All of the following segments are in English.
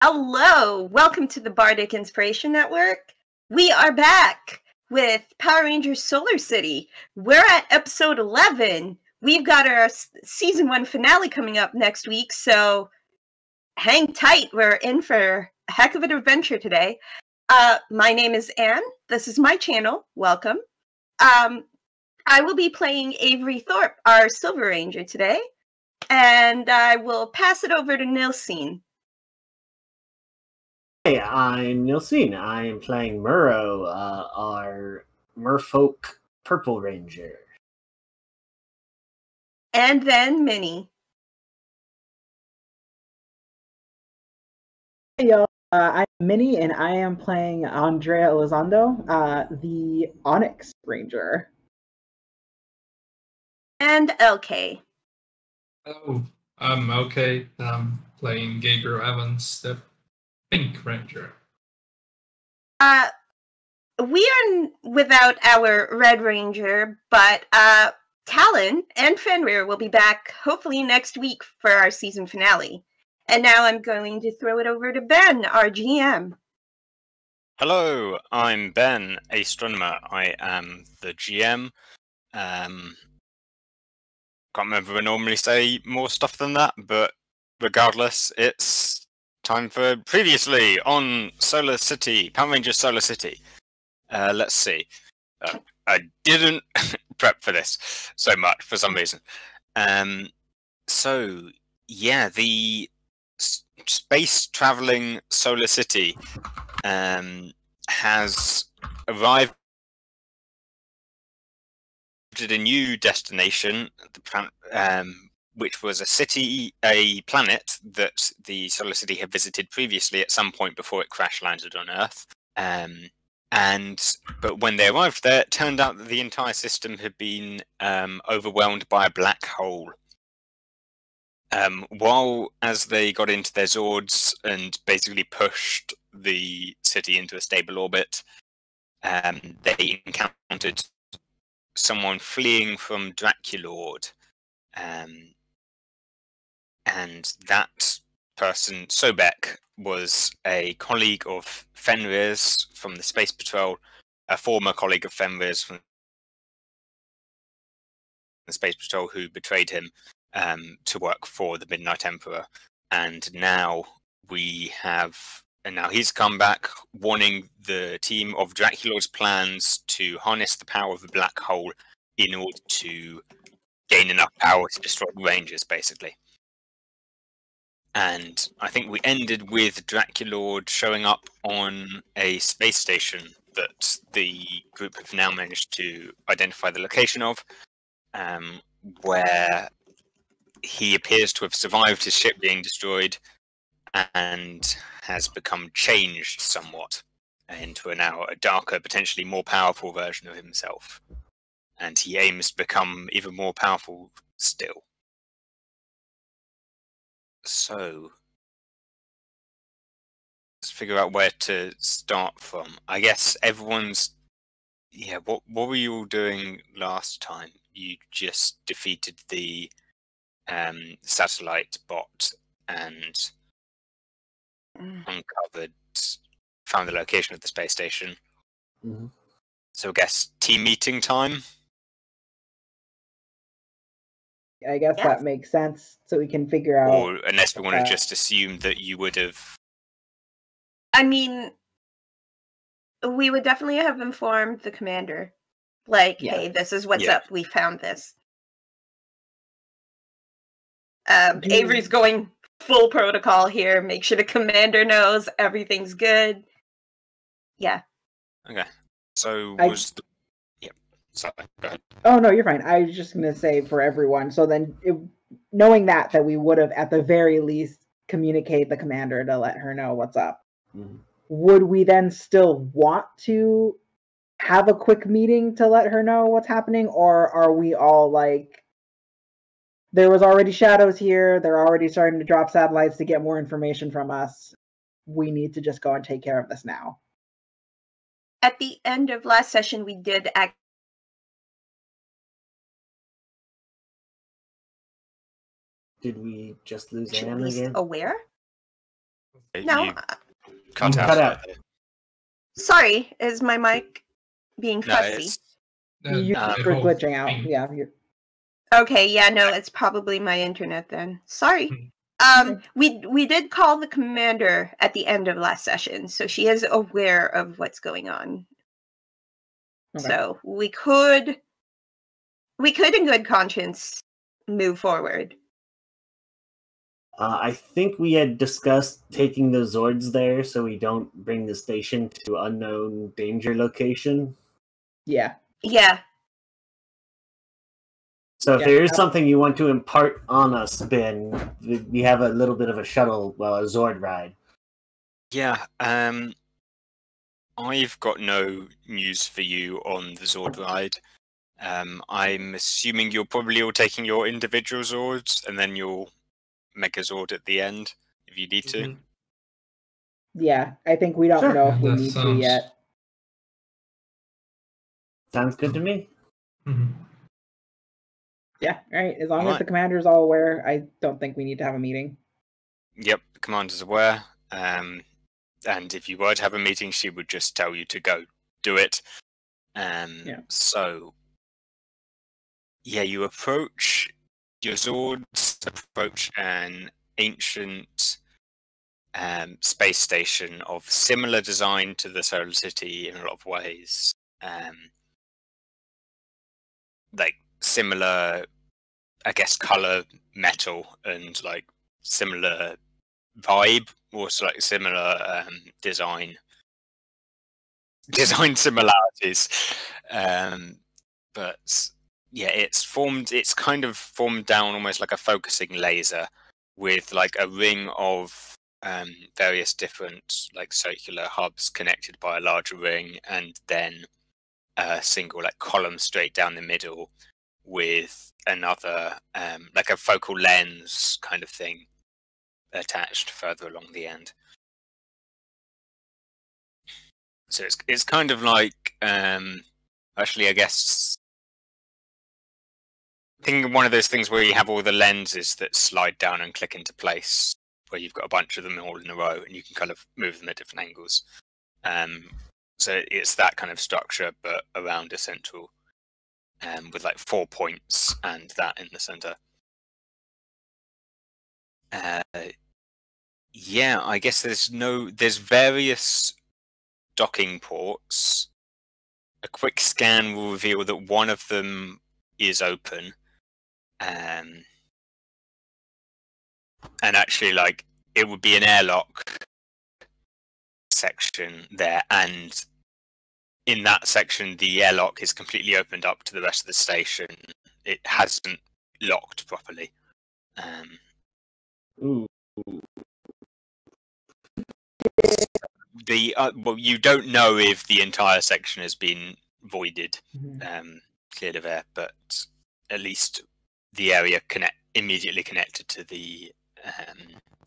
Hello, welcome to the Bardic Inspiration Network. We are back with Power Rangers Solar City. We're at episode 11. We've got our season 1 finale coming up next week, so hang tight. We're in for a heck of an adventure today. My name is Anne. This is my channel. Welcome. I will be playing Avery Thorpe, our Silver Ranger today, and I will pass it over to Nilsine. Hey, I'm Nilsine. I am playing Murrow, our Merfolk Purple Ranger. And then Minnie. Hey y'all, I'm Minnie and I am playing Andrea Elizondo, the Onyx Ranger. And LK. Hello, I'm LK. I'm playing Gabriel Evans, the Pink Ranger. We are without our Red Ranger, but Talon and Fenrir will be back hopefully next week for our season finale. And now I'm going to throw it over to Ben, our GM. Hello, I'm Ben, Astronomer. I am the GM. Can't remember if I normally say more stuff than that, but regardless, it's time for Previously on Solar City, Power Rangers Solar City. Let's see. I didn't prep for this so much for some reason. So, yeah, the space-traveling Solar City has arrived at a new destination, which was a planet that the Solar City had visited previously at some point before it crash landed on Earth. But when they arrived there, it turned out that the entire system had been overwhelmed by a black hole. As they got into their Zords and basically pushed the city into a stable orbit, they encountered someone fleeing from Draculord. And that person, Sobek, was a colleague of Fenrir's from the Space Patrol, a former colleague of Fenrir's from the Space Patrol who betrayed him to work for the Midnight Emperor. And now he's come back warning the team of Draculord's plans to harness the power of the black hole in order to gain enough power to destroy the Rangers, basically. And I think we ended with Draculord showing up on a space station that the group have now managed to identify the location of, where he appears to have survived his ship being destroyed and has become changed somewhat into now a darker, potentially more powerful version of himself. And he aims to become even more powerful still. So, let's figure out where to start from. I guess everyone's... Yeah, what were you all doing last time? You just defeated the satellite bot and uncovered, found the location of the space station. Mhm. So I guess team meeting time? I guess Yeah. that makes sense. So we can figure out. Or unless we want to uh, just assume that you would have... I mean, we would definitely have informed the commander. Like, Yeah. hey, this is what's Yeah. up. We found this. Do- Avery's going full protocol here. Make sure the commander knows everything's good. Yeah. Okay. So I- was... Yep. Sorry, go ahead. Oh no, you're fine. I was just gonna say for everyone. So then, knowing that we would have at the very least communicate the commander to let her know what's up. Mhm. Would we then still want to have a quick meeting to let her know what's happening, or are we all like, there was already shadows here, they're already starting to drop satellites to get more information from us, we need to just go and take care of this now? At the end of last session, we did act. Did we just lose At Anne least again? aware? No. You cut out. Cut out. there. Sorry, is my mic being No, fuzzy? it's... You the were whole glitching out. thing. Yeah. Okay, yeah, no, it's probably my internet then. Sorry. We did call the commander at the end of last session, so she is aware of what's going on. Okay. So we could in good conscience move forward. I think we had discussed taking the Zords there so we don't bring the station to unknown danger location. Yeah. Yeah. So if Yeah. there is something you want to impart on us, Ben, we have a little bit of a shuttle, well, a Zord ride. Yeah, I've got no news for you on the Zord ride. I'm assuming you're probably all taking your individual Zords, and then you'll Megazord at the end, if you need to. Mhm. Yeah. I think we don't Sure. know if we That need to sounds- yet. Sounds good to me. Mhm. Yeah. All right. As long as Alright. the commander's all aware, I don't think we need to have a meeting. Yep, the commander's aware. And if you were to have a meeting, she would just tell you to go do it. Yeah. So, yeah, you approach your Zords, approach an ancient space station of similar design to the Solar City in a lot of ways. Like similar, I guess, color, metal, and like similar vibe, also like similar design similarities. But yeah, it's kind of formed down almost like a focusing laser with like a ring of various different like circular hubs connected by a larger ring, and then a single like column straight down the middle with another like a focal lens kind of thing attached further along the end. So it's kind of like actually I guess think of one of those things where you have all the lenses that slide down and click into place, where you've got a bunch of them all in a row and you can kind of move them at different angles. So it's that kind of structure, but around a central, with like 4 points and that in the center. Yeah, I guess there's various docking ports. A quick scan will reveal that one of them is open. and actually, like, it would be an airlock section there, and in that section, the airlock is completely opened up to the rest of the station. It hasn't locked properly. Ooh. Well, you don't know if the entire section has been voided, cleared of air, but at least the area immediately connected to the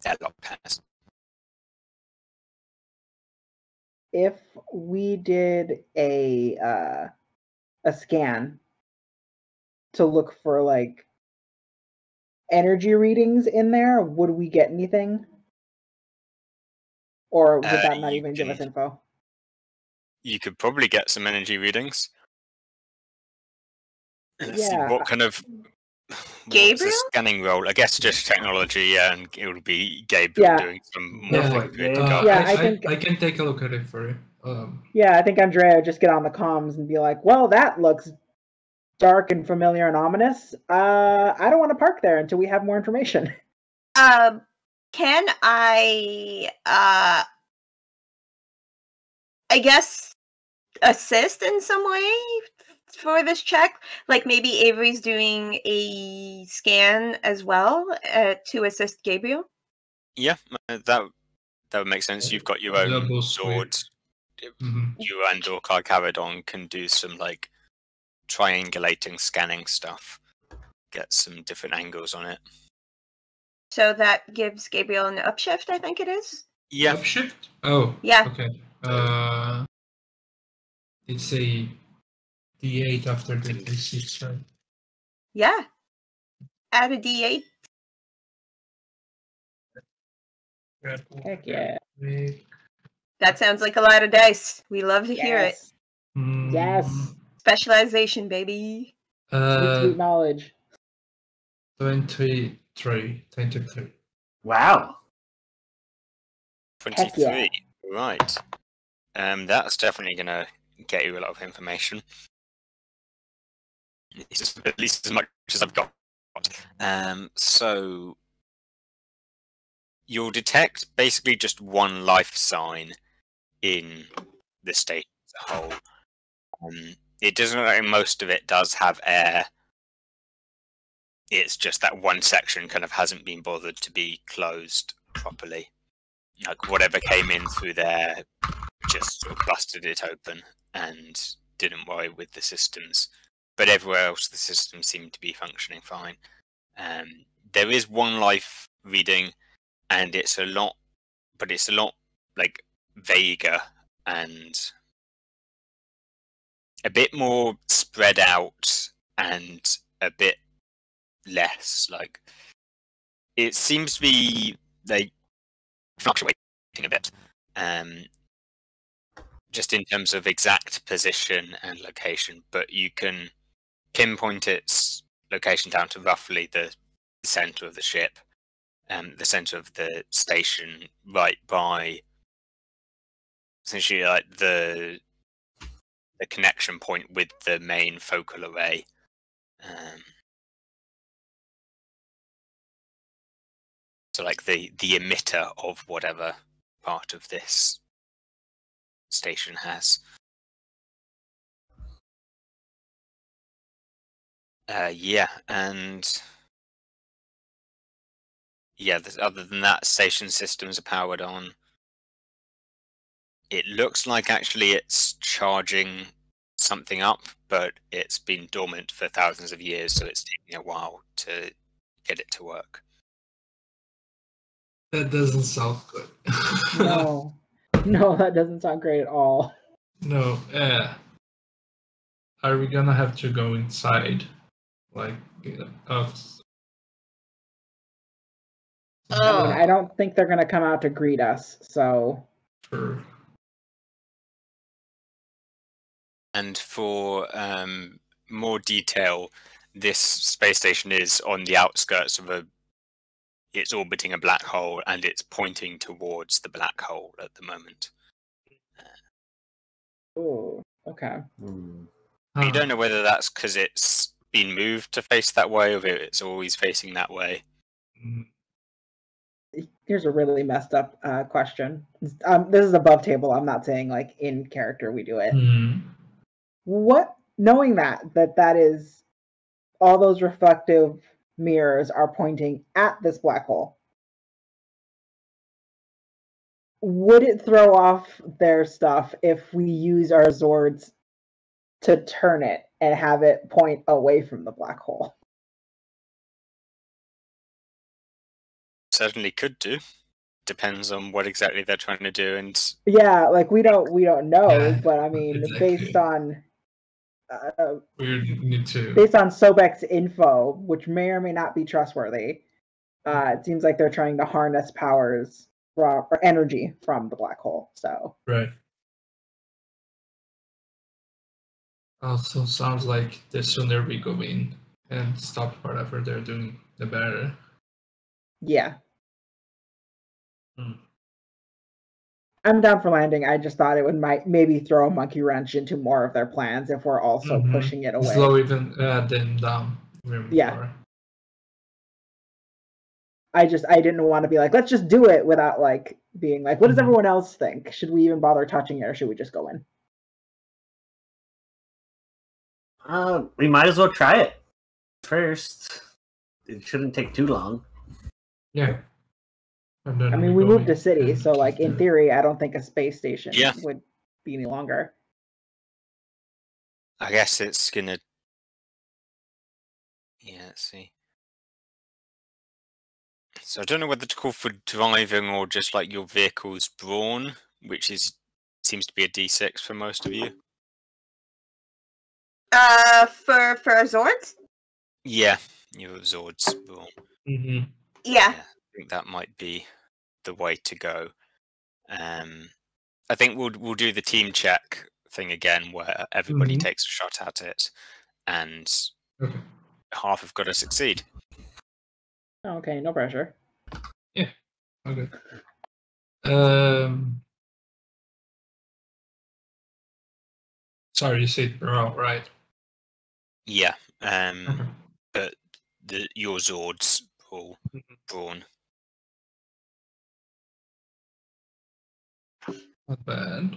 airlock has. If we did a scan to look for like energy readings in there, would we get anything? Or would that not even give us info? You could probably get some energy readings. Let's see, Yeah. what kind of Gabriel? what's the scanning role? I guess just technology, and it would be Gabriel doing some more Yeah, complicated I think I can take a look at it for you. I think Andrea would just get on the comms and be like, well, that looks dark and familiar and ominous. I don't want to park there until we have more information. Can I guess assist in some way for this check? Like maybe Avery's doing a scan as well to assist Gabriel? Yeah, that would make sense. You've got your own sword. You and Orkar Caradon can do some like triangulating scanning stuff. Get some different angles on it. So that gives Gabriel an upshift, I think it is? Yeah. Upshift? Oh. Yeah. Okay. It's a D8 after the D6, right? Yeah. Add a D8. Heck yeah. That sounds like a lot of dice. We love to hear it. Yes. Specialization, baby. Sweet knowledge. 23. Wow. 23. Yeah. Right. That's definitely gonna get you a lot of information. At least as much as I've got. So you'll detect basically just one life sign in the station as a whole. It doesn't look like most of it does have air. It's just that one section kind of hasn't been bothered to be closed properly. Like whatever came in through there just sort of busted it open and didn't worry with the systems. But everywhere else, the systems seem to be functioning fine. There is one life reading, and it's a lot like vaguer and a bit more spread out and a bit less like it seems to be like fluctuating a bit, just in terms of exact position and location, but you can pinpoint its location down to roughly the center of the ship, the center of the station, right by essentially like the connection point with the main focal array. So like the emitter of whatever part of this station has. Yeah, and yeah, other than that, station systems are powered on. It looks like actually it's charging something up, but it's been dormant for thousands of years, so it's taking a while to get it to work. That doesn't sound good. No, that doesn't sound great at all. No, are we gonna have to go inside? Like, I mean, I don't think they're gonna come out to greet us, so. Sure. And for more detail, this space station is on the outskirts of it's orbiting a black hole, and it's pointing towards the black hole at the moment. Oh, okay. You don't know whether that's because it's been moved to face that way, or if it's always facing that way. Here's a really messed up question. This is above table. I'm not saying like in character we do it. What, knowing that is all those reflective mirrors are pointing at this black hole, would it throw off their stuff if we use our Zords to turn it and have it point away from the black hole? Certainly could do. Depends on what exactly they're trying to do, and Yeah, like we don't know, Yeah, but I mean, exactly. based on We need to. based on Sobek's info, which may or may not be trustworthy, it seems like they're trying to harness powers or energy from the black hole. So Right. Also, sounds like the sooner we go in and stop whatever they're doing, the better. yeah, Hmm. I'm down for landing. I just thought it would maybe throw a monkey wrench into more of their plans if we're also Mhm. pushing it away. Slow even them down. Even Yeah. more. I didn't want to be like, let's just do it without like being like, what does Mhm. everyone else think? Should we even bother touching it, or should we just go in? We might as well try it first. It shouldn't take too long. Yeah. And then I mean, we go moved in to city, and so like in do it. theory, I don't think a space station Yeah. would be any longer. I guess it's gonna. Yeah, let's see. So I don't know whether to call for driving or just like your vehicle's brawn, which seems to be a D6 for most of you. For our Zords? Yeah, your Zord's brawn. Mhm. Yeah. I think that might be the way to go. I think we'll do the team check thing again, where everybody Mhm. takes a shot at it, and Okay. half have got to succeed. Okay, no pressure. Okay. Sorry, you said bro, right? Yeah, Okay. but your Zord's Mhm. brawn. Not bad.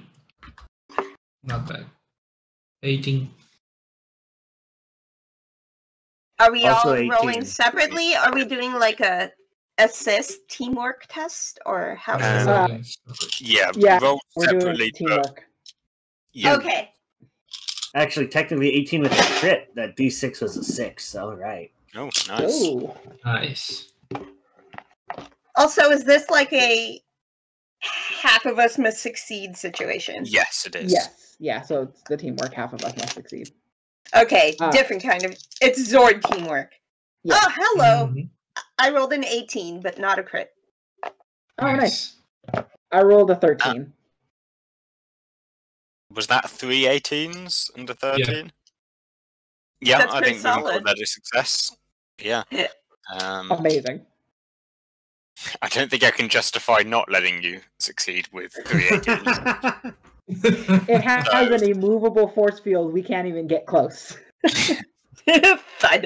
Not bad. 18. Are we Also all 18. rolling separately? Are we doing like a assist teamwork test, or how is this? Yeah, Yeah, roll We're doing separately. But teamwork. yeah, Okay. Actually, technically 18 with a crit. That D6 was a 6. All right. oh, nice. Ooh. Nice. Also, is this like a half of us must succeed situation? Yes, it is. Yes. Yeah, so it's the teamwork. Half of us must succeed. Okay, Ah. different kind of. It's Zord teamwork. Yeah. Oh, hello. Mhm. I rolled an 18, but not a crit. Oh, nice. I rolled a 13. Was that 3 18s under 13? Yeah, That's I pretty think we can call solid. that a success. Yeah. Amazing. I don't think I can justify not letting you succeed with 3 18s. It has an immovable force field. We can't even get close. Fun.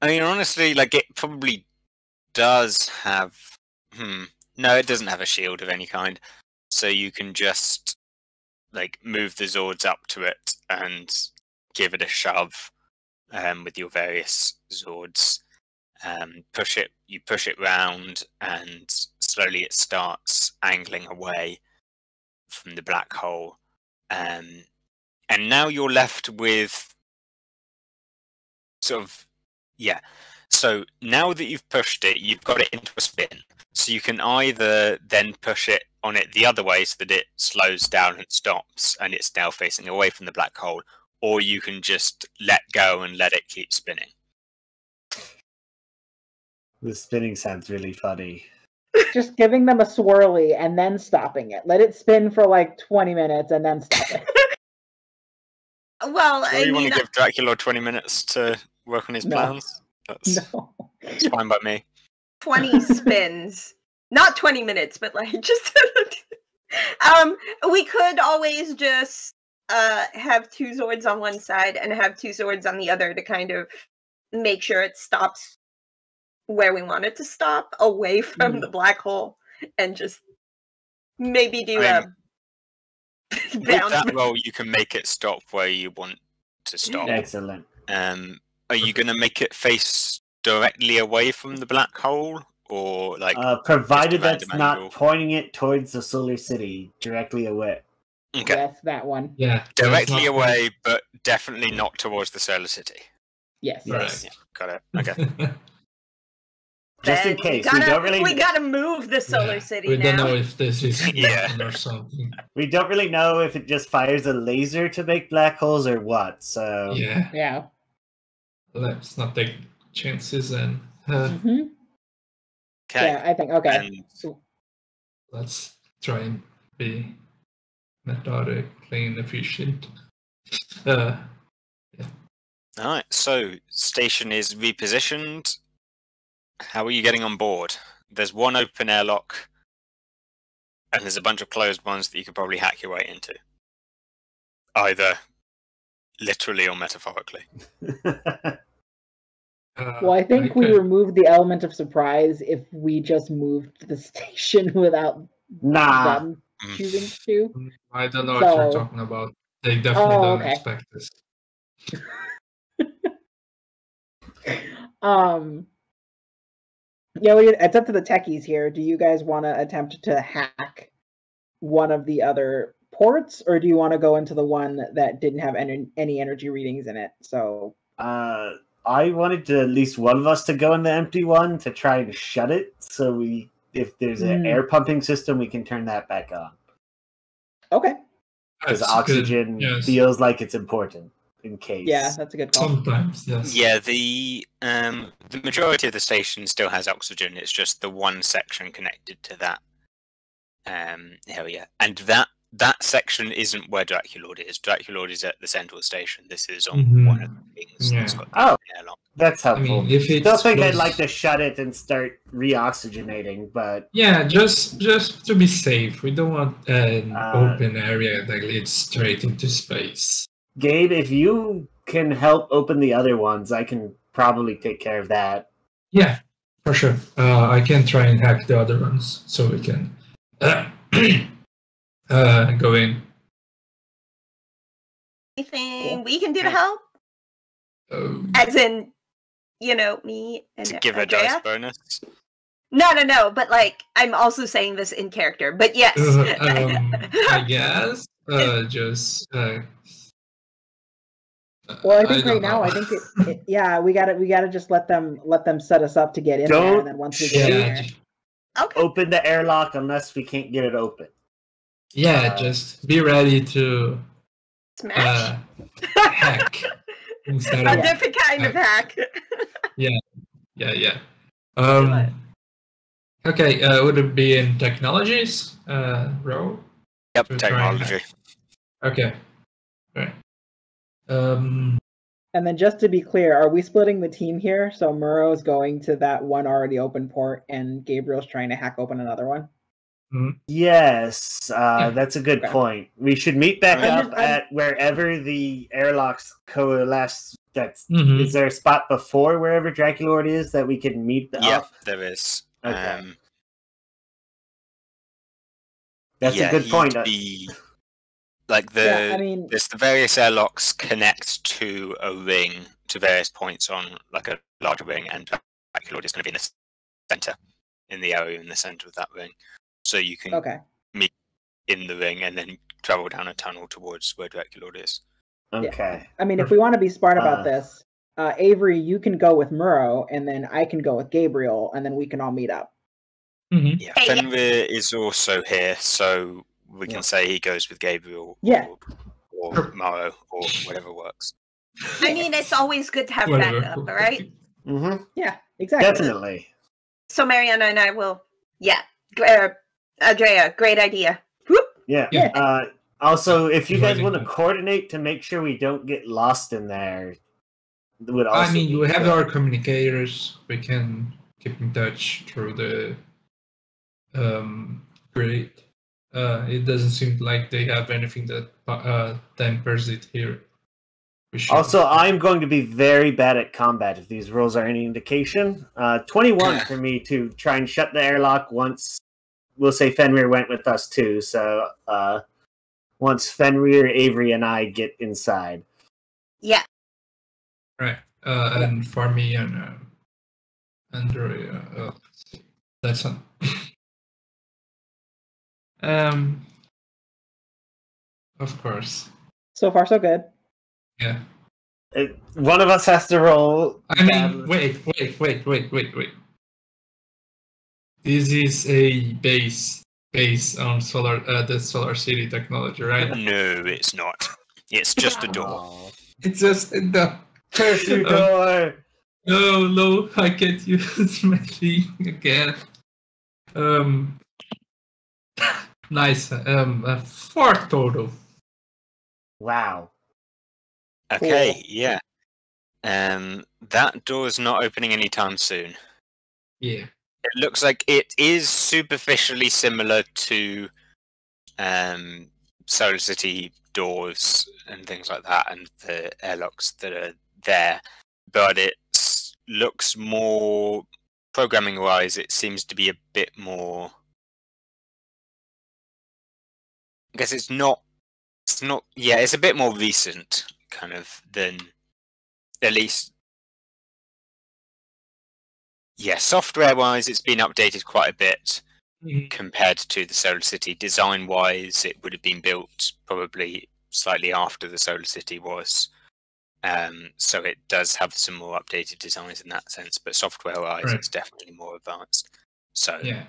I mean, honestly, like, it probably does have... No, it doesn't have a shield of any kind. So you can just, like, move the Zords up to it and give it a shove with your various Zords. You push it round, and slowly it starts angling away from the black hole. And now you're left with sort of... Yeah. So now that you've pushed it, you've got it into a spin. So you can either then push it on it the other way so that it slows down and stops and it's now facing away from the black hole, or you can just let go and let it keep spinning. The spinning sounds really funny. Just giving them a swirly and then stopping it. Let it spin for like 20 minutes and then stop it. Well, So I you want mean, to give Dracula 20 minutes to work on his No. plans? That's No. fine by me. 20 spins. Not 20 minutes, but like just we could always just have 2 Zords on one side and have 2 Zords on the other to kind of make sure it stops where we want it to stop, away from Mhm. the black hole, and just maybe do I a mean, With bounce. that roll, you can make it stop where you want to stop. Excellent. Are you going to make it face directly away from the black hole, or like Provided just a that's random not angle? pointing it towards the Solar City directly away. okay, Yes, that one. Yeah. directly away, but definitely not towards the solar city? Yes. Yes. Yeah, got it. Okay. Just in Then case, we gotta move the solar city We now. don't know if this is Yeah. Neptune or something. We don't really know if it just fires a laser to make black holes or what. So Yeah. Yeah. Let's not take chances and hmm Okay. Yeah, I think okay. And So, let's try and be methodically and efficient. all right. So station is repositioned. How are you getting on board? There's one open airlock, and there's a bunch of closed ones that you could probably hack your way into, either literally or metaphorically. well, I think we could- removed the element of surprise if we just moved the station without nah. them Mm. choosing to. I don't know what you're So- talking about. They definitely Oh, don't okay. expect this. Yeah, it's up to the techies here. Do you guys want to attempt to hack one of the other ports, or do you want to go into the one that didn't have any energy readings in it? So, I wanted to at least one of us to go in the empty one to try and shut it. So if there's an air pumping system, we can turn that back on. okay, Because That's good, oxygen yes. feels like it's important in case. yeah, that's a good call. Sometimes, yes. Yeah, the majority of the station still has oxygen. It's just the one section connected to that area, and that section isn't where Draculord is. Draculord is at the central station. This is on Mhm. one of the things that's Yeah. got Oh. the airlock. That's helpful. mean, if Still it's think I'd close- like to shut it and start reoxygenating, but Yeah, just to be safe. We don't want an Uh, open area that leads straight into space. Gabe, if you can help open the other ones, I can probably take care of that. Yeah, for sure. I can try and hack the other ones so we can go in. Anything we can do to help? Oh, As in, me and To give a dice Andrea? bonus. No, but like, I'm also saying this in character, but yes. I guess. Just. Well, I think don't right now, know. I think yeah, we gotta just let them set us up to get in there, Don't- and then once we get in Yeah, there, Okay. Open the airlock unless we can't get it open. yeah. Just be ready to Smash. hack instead A of different kind of hack. yeah. it. Okay. Would it be in technologies? Row. Yep, To try and technology. Okay. Right. and then just to be clear, are we splitting the team here? So Muro's going to that one already open port, and Gabriel's trying to hack open another one. Yes, that's a good Okay. point. We should meet back I'm up at wherever the airlocks coalesce. Is Mhm. there a spot before wherever Draculord is that we can meet Yeah, up? there is. Okay. That's yeah, a good point. he'd be- like the Yeah, I mean, there's the various airlocks connect to a ring to various points on like a larger ring, and Draculord is going to be in the center, in the area in the center of that ring. So you can okay. in the ring and then travel down a tunnel towards where Draculord is. Okay. I mean, if we want to be smart about Uh, this, Avery, you can go with Muro, and then I can go with Gabriel, and then we can all meet up. Mhm. Yeah, Hey, yeah. Fenrir is also here, so we can Yeah. say he goes with Gabriel Yeah. or Morrow or whatever works. I mean, it's always good to have Whatever. backup, all right? Mm-hmm. Yeah, exactly. Definitely. So Mariana and I will, Andrea, great idea. Whoop. Yeah. Yeah. Also, if you guys Dividing want to them. coordinate to make sure we don't get lost in there, it would also I mean, be we have good. our communicators. We can keep in touch through the grid. It doesn't seem like they have anything that tempers it here. We should. Also, I'm going to be very bad at combat if these rolls are any indication. 21 for me to try and shut the airlock once. We'll say Fenrir went with us too. So once Fenrir, Avery, and I get inside. Yeah. Right. And for me and Andrea, that's on. Of course. So far, so good. Yeah. One of us has to roll. I mean, wait. This is a base on the Solar City technology, right? No, it's not. It's just a door. Oh. It's just the Curse your door! no, I can't use my thing again. Nice. 4 total. Wow. Okay, Cool. yeah. That door's not opening anytime soon. Yeah. It looks like it is superficially similar to Solar City doors and things like that, and the airlocks that are there, but it looks more programming-wise. It seems to be a bit more. I guess it's not. Yeah, it's a bit more recent, kind of, than at least. Yeah, software-wise, it's been updated quite a bit compared to the Solar City. Design-wise, it would have been built probably slightly after the Solar City was. So it does have some more updated designs in that sense, but software-wise, Right. it's definitely more advanced. So Yeah.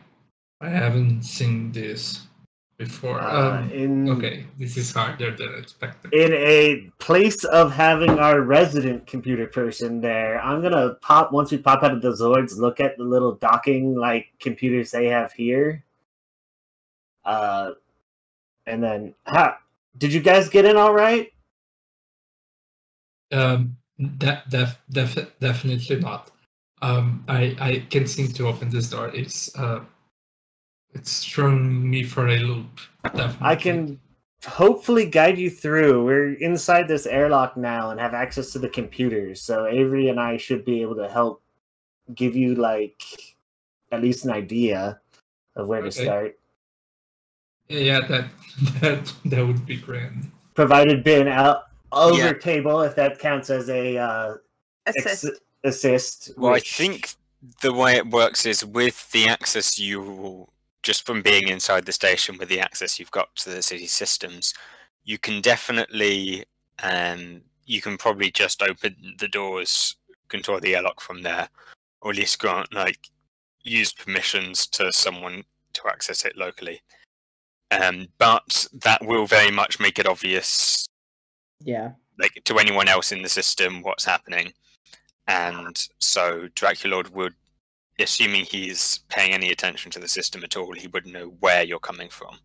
I haven't seen this before. Okay, this is harder than expected. In a place of having our resident computer person there, I'm gonna once we pop out of the Zords, look at the little docking like computers they have here. And then did you guys get in all right? Definitely not. I can't seem to open this door. It's throwing me for a loop. Definitely. I can hopefully guide you through. We're inside this airlock now and have access to the computers, so Avery and I should be able to help give you like at least an idea of where to start. Yeah, that would be grand. Provided Ben out over table, if that counts as a assist. Well, I think the way it works is with the access just from being inside the station, with the access you've got to the city systems, you can definitely, you can probably just open the doors, control the airlock from there, or at least grant, use permissions to someone to access it locally. But that will very much make it obvious, to anyone else in the system what's happening. And so Draculord would, assuming he's paying any attention to the system at all, he would know where you're coming from,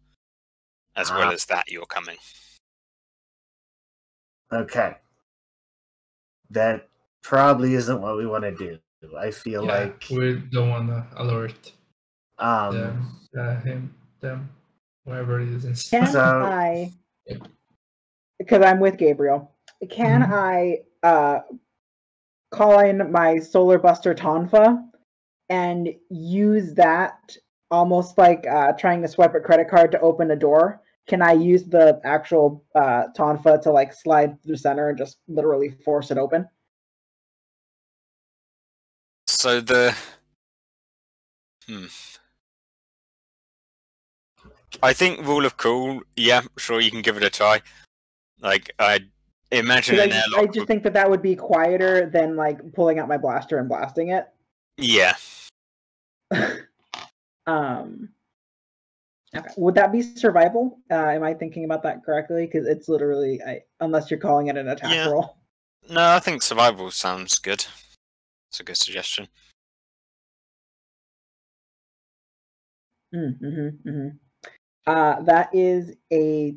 as well as that you're coming. Okay. That probably isn't what we want to do. I feel like we don't want to alert them, whoever it is. Can I, because I'm with Gabriel, can I call in my Solar Buster Tonfa and use that almost like trying to swipe a credit card to open a door? Can I use the actual Tonfa to slide through center and just literally force it open? So I think rule of cool, yeah, sure, you can give it a try. I imagine an airlock. I just think that would be quieter than pulling out my blaster and blasting it. Yeah. Okay. Would that be survival? Am I thinking about that correctly? Because it's literally, unless you're calling it an attack roll. No, I think survival sounds good. It's a good suggestion. That is a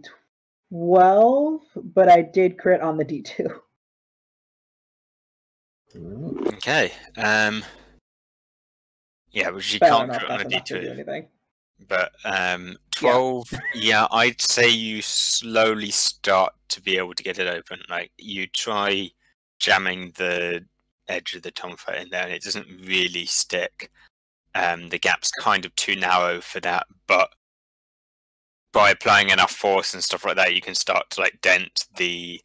12, but I did crit on the D2. Okay. Yeah, which you can't crit on the D2. Anything. But 12, yeah, I'd say you slowly start to be able to get it open. Like, you try jamming the edge of the tomfat in there, and it doesn't really stick. The gap's kind of too narrow for that, but by applying enough force and stuff like that, you can start to like dent the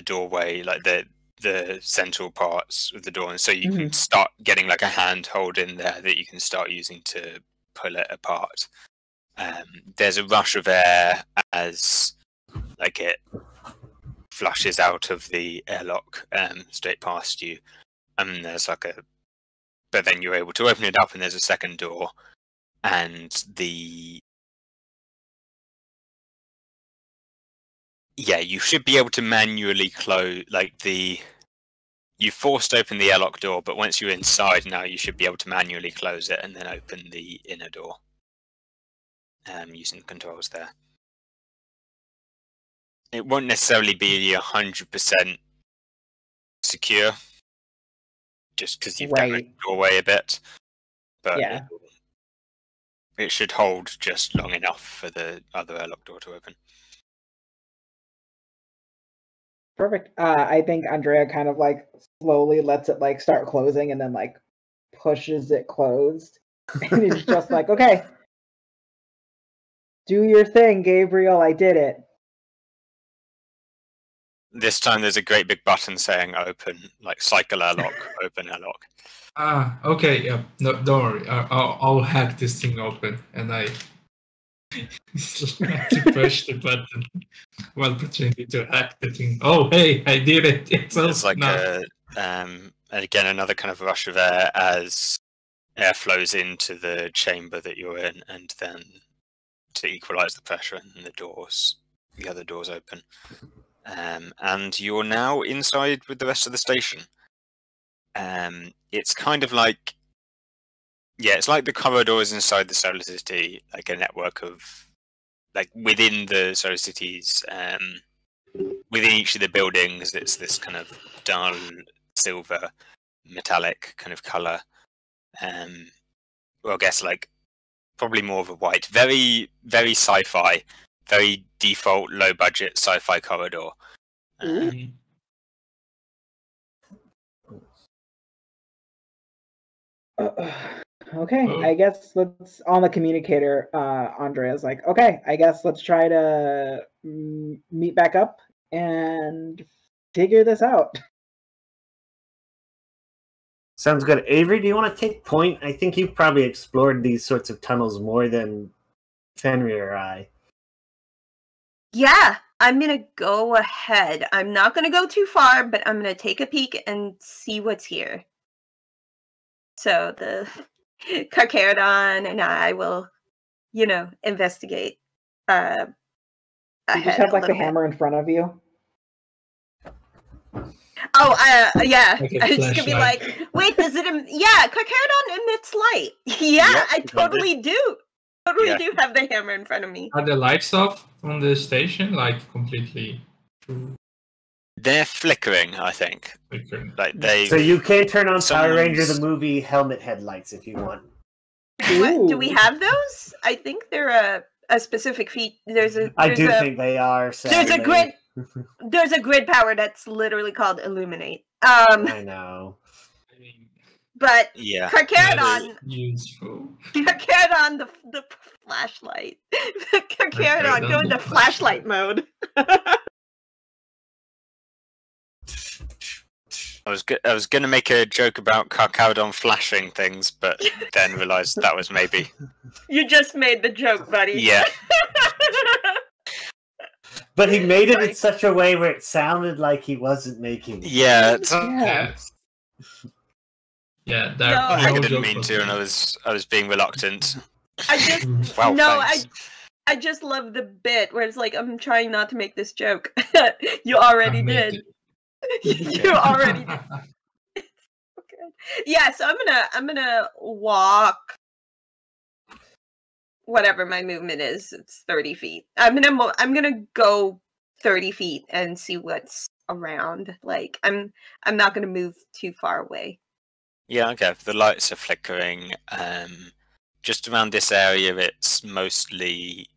doorway, like the central parts of the door, and so you can start getting like a handhold in there that you can start using to pull it apart. There's a rush of air as like it flushes out of the airlock straight past you, and there's like a, but then you're able to open it up, and there's a second door, and you should be able to manually close, like you forced open the airlock door, but once you're inside now, you should be able to manually close it and then open the inner door using the controls there. It won't necessarily be 100% secure, just because you've damaged the doorway a bit, but it should hold just long enough for the other airlock door to open. Perfect. I think Andrea kind of like slowly lets it like start closing and then like pushes it closed. And it's just like, okay, do your thing, Gabriel. I did it. This time there's a great big button saying open, like cycle airlock, open airlock. Okay, yeah. No, don't worry. I'll hack this thing open, and I like to push the button while pretending to hack the thing. Oh, hey, I did it. It's like again another kind of rush of air as air flows into the chamber that you're in, and then to equalize the pressure, and the other doors open, and you're now inside with the rest of the station. It's kind of like, it's like the corridors inside the Solar City, like a network of, like within the Solar Cities, within each of the buildings, it's this kind of dull silver, metallic kind of color. Well, I guess like probably more of a white, very, very sci-fi, very default, low-budget sci-fi corridor. Okay, I guess let's, on the communicator, Andrea's like, okay, I guess let's try to meet back up and figure this out. Sounds good. Avery, do you want to take point? I think you've probably explored these sorts of tunnels more than Fenrir or I. Yeah, I'm going to go ahead. I'm not going to go too far, but I'm going to take a peek and see what's here. So the Carcharodon and I will, investigate. You just have like the hammer in front of you. Oh, yeah. Like I was just gonna be like, wait, does it? Yeah, Carcharodon emits light. Yeah, I totally do. Totally do have the hammer in front of me. Are the lights off on the station, like completely? They're flickering, I think. Like So you can turn on Power Ranger someone's- the movie helmet headlights if you want. What, do we have those? I think they're a specific feat. I do think they are. Sadly. There's a grid power that's literally called Illuminate. I know. I mean, But Yeah. Carcharodon, useful. Carcharodon, the flashlight. Carcharodon, go into flashlight mode. I was gonna make a joke about Carcharodon flashing things, but then realised that was maybe. You just made the joke, buddy. Yeah. But he made it in such a way where it sounded like he wasn't making it. Yeah. Yeah, No, I didn't mean to, and I was being reluctant. I just Wow, no, thanks. I just love the bit where it's like I'm trying not to make this joke. You already did. You already did. Okay. Yeah, so I'm gonna walk whatever my movement is. It's 30 feet. I'm gonna go 30 feet and see what's around. Like I'm not gonna move too far away. Yeah, okay. The lights are flickering. just around this area, it's mostly,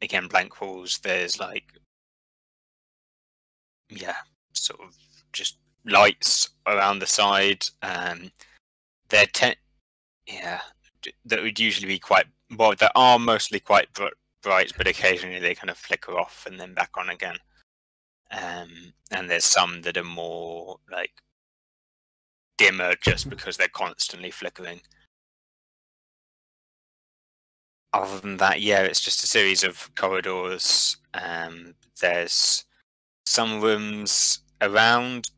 again, blank walls. There's like, yeah, sort of just lights around the side. They're that would usually be quite, well, they are mostly quite bright, but occasionally they kind of flicker off and then back on again. And there's some that are more like dimmer just because they're constantly flickering. Other than that, yeah, it's just a series of corridors. There's some rooms around,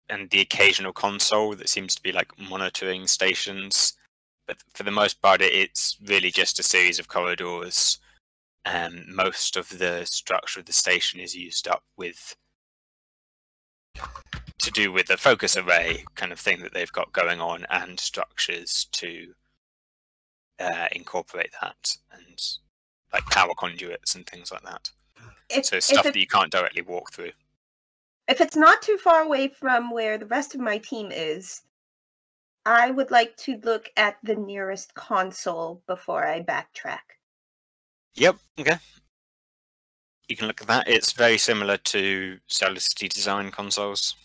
and the occasional console that seems to be like monitoring stations. But for the most part, it's really just a series of corridors. Most of the structure of the station is used up to do with the focus array kind of thing that they've got going on, and structures to incorporate that, and like power conduits and things like that. So stuff that you can't directly walk through. If it's not too far away from where the rest of my team is, I would like to look at the nearest console before I backtrack. Yep, okay. You can look at that. It's very similar to Solar City design consoles.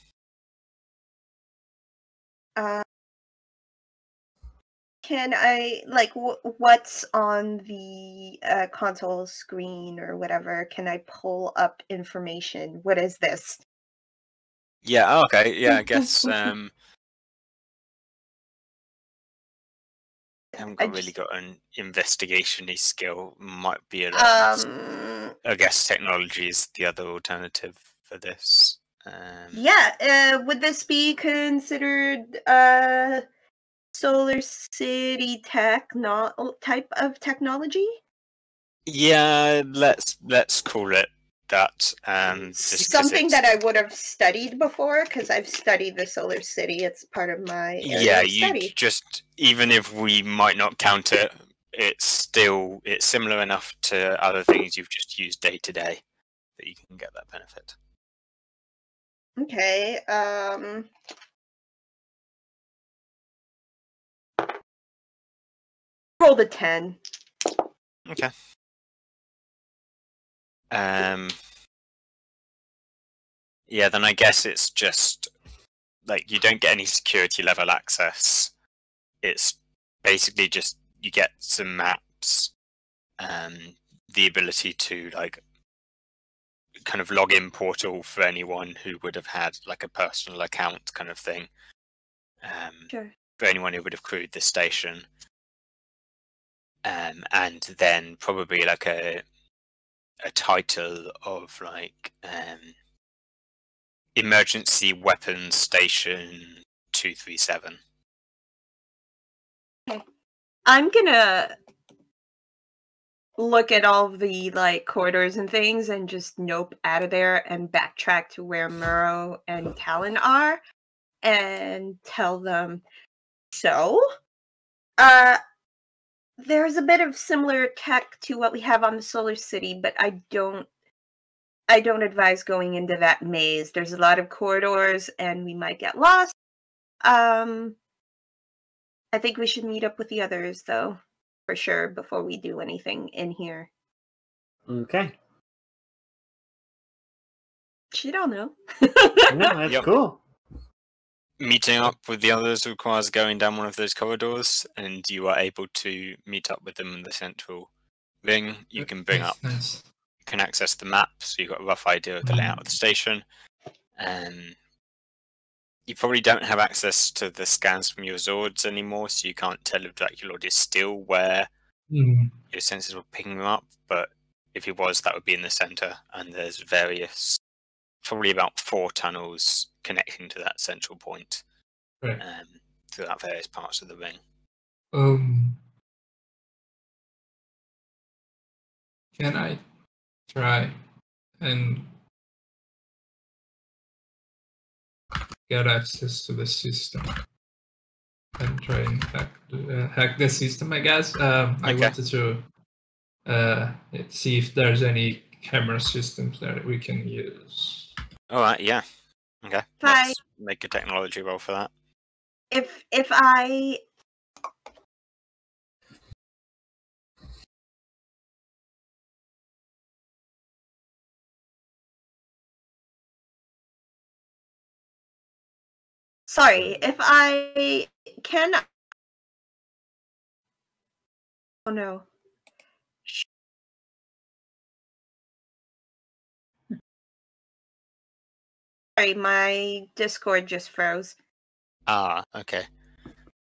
Can I, like, what's on the console screen or whatever? Can I pull up information? What is this? Yeah, okay, yeah, I guess I haven't really got an investigation-y skill. Might be a lot. I guess technology is the other alternative for this. Yeah, would this be considered Solar City type of technology? Yeah, let's call it that. Something that I would have studied before, because I've studied the Solar City. It's part of my area of study. Just, even if we might not count it, it's similar enough to other things you've just used day to day that you can get that benefit. Okay. Roll the 10. Okay. Yeah, then I guess it's just like you don't get any security level access. It's basically just you get some maps, the ability to like kind of login portal for anyone who would have had like a personal account kind of thing. Sure. For anyone who would have crewed the station. And then probably like a title of like Emergency Weapons Station 237. Okay. I'm gonna look at all the like corridors and things and just nope out of there and backtrack to where Muro and Talon are and tell them, so there's a bit of similar tech to what we have on the Solar City, but I don't advise going into that maze. There's a lot of corridors and we might get lost. I think we should meet up with the others though, for sure, before we do anything in here. Okay. She don't know. No, that's cool. Meeting up with the others requires going down one of those corridors, and you are able to meet up with them in the central ring. You can bring up, Nice. you can access the map, so you've got a rough idea of the layout of the station. You probably don't have access to the scans from your Zords anymore, so you can't tell if Draculord is still where your sensors were picking them up, but if he was, that would be in the center, and there's various, probably about 4 tunnels connecting to that central point, Right. throughout various parts of the ring. Can I try and get access to the system and try and hack the system? I guess I wanted to see if there's any camera systems that we can use. All right, yeah. Okay. Hi. Let's make a technology roll for that. If I Sorry, if I can. Oh no. Sorry, my Discord just froze. Ah, okay.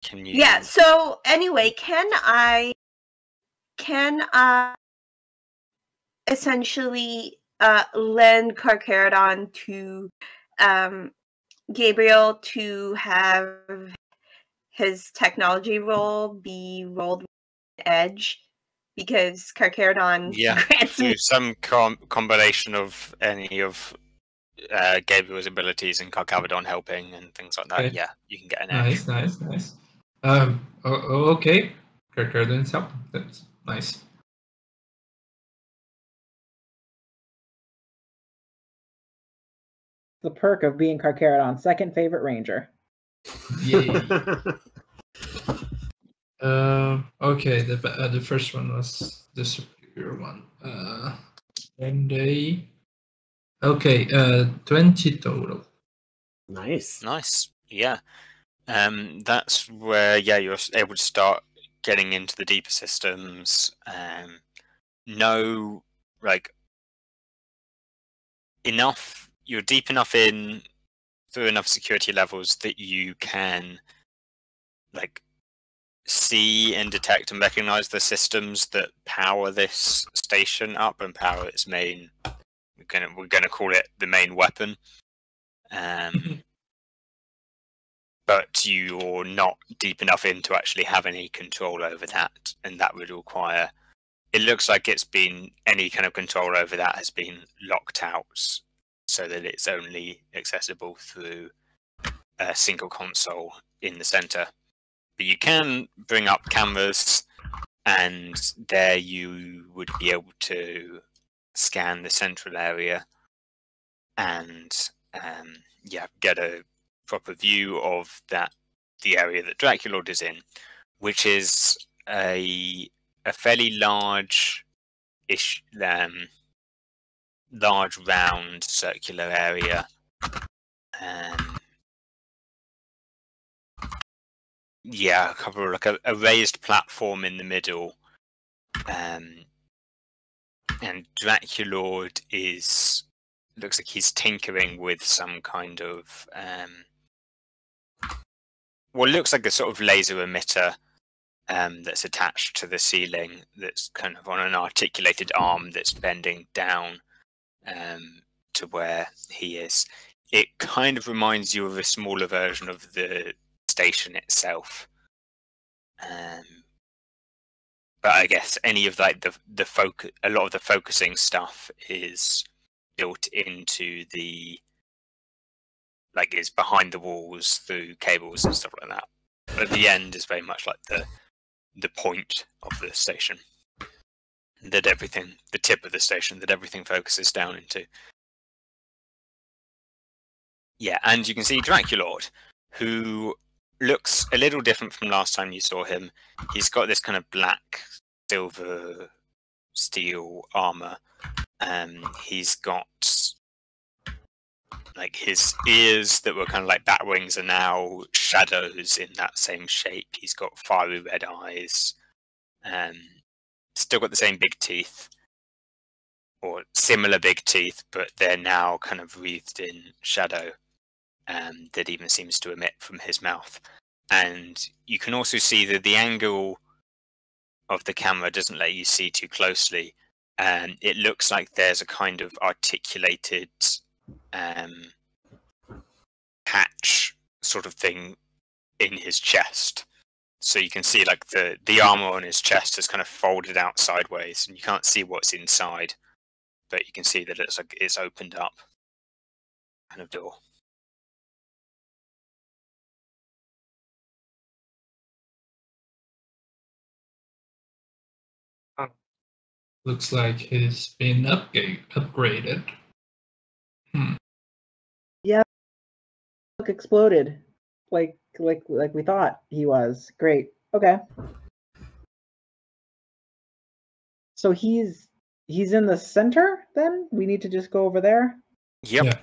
Can you? Yeah. So anyway, can I essentially lend Carcharodon to Gabriel to have his technology roll be rolled with edge, because Carcharodon grants So me. some combination of any of Gabriel's abilities and Carcharodon helping and things like that. Okay. Yeah, you can get an edge. Nice. Okay. Carcharodon's help. That's nice. The perk of being Carcharodon's second favorite ranger. Yay. Okay, the first one was the superior one. And they. Okay, 20 total. Nice. Yeah. That's where you're able to start getting into the deeper systems. Know like enough. You're deep enough in through enough security levels that you can like see and detect and recognize the systems that power this station up and power its main. We're gonna call it the main weapon. But you're not deep enough in to actually have any control over that, and that would require. It looks like it's been any kind of control over that has been locked out, so that it's only accessible through a single console in the center. But you can bring up cameras, and there you would be able to scan the central area and get a proper view of the area that Draculord is in, which is a fairly large round circular area. Cover like a raised platform in the middle, and Draculord looks like he's tinkering with some kind of what looks like a sort of laser emitter that's attached to the ceiling, that's kind of on an articulated arm that's bending down to where he is. It kind of reminds you of a smaller version of the station itself. But I guess any of like the focus, a lot of the focusing stuff is built into is behind the walls through cables and stuff like that. But at the end is very much like the point of the station, the tip of the station that everything focuses down into. Yeah, and you can see Draculord, who looks a little different from last time you saw him. He's got this kind of black, silver, steel armor. He's got like his ears that were kind of like bat wings are now shadows in that same shape. He's got fiery red eyes. Still got the same big teeth, or similar big teeth, but they're now kind of wreathed in shadow. That even seems to emit from his mouth. And you can also see that the angle of the camera doesn't let you see too closely. It looks like there's a kind of articulated patch sort of thing in his chest. So you can see like the armor on his chest is kind of folded out sideways, and you can't see what's inside, but you can see that it's opened up kind of door. Looks like he's been upgraded. Yeah, look, exploded, like we thought he was. Great. Okay. So he's in the center. Then we need to just go over there. Yep. Yeah.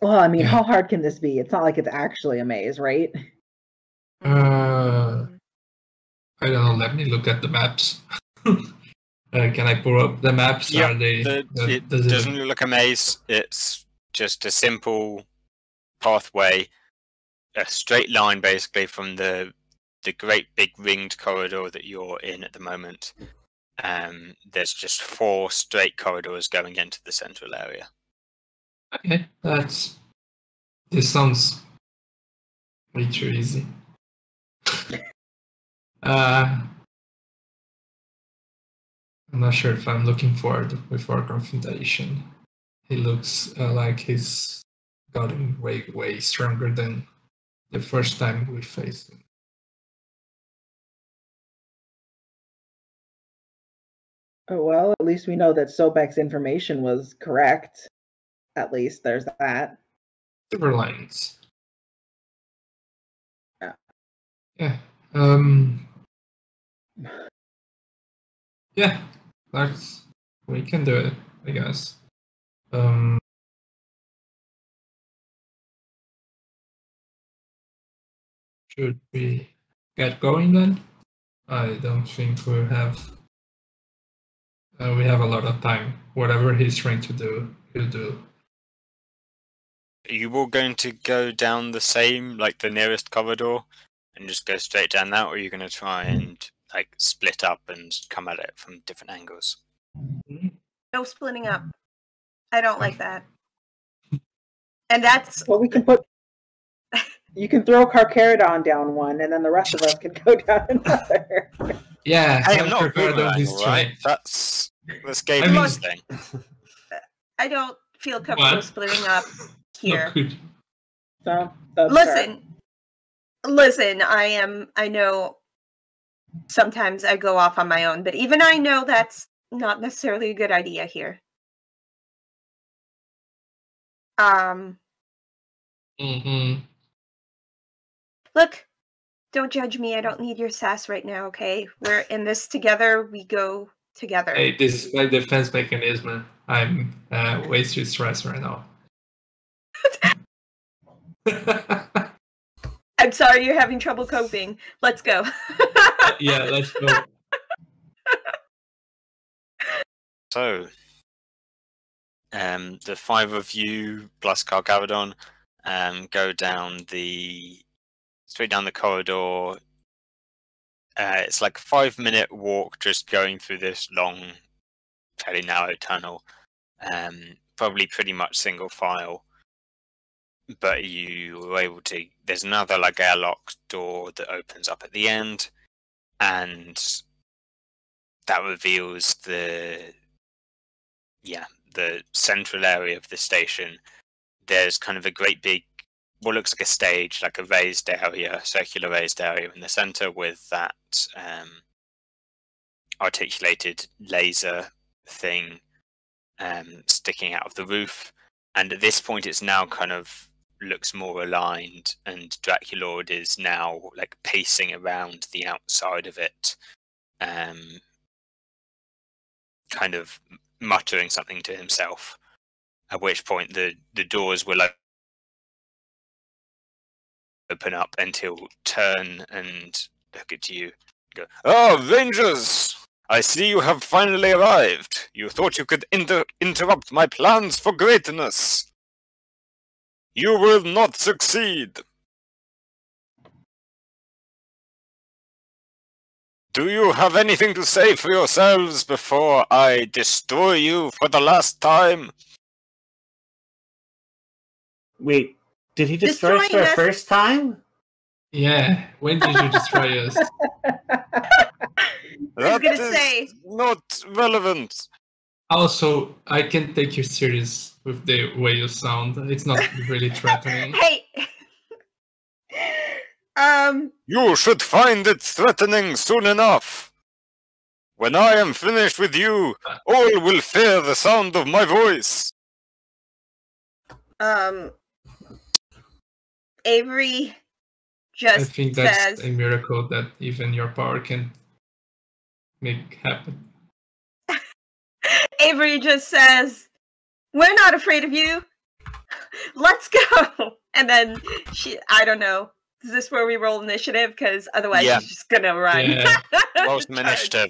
Well, I mean, Yeah. how hard can this be? It's not like it's actually a maze, right? I don't know. Let me look at the maps. Can I pull up the maps? Yeah, Are they? it does it doesn't look like a maze. It's just a simple pathway, a straight line basically from the great big ringed corridor that you're in at the moment. There's just 4 straight corridors going into the central area. Okay, this sounds way too easy. I'm not sure if I'm looking forward with our confrontation. He looks like he's gotten way stronger than the first time we faced him. Oh, well, at least we know that Sobek's information was correct. At least there's that. Silver lines. Yeah. Yeah. Yeah. We can do it, I guess. Should we get going then? I don't think we have a lot of time. Whatever he's trying to do, he'll do. Are you all going to go down the same, like the nearest corridor, and just go straight down that, or are you going to try and like split up and come at it from different angles? No splitting up. I don't like that. And that's Well, we can put. You can throw Carcharodon down one, and then the rest of us can go down another. Yeah, I am not a Carcharodon boomerang, is right? trying. That's Gabriel's thing. I don't feel comfortable splitting up here. So that's fair. Listen, I know sometimes I go off on my own, but even I know that's not necessarily a good idea here. Look, don't judge me. I don't need your sass right now, okay? We're in this together. We go together. Hey, this is my defense mechanism. I'm way too stressed right now. I'm sorry you're having trouble coping. Let's go. Yeah, let's go. So, the 5 of you plus Carcharodon go down straight down the corridor. It's like a 5-minute walk just going through this long, fairly narrow tunnel. Probably pretty much single file. But you were able to. There's another like airlock door that opens up at the end, and that reveals the central area of the station. There's kind of a great big, what looks like a stage, like a raised area, circular raised area in the center with that articulated laser thing sticking out of the roof. And at this point, it's now kind of looks more aligned, and Draculord is now like pacing around the outside of it, kind of muttering something to himself. At which point the doors will open up, and he'll turn and look at you. Go, "Oh, Rangers! I see you have finally arrived. You thought you could interrupt my plans for greatness. You will not succeed. Do you have anything to say for yourselves before I destroy you for the last time?" Wait, did he destroy us for the first time? Yeah, when did you destroy us? I was gonna say, not relevant. Also, I can take you serious with the way you sound. It's not really threatening. Hey, You should find it threatening soon enough. When I am finished with you, all will fear the sound of my voice. Avery just I think that's says, a miracle that even your power can make happen. Avery just says, "We're not afraid of you. let's go. And then I don't know. Is this where we roll initiative? Because otherwise she's just gonna run. Yeah. Roll some initiative.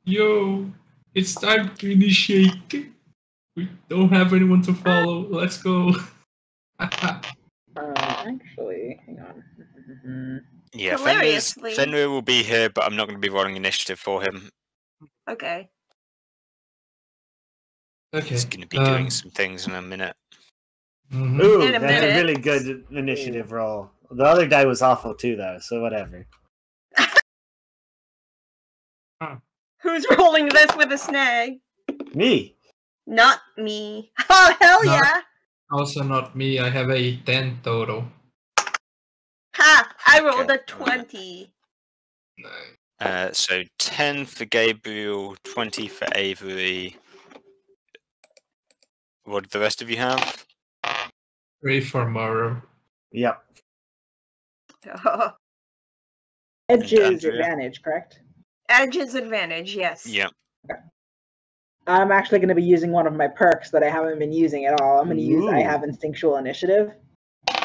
Yo, it's time to initiate. We don't have anyone to follow. Let's go. Actually, hang on. Yeah, Hilariously. Fenrir will be here, but I'm not going to be rolling initiative for him. Okay. Okay. He's going to be doing some things in a minute. Mhm. Ooh, In a that's minute. a really good initiative roll. The other die was awful too, though, so whatever. Who's rolling this with a snag? Me. Not me. Oh, hell Not- yeah. Also not me. I have a 10 total. Ha! I rolled a Okay. 20. So 10 for Gabriel, 20 for Avery. What did the rest of you have? 3 for Morrow. Yep. Edge And is Andrea? advantage, correct? Edge's advantage, yes. Yeah. I'm actually going to be using one of my perks that I haven't been using at all. I'm going to use I Ooh. have instinctual initiative.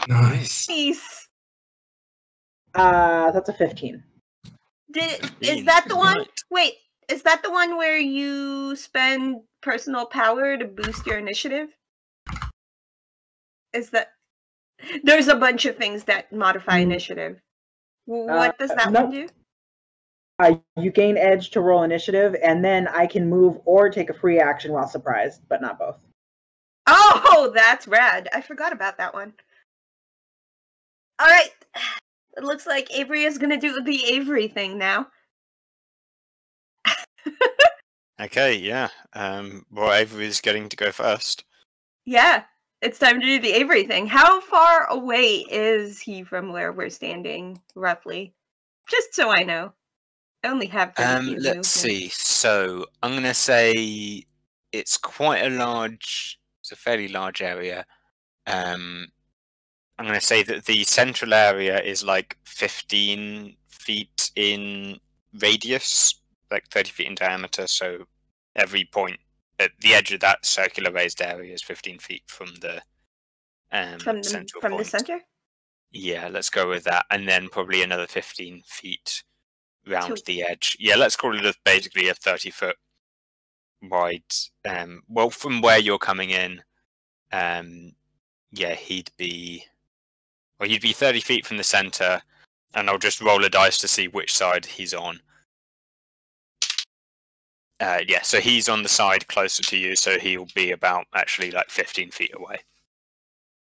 Nice. Nice. That's a 15. Is that the one? Right. Wait, is that the one where you spend personal power to boost your initiative? Is that? There's a bunch of things that modify initiative. What does that nope. one do? You gain edge to roll initiative, and then I can move or take a free action while surprised, but not both. Oh, that's rad. I forgot about that one. All right. It looks like Avery is going to do the Avery thing now. Okay, yeah. Well, Avery's getting to go first. Yeah, it's time to do the Avery thing. How far away is he from where we're standing, roughly? Just so I know. I only have 30 feet of movement. Let's see. So I'm going to say it's quite a large, it's a fairly large area. I'm going to say that the central area is like 15 feet in radius, like 30 feet in diameter. So every point at the edge of that circular raised area is 15 feet from the central From point. the center? Yeah, let's go with that. And then probably another 15 feet round To- the edge. Yeah, let's call it basically a 30-foot wide. Well, from where you're coming in, yeah, he'd be 30 feet from the center, and I'll just roll a dice to see which side he's on. Yeah, so he's on the side closer to you, so he'll be about actually like 15 feet away.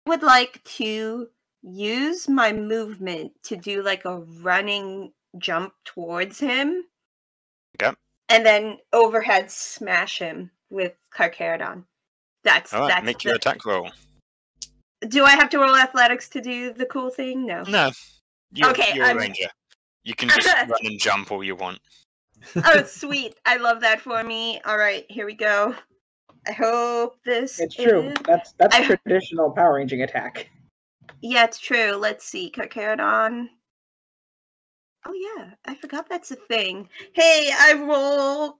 I would like to use my movement to do like a running jump towards him. Okay. And then overhead smash him with Carcharodon. All right, make your attack roll. Do I have to roll athletics to do the cool thing? No. No, you're a I'm- ranger. You can just run and jump all you want. Oh, sweet. I love that for me. All right, here we go. I hope this It's true. is- That's I- traditional Power Ranging attack. Yeah, it's true. Let's see. Carcharodon. Oh, yeah. I forgot that's a thing. Hey, I roll.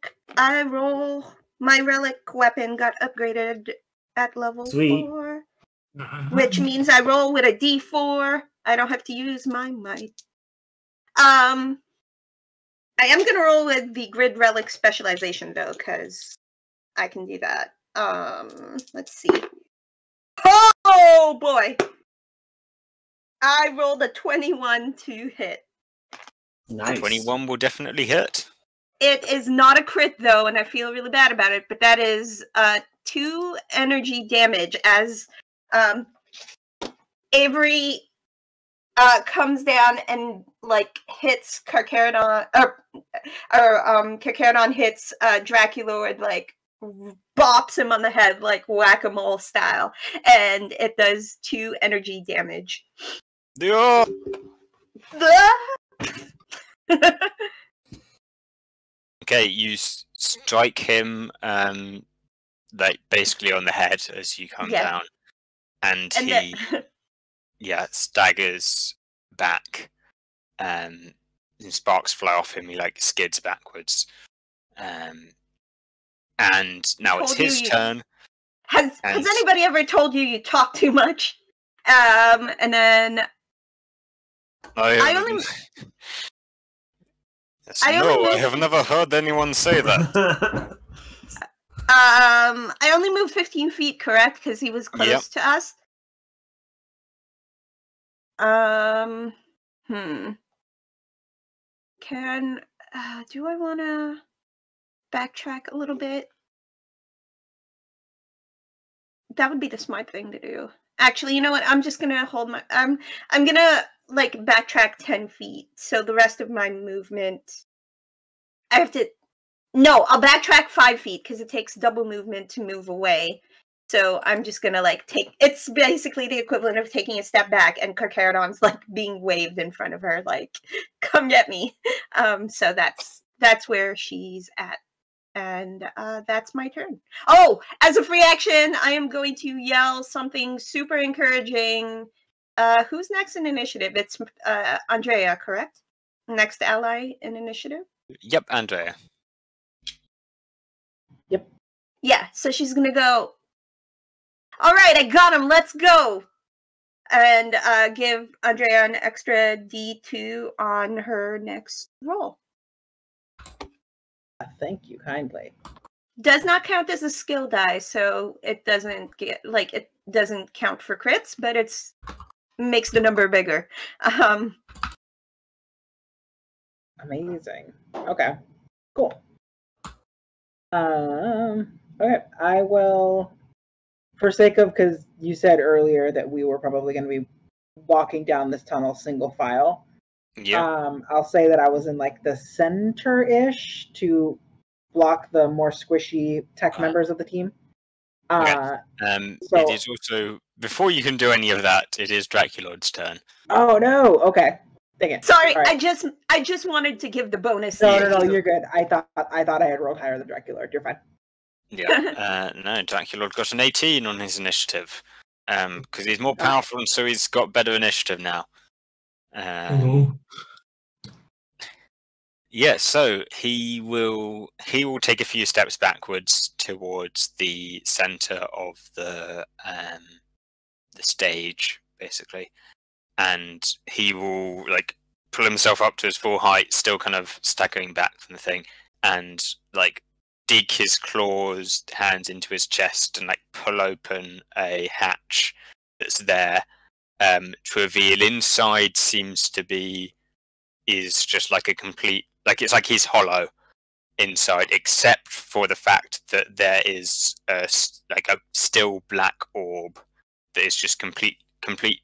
My relic weapon got upgraded at level Sweet. 4. Which means I roll with a D4. I don't have to use my might. I am gonna roll with the grid relic specialization though, because I can do that. Let's see. Oh boy! I rolled a 21 to hit. Nice. 21 will definitely hit. It is not a crit though, and I feel really bad about it, but that is 2 energy damage as Avery comes down and like hits Carcharodon, or Carcharodon hits Draculord, like bops him on the head like whack-a-mole style, and it does 2 energy damage. Yeah. Okay, you strike him, like basically on the head as you come Yeah. down, and And he, then, staggers back, and sparks fly off him. He like skids backwards, and now it's Told you his you- turn. Has anybody ever told you talk too much? And then I only I have never heard anyone say that. I only moved 15 feet, correct? Because he was close to us. Can do I want to backtrack a little bit? That would be the smart thing to do. Actually, you know what? I'm just gonna hold my. I'm gonna like backtrack 10 feet. So the rest of my movement, I have to. No, I'll backtrack 5 feet because it takes double movement to move away. So I'm just gonna like take. It's basically the equivalent of taking a step back, and Carcharodon's like being waved in front of her, like, "Come get me." So that's where she's at. And that's my turn. Oh, as a free action, I am going to yell something super encouraging. Who's next in initiative? It's Andrea, correct? Next ally in initiative? Yep, Andrea. Yep. Yeah, so she's going to go, all right, I got him, let's go. And give Andrea an extra D2 on her next roll. Thank you kindly. Does not count as a skill die, so it doesn't get it doesn't count for crits, but it's makes the number bigger. Amazing. Okay. Cool. Okay, I will, for sake of, because you said earlier that we were probably going to be walking down this tunnel single file. Yeah. I'll say that I was in like the center-ish to block the more squishy tech members of the team. Okay. It is also, before you can do any of that, it is Draculord's turn. Oh no! Okay, dang it. Sorry, right. I just wanted to give the bonus. No, you're good. I thought I had rolled higher than Draculord. You're fine. Yeah. No, Draculord got an 18 on his initiative. Because he's more powerful, and so he's got better initiative now. Yeah, so he will take a few steps backwards towards the center of the stage, basically, and he will like pull himself up to his full height, still kind of staggering back from the thing, and like dig his claws hands into his chest and like pull open a hatch that's there, to reveal inside is just like a complete, like it's like he's hollow inside, except for the fact that there is a still black orb that is just complete,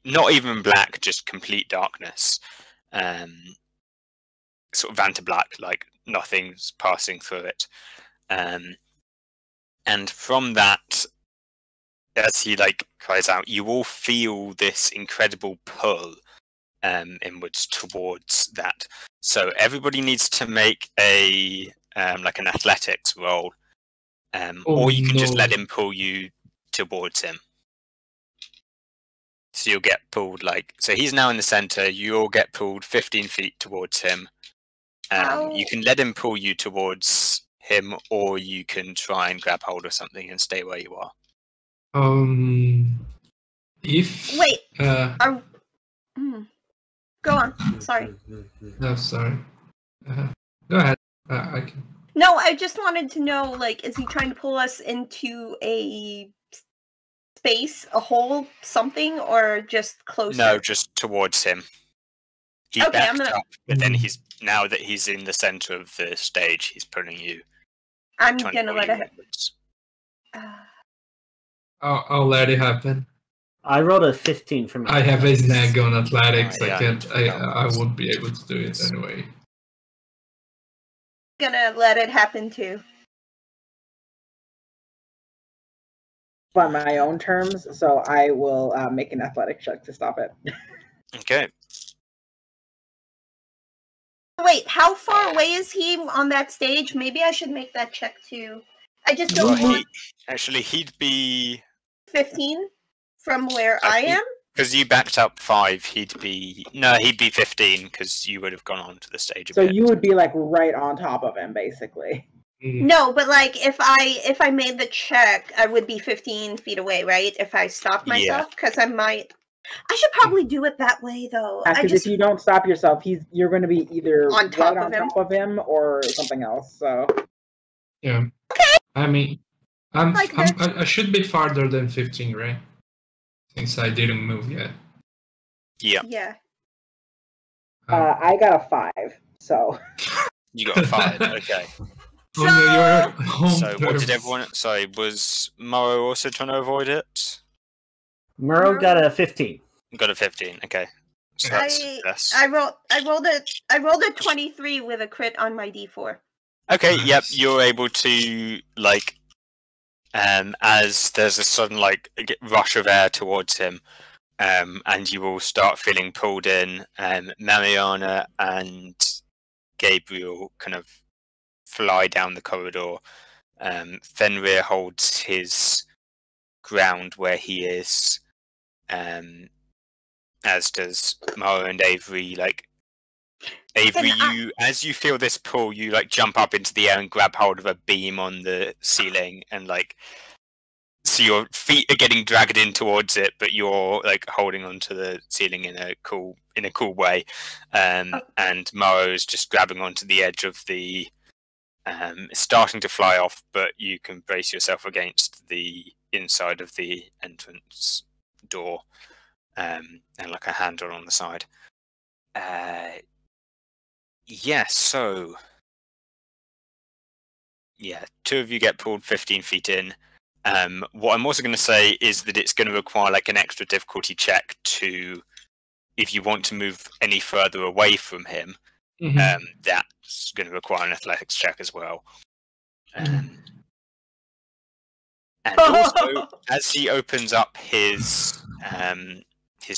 not even black, just complete darkness, sort of Vanta black, like nothing's passing through it, and from that, as he like cries out, you all feel this incredible pull inwards towards that. So everybody needs to make a like an athletics roll, or you can just let him pull you towards him. So you'll get pulled so he's now in the center. You all get pulled 15 feet towards him. You can let him pull you towards him, or you can try and grab hold of something and stay where you are. If wait, go on. Sorry. No, sorry. Go ahead. I can. No, I just wanted to know, like, is he trying to pull us into a space, a hole, something, or just closer? No, just towards him. He backed up, but then now that he's in the center of the stage, he's pulling you. I'm gonna let it. I'll let it happen. I rolled a 15 for me. I have a snag on athletics. Yeah, I won't be able to do it anyway. Gonna let it happen too. On my own terms, so I will make an athletic check to stop it. Okay. Wait, how far away is he on that stage? Maybe I should make that check too. I just don't want... Actually, he'd be... 15 from where I am? Because you backed up 5, he'd be 15, because you would have gone onto the stage a so bit. You would be like right on top of him, basically. No, but like if I made the check, I would be 15 feet away, right? If I stopped myself, because I should probably do it that way though. Because if you don't stop yourself, you're going to be either on top right on top of him or something else. So yeah. Okay. I mean, I should be farther than 15, right? Since I didn't move yet. Yeah. Yeah. I got a 5. So You got a 5. Okay. So, What did everyone? Sorry, was Morrow also trying to avoid it? Murrow got a 15. Got a 15. Okay. So that's I rolled a 23 with a crit on my D4. okay. Nice. Yep, you're able to like, as there's a sudden like rush of air towards him, and you will start feeling pulled in. Mariana and Gabriel kind of fly down the corridor. Fenrir holds his ground where he is, as does Mara and Avery. Like Avery, as you feel this pull, you like jump up into the air and grab hold of a beam on the ceiling, and like so your feet are getting dragged in towards it, but you're like holding onto the ceiling in a cool way. And Morrow's just grabbing onto the edge of the starting to fly off, but you can brace yourself against the inside of the entrance door, and like a handle on the side. So two of you get pulled 15 feet in. What I'm also going to say is that it's going to require like an extra difficulty check if you want to move any further away from him. Mm-hmm. That's going to require an athletics check as well. And also, as he opens up his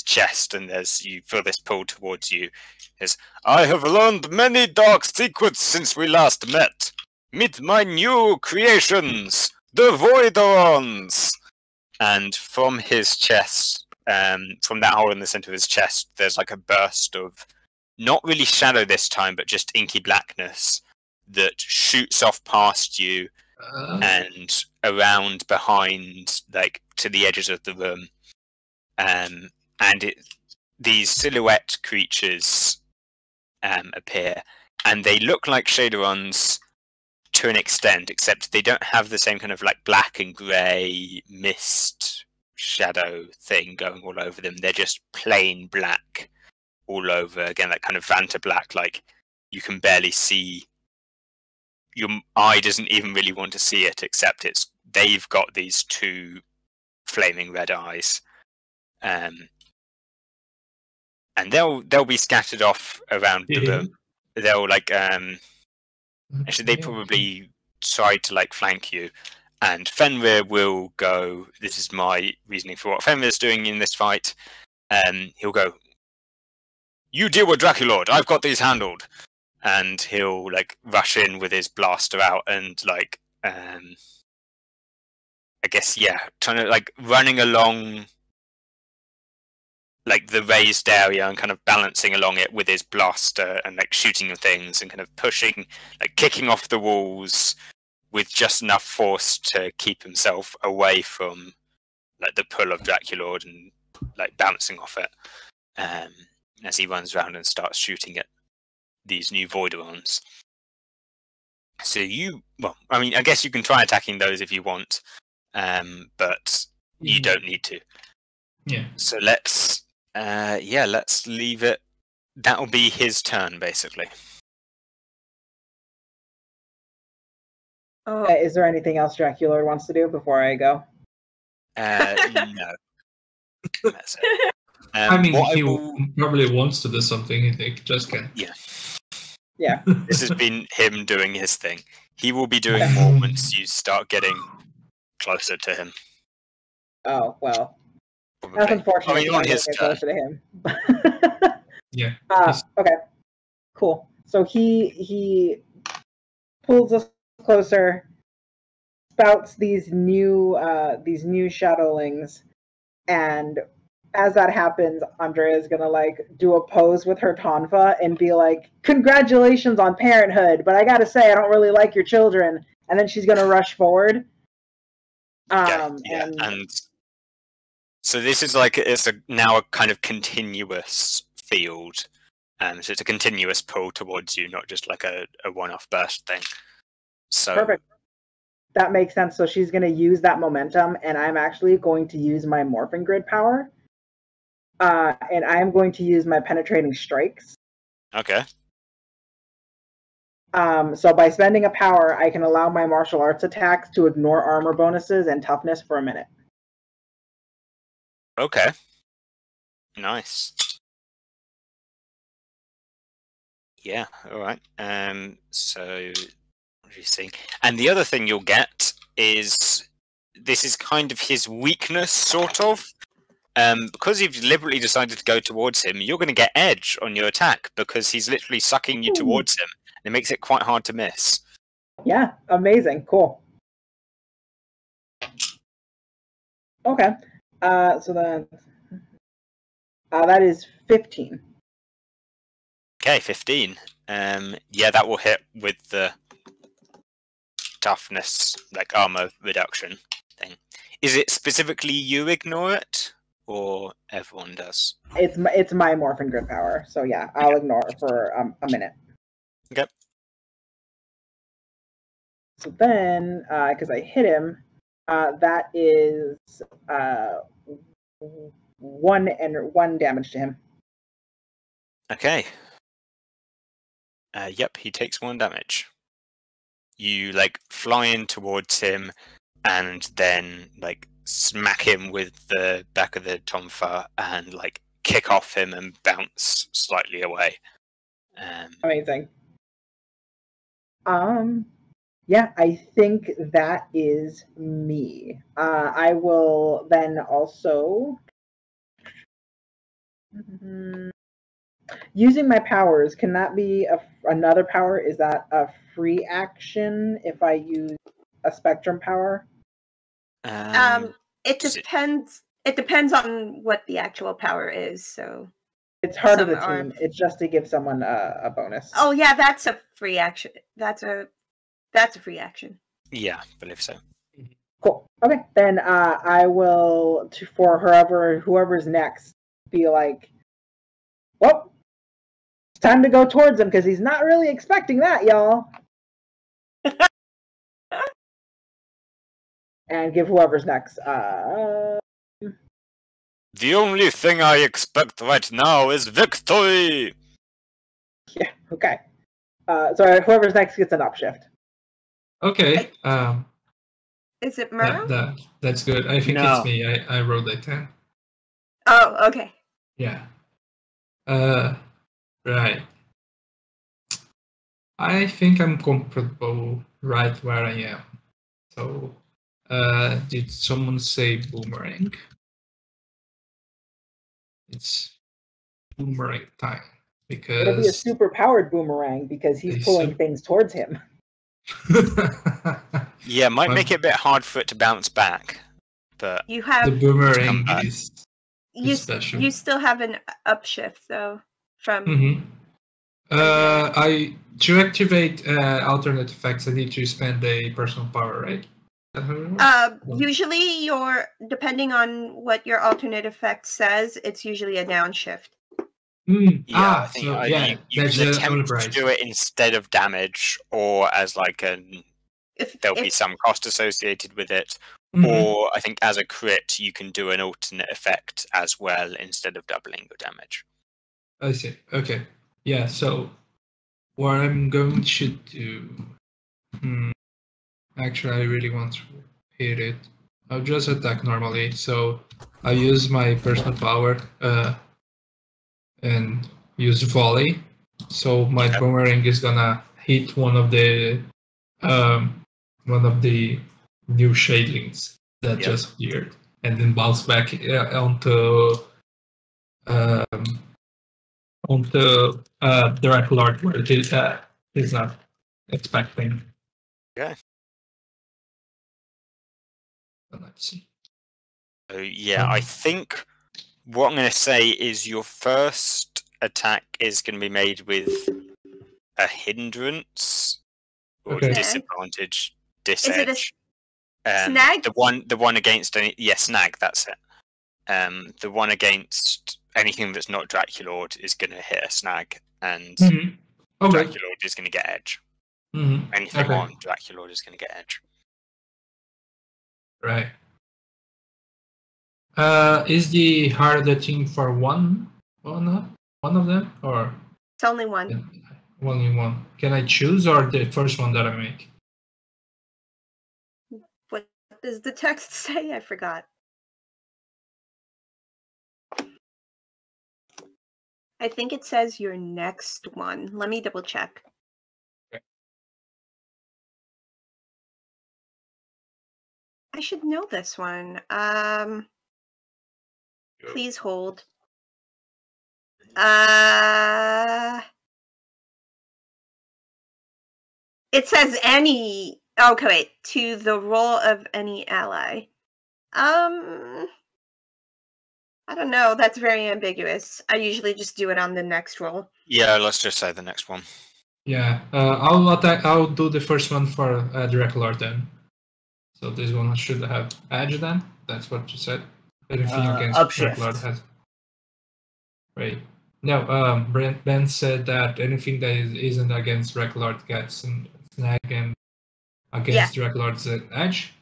chest, and as you feel this pull towards you, is I have learned many dark secrets since we last met. Meet my new creations, the Voidorons! And from his chest, from that hole in the center of his chest, there's like a burst of, not really shadow this time, but just inky blackness that shoots off past you and around behind, like to the edges of the room. And these silhouette creatures appear, and they look like Shadowruns to an extent, except they don't have the same kind of like black and grey mist shadow thing going all over them. They're just plain black all over. Again, that kind of Vanta black, like you can barely see. Your eye doesn't even really want to see it, except they've got these two flaming red eyes, and they'll be scattered off around the room. They'll like actually they probably try to like flank you, and Fenrir will go. This is my reasoning for what Fenrir's doing in this fight. He'll go, "You deal with Draculord. I've got these handled." And he'll like rush in with his blaster out and like I guess trying to like running along like the raised area and kind of balancing along it with his blaster and like shooting things and kind of pushing, like kicking off the walls with just enough force to keep himself away from like the pull of Draculord and like bouncing off it as he runs around and starts shooting at these new Voidorons. So I guess you can try attacking those if you want, but you don't need to. Yeah. So let's leave it. That'll be his turn, basically. Is there anything else Draculord wants to do before I go? No. That's it. He probably wants to do something. He just can't. Yeah. This has been him doing his thing. He will be doing more once you start getting closer to him. Oh, well. Probably. That's unfortunate. I mean, on his turn. Closer to him. Yeah. Okay. Cool. So he pulls us closer, spouts these new shadowlings, and as that happens, Andrea is gonna like do a pose with her tonfa and be like, "Congratulations on parenthood, but I gotta say, I don't really like your children." And then she's gonna rush forward. And so this is like now a kind of continuous field. So it's a continuous pull towards you, not just like a one-off burst thing. So perfect. That makes sense. So she's going to use that momentum, and I'm actually going to use my Morphing Grid power. And I'm going to use my Penetrating Strikes. Okay. So by spending a power, I can allow my martial arts attacks to ignore armor bonuses and toughness for a minute. Okay. Nice. Yeah, alright. So what are you seeing? And the other thing you'll get is this is kind of his weakness, sort of. Because you've deliberately decided to go towards him, you're going to get edge on your attack because he's literally sucking you towards him. And it makes it quite hard to miss. Yeah, amazing. Cool. Okay. So then that is 15. Okay, 15. Yeah, that will hit with the toughness, like armor reduction thing. Is it specifically you ignore it, or everyone does? It's my Morphing Grid power, so yeah, I'll ignore it for a minute. Okay. So then, because I hit him, that is 1 damage to him. Okay. Yep, he takes 1 damage. You like fly in towards him, and then like smack him with the back of the tonfa, and like kick off him and bounce slightly away. Amazing. Yeah, I think that is me. I will then also using my powers. Can that be another power? Is that a free action if I use a spectrum power? It depends. It depends on what the actual power is. So it's part of the team. It's just to give someone a bonus. Oh yeah, that's a free action. That's a free action. Yeah, I believe so. Cool. Okay, then I will for whoever's next be like, well, it's time to go towards him because he's not really expecting that, y'all. And give whoever's next. The only thing I expect right now is victory. Yeah. Okay. So whoever's next gets an upshift. Okay. Is it Murrow? That's good. I think it's me. I rolled a 10. Oh, okay. Yeah. Right. I think I'm comfortable right where I am. So, did someone say boomerang? It's boomerang time because it'll be a super powered boomerang because he's pulling things towards him. Yeah, might make it a bit hard for it to bounce back, but you have the boomerang is special. You still have an upshift though from. To activate alternate effects, I need to spend a personal power, right? Usually, depending on what your alternate effect says, it's usually a downshift. I think you can attempt to do it instead of damage, or as like there'll be some cost associated with it, or I think as a crit you can do an alternate effect as well instead of doubling your damage. I see. Okay. Yeah. So what I'm going to do. Actually, I really want to hit it. I'll just attack normally. So I use my personal power and use volley. So my boomerang is gonna hit one of the new shadings that just appeared, and then bounce back onto Direct Lord where it is not expecting. Okay. Let's see. So, yeah, I think what I'm going to say is your first attack is going to be made with a hindrance or Okay. disadvantage, Is it a disedge. snag? The one against any snag. That's it. The one against anything that's not Draculord is going to hit a snag, and Okay. Draculord is going to get edge. Anything Okay. on Draculord is going to get edge. Right. Is the harder thing for one or not? One of them, or It's only one. only one? Can I choose, or the first one that I make? What does the text say? I forgot. I think it says your next one. Let me double check. Okay. I should know this one. Please hold. It says any. Okay, wait. To the roll of any ally. I don't know. That's very ambiguous. I usually just do it on the next roll. Yeah, let's just say the next one. Yeah. I'll attack. I'll do the first one for Draculard then. So this one should have edge then. That's what you said. Anything against upshift. Draculard has. Right. No. Ben said that anything that isn't against Draculard gets a snag, and against Draculard's edge.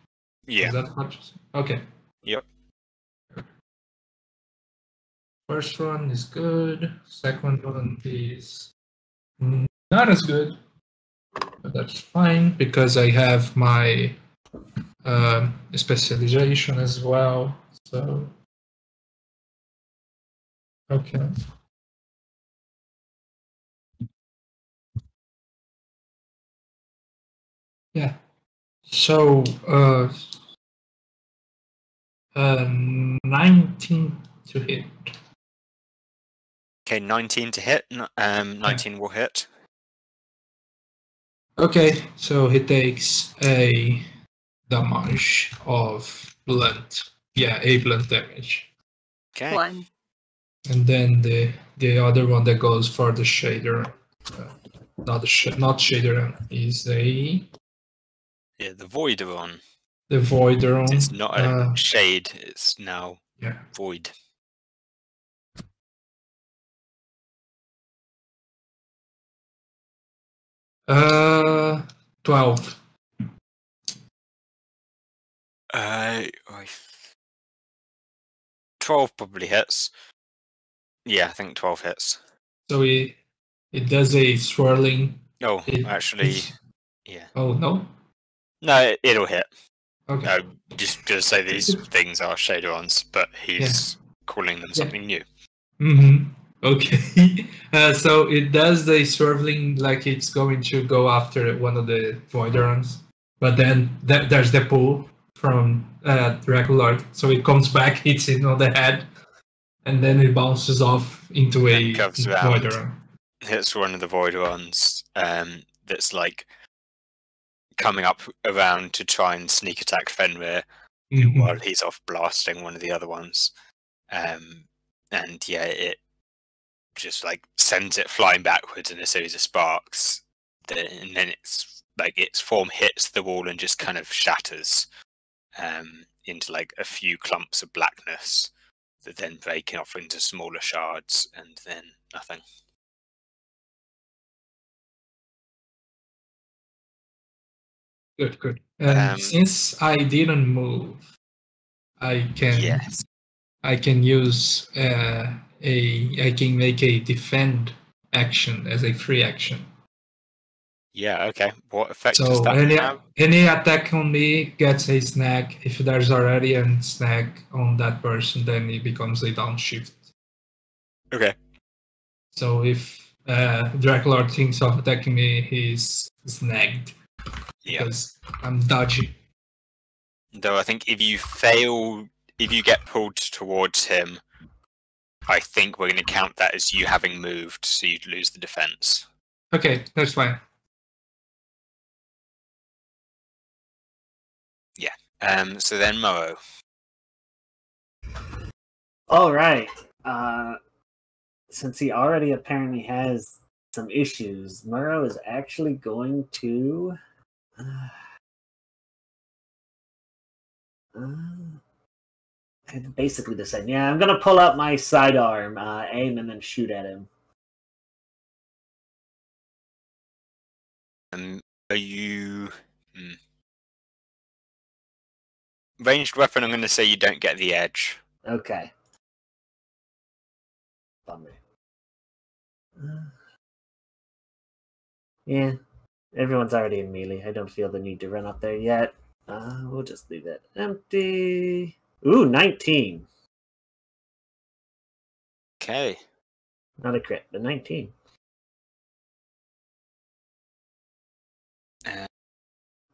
Yeah. Is that what you said? Okay. Yep. First one is good. Second one is not as good, but that's fine because I have my specialization as well. So okay. Yeah. So 19 to hit. Okay, 19 to hit. 19 will hit. Okay, so he takes a damage of blunt. Yeah, a blunt damage. Okay. One. And then the other one that goes for the shader, not shader, is the Voideron. The Voideron. It's not a shade. It's now void. Uh, 12. 12 probably hits. Yeah, I think 12 hits. So it does a swirling. Oh, actually, yeah. Oh no. No, it'll hit. Okay. Just to say these things are Shaderons, but he's calling them something new. Okay. So it does the swirling like it's going to go after one of the Voiderons, but then there's the pull from Draculard, so it comes back, hits it on the head, and then it bounces off into a Voideron. It's one of the Voiderons that's like coming up around to try and sneak attack Fenrir while he's off blasting one of the other ones. And yeah, it just like sends it flying backwards in a series of sparks. And then it's like its form hits the wall and just kind of shatters into like a few clumps of blackness that then breaking off into smaller shards and then nothing. Good. Since I didn't move, I can use I can make a defend action as a free action. Yeah, okay. What effect does that have? Any attack on me gets a snag. If there's already a snag on that person, then it becomes a downshift. Okay. So if Draculard thinks of attacking me, he's snagged. Because I'm dodgy. Though I think if you get pulled towards him, I think we're going to count that as you having moved, so you'd lose the defense. Okay, that's fine. Yeah. So then Moe. All right. Since he already apparently has some issues, Murrow is actually going to. Basically the same. Yeah, I'm gonna pull out my sidearm, aim, and then shoot at him. Are you ranged weapon? I'm going to say you don't get the edge. Okay. Bummer. Yeah, everyone's already in melee. I don't feel the need to run up there yet. We'll just leave it empty. Ooh, 19. Okay. Not a crit, but 19.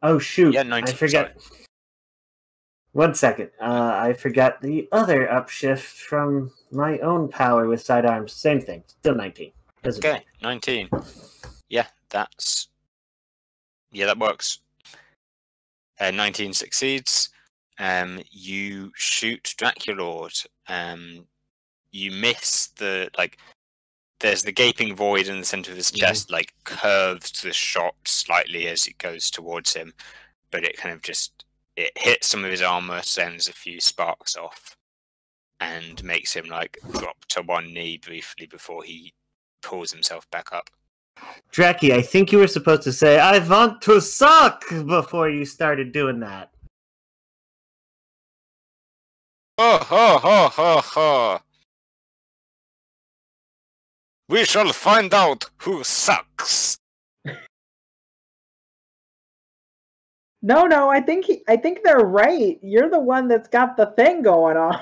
Oh shoot! Yeah, 19, I forgot. Sorry. 1 second. I forgot the other upshift from my own power with sidearms. Same thing. Still 19. Okay, 19. Yeah, that works. 19 succeeds. You shoot Draculord. You miss the there's the gaping void in the center of his chest, curves the shot slightly as it goes towards him, but it kind of it hits some of his armor, sends a few sparks off, and makes him drop to one knee briefly before he pulls himself back up. Dracky, I think you were supposed to say, "I want to suck," before you started doing that. Ho ho ho ho ho! We shall find out who sucks. No, I think they're right. You're the one that's got the thing going on.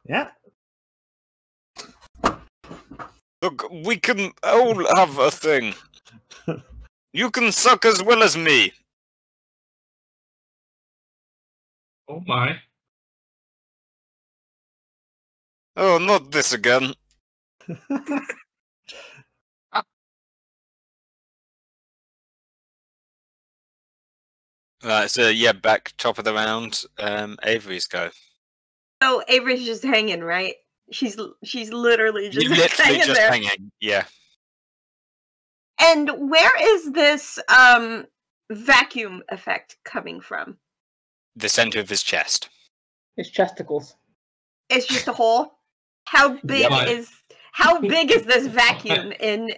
Yeah. Look, we can all have a thing. You can suck as well as me. Oh my. Oh, not this again. Right, so yeah, back top of the round. Avery's go. Oh, Avery's just hanging, right? She's literally just literally hanging just there. hanging. Yeah. And where is this vacuum effect coming from? The center of his chest. His chesticles. It's just a hole. How big is this vacuum in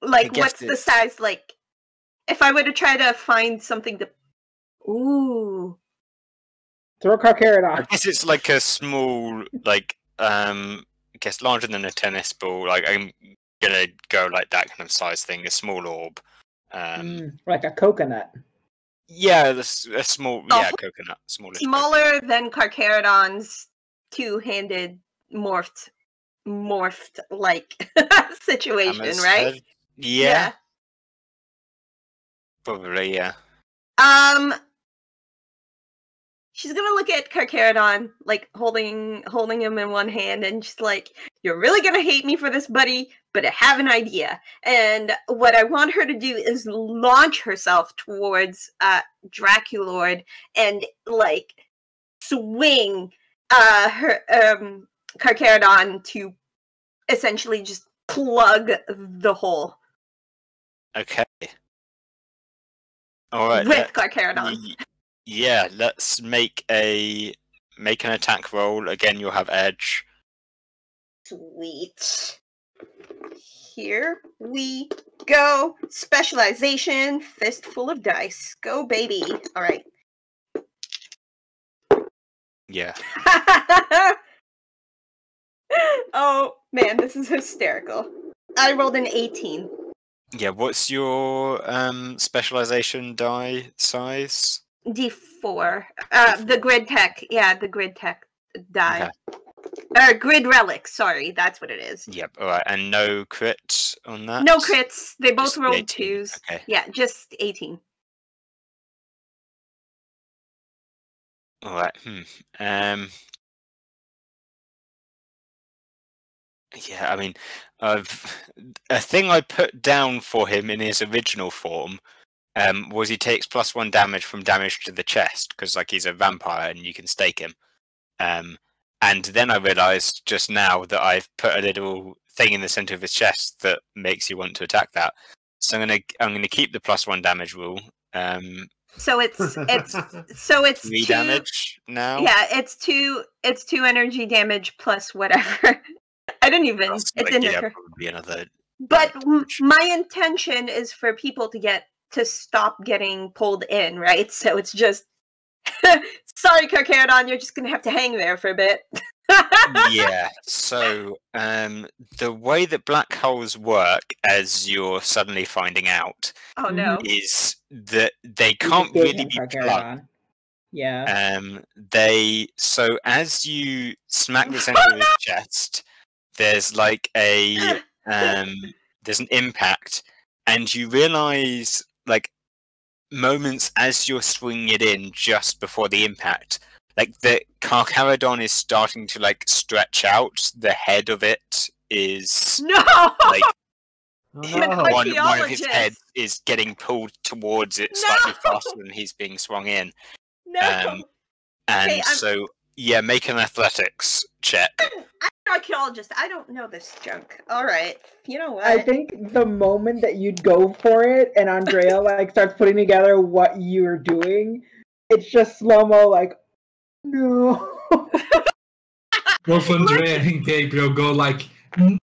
what's the size like? If I were to try to find something to ooh. Throw Carcharodon. I guess it's like a small, I guess larger than a tennis ball. I'm gonna go like that kind of size thing, a small orb. Like a coconut. Yeah, a small, coconut, smaller than Carcharodon's two-handed morphed like situation, Hammer's right? head? Yeah. Probably, yeah. She's gonna look at Carcharodon, holding him in one hand, and she's like, "You're really gonna hate me for this, buddy, but I have an idea." And what I want her to do is launch herself towards Draculord and swing her Carcharodon to essentially just plug the hole. Okay. All right. With Carcharodon. Yeah, let's make an attack roll. Again, you'll have edge. Sweet. Here we go. Specialization, fistful of dice. Go, baby. All right. Yeah. Oh, man, this is hysterical. I rolled an 18. Yeah, what's your specialization die size? D4. The grid tech. Yeah, the grid tech die. Okay. Or grid relic, sorry, that's what it is. Yep, alright, and no crits on that? No crits. They both rolled 18. 2s. Okay. Yeah, just 18. Alright, yeah, I mean, a thing I put down for him in his original form was he takes +1 damage from damage to the chest because like he's a vampire and you can stake him. And then I realised just now that I've put a little thing in the centre of his chest that makes you want to attack that. So I'm gonna keep the +1 damage rule. So it's 3 2 damage now. Yeah, it's two energy damage plus whatever. I didn't even. It didn't occur. Probably another. But my intention is for people to stop getting pulled in, right? So it's just. Sorry, Carcharodon, you're just gonna have to hang there for a bit. Yeah. So the way that black holes work, as you're suddenly finding out, is that they can't really be plugged. Yeah. So as you smack the center of his chest, there's like a there's an impact, and you realize like moments as you're swinging it in just before the impact, like the Carcharodon is starting to like stretch out. The head of it is like one of his heads is getting pulled towards it slightly faster than he's being swung in. So yeah, make an athletics check. I'm an archaeologist. I don't know this junk. All right, you know what? I think the moment that you'd go for it and Andrea like starts putting together what you're doing, it's just slow-mo like, no. Both Andrea and Gabriel go like,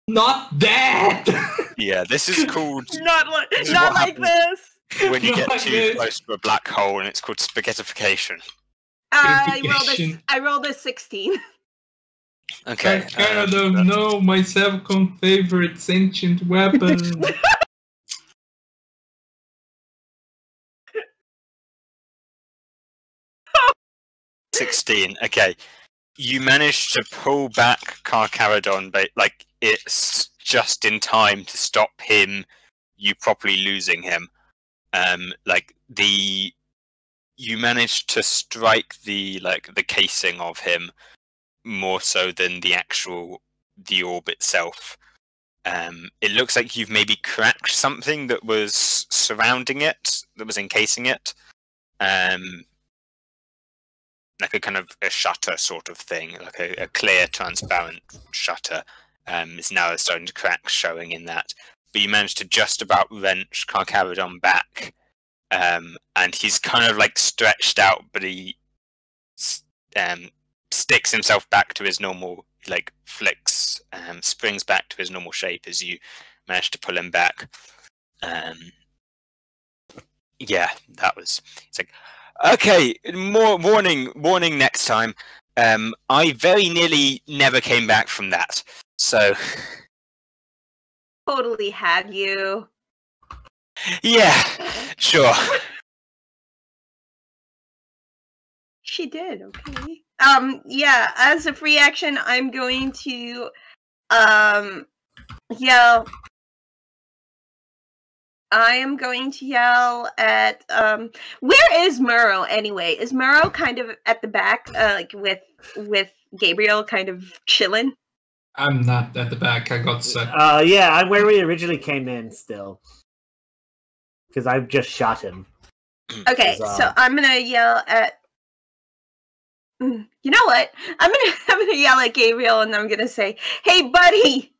not that! Yeah, this is called... not like this! When you get too close to a black hole, and it's called spaghettification. I rolled a 16. Okay. I don't know my second favorite ancient weapon. 16. Okay. You managed to pull back Carcharodon, but like it's just in time to stop you properly losing him. You managed to strike the casing of him more so than the orb itself. It looks like you've maybe cracked something that was surrounding it, that was encasing it. Like a kind of a shutter sort of thing, like a clear, transparent shutter. Is now starting to crack, showing in that. But you managed to just about wrench Carcharodon back, and he's kind of like stretched out, but he sticks himself back to his normal, like flicks, springs back to his normal shape as you manage to pull him back. Yeah, that was. It's like, okay, more warning next time. I very nearly never came back from that. So totally had you. Yeah, sure. She did, okay. Yeah, as a free action, I'm going to yell. I am going to yell at where is Murrow anyway? Is Murrow kind of at the back, like with Gabriel kind of chilling? I'm not at the back, I got set. Yeah, I'm where we originally came in still. Because I've just shot him. Okay, so I'm gonna yell at you know what? I'm gonna yell at Gabriel and I'm gonna say, "Hey buddy!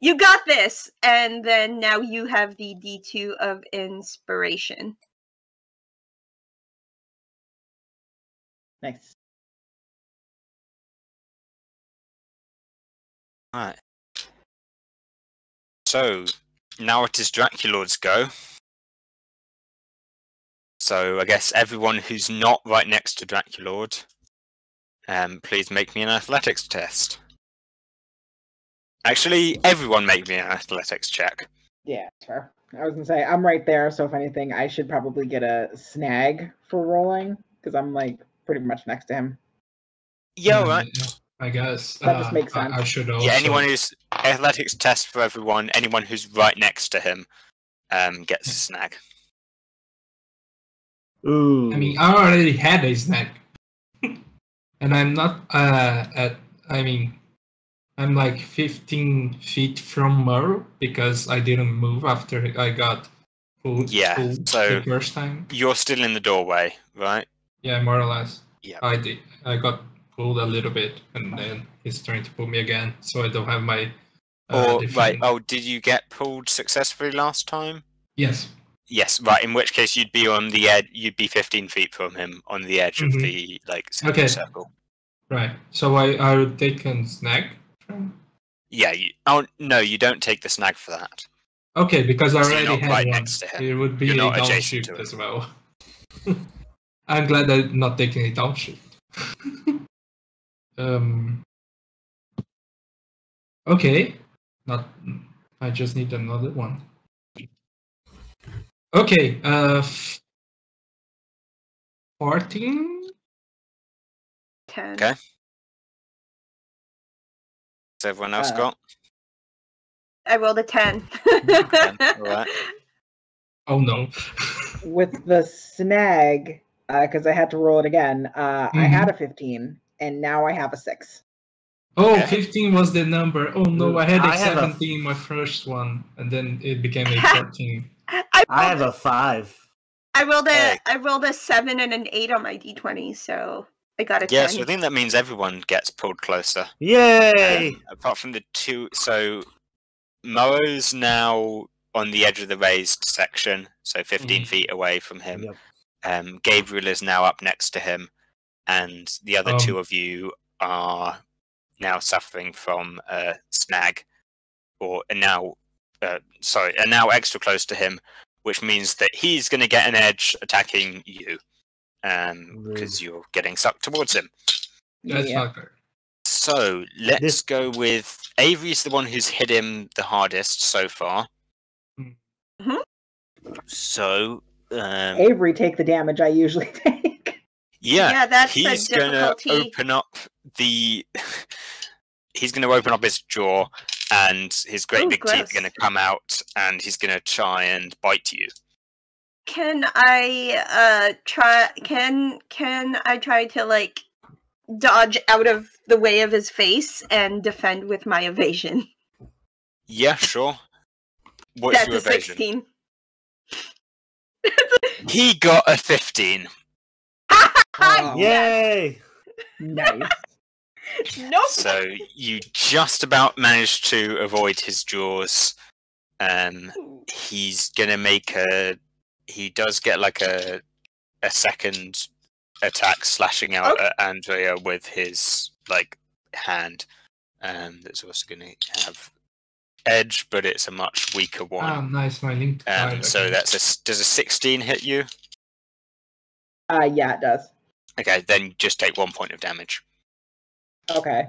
You got this!" And then now you have the D2 of inspiration. Nice. Alright. So, now it is Draculord's go. So, I guess everyone who's not right next to Draculord, please make me an athletics test. Actually, everyone make me an athletics check. Yeah, sure. I was gonna say, I'm right there, so if anything, I should probably get a snag for rolling, because I'm, like, pretty much next to him. Yeah, right. I guess. That just makes sense. I should also... Yeah, anyone who's... Athletics test for everyone. Anyone who's right next to him gets a snag. Ooh. I mean, I already had a snag. And I'm not I'm like 15 feet from Murrow because I didn't move after I got pulled so the first time? you're still in the doorway, right? Yeah, more or less. Yeah. I did. I got pulled a little bit, and then he's trying to pull me again, so I don't have my. Right. Oh, did you get pulled successfully last time? Yes. Yes. Right. In which case, you'd be on the edge. You'd be 15 feet from him, on the edge of the circle. Right. So I would take a snag. Yeah. No, you don't take the snag for that. Okay, because I already not had right one. next to him. It would be You're a not down adjacent shift to him. as well. I'm glad I'm not taking a down shift. Okay. I just need another one. Okay. 14. 10. Okay. Has everyone else got? I rolled a 10. Alright. Oh no. With the snag, because I had to roll it again, I had a 15, and now I have a 6. Oh, Okay. 15 was the number. Oh no, I had a I have a- 17 my first one, and then it became a 14. I have a 5. I rolled Hey. a 7 and an 8 on my d20, so I got a 10. Yeah, so I think that means everyone gets pulled closer. Yay! Apart from the two. So Mo's now on the edge of the raised section, so 15 feet away from him. Yep. Gabriel is now up next to him, and the other two of you are now suffering from snag, are now extra close to him, which means that he's going to get an edge attacking you, because you're getting sucked towards him. That's not good. So let's go with Avery's the one who's hit him the hardest so far. Mhm. So Avery, take the damage I usually take. yeah, that's he's the gonna difficulty. open up the. He's gonna open up his jaw, and his great Ooh, big teeth gross. are gonna come out, and he's gonna try and bite you. Can I try? Can I try to like dodge out of the way of his face and defend with my evasion? Yeah, sure. What's That's your a evasion? 16. He got a 15. Oh, Yay! nice. Nope. So you just about managed to avoid his jaws. He's gonna make he does get like a second attack slashing out at Andrea with his like hand. That's also gonna have edge, but it's a much weaker one. Ah, nice, my link. So does a 16 hit you? Yeah, it does. Okay, then just take 1 point of damage. Okay.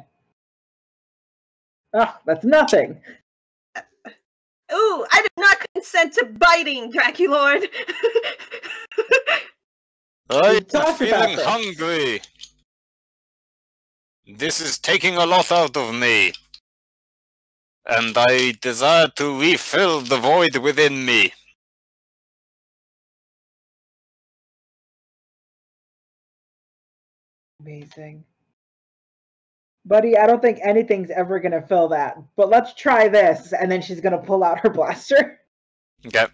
Oh, that's nothing. Ooh, I did not consent to biting, Draculord. I'm talked about feeling this. hungry. This is taking a lot out of me. And I desire to refill the void within me. Amazing. Buddy, I don't think anything's ever going to fill that, but let's try this. And then she's going to pull out her blaster. Okay.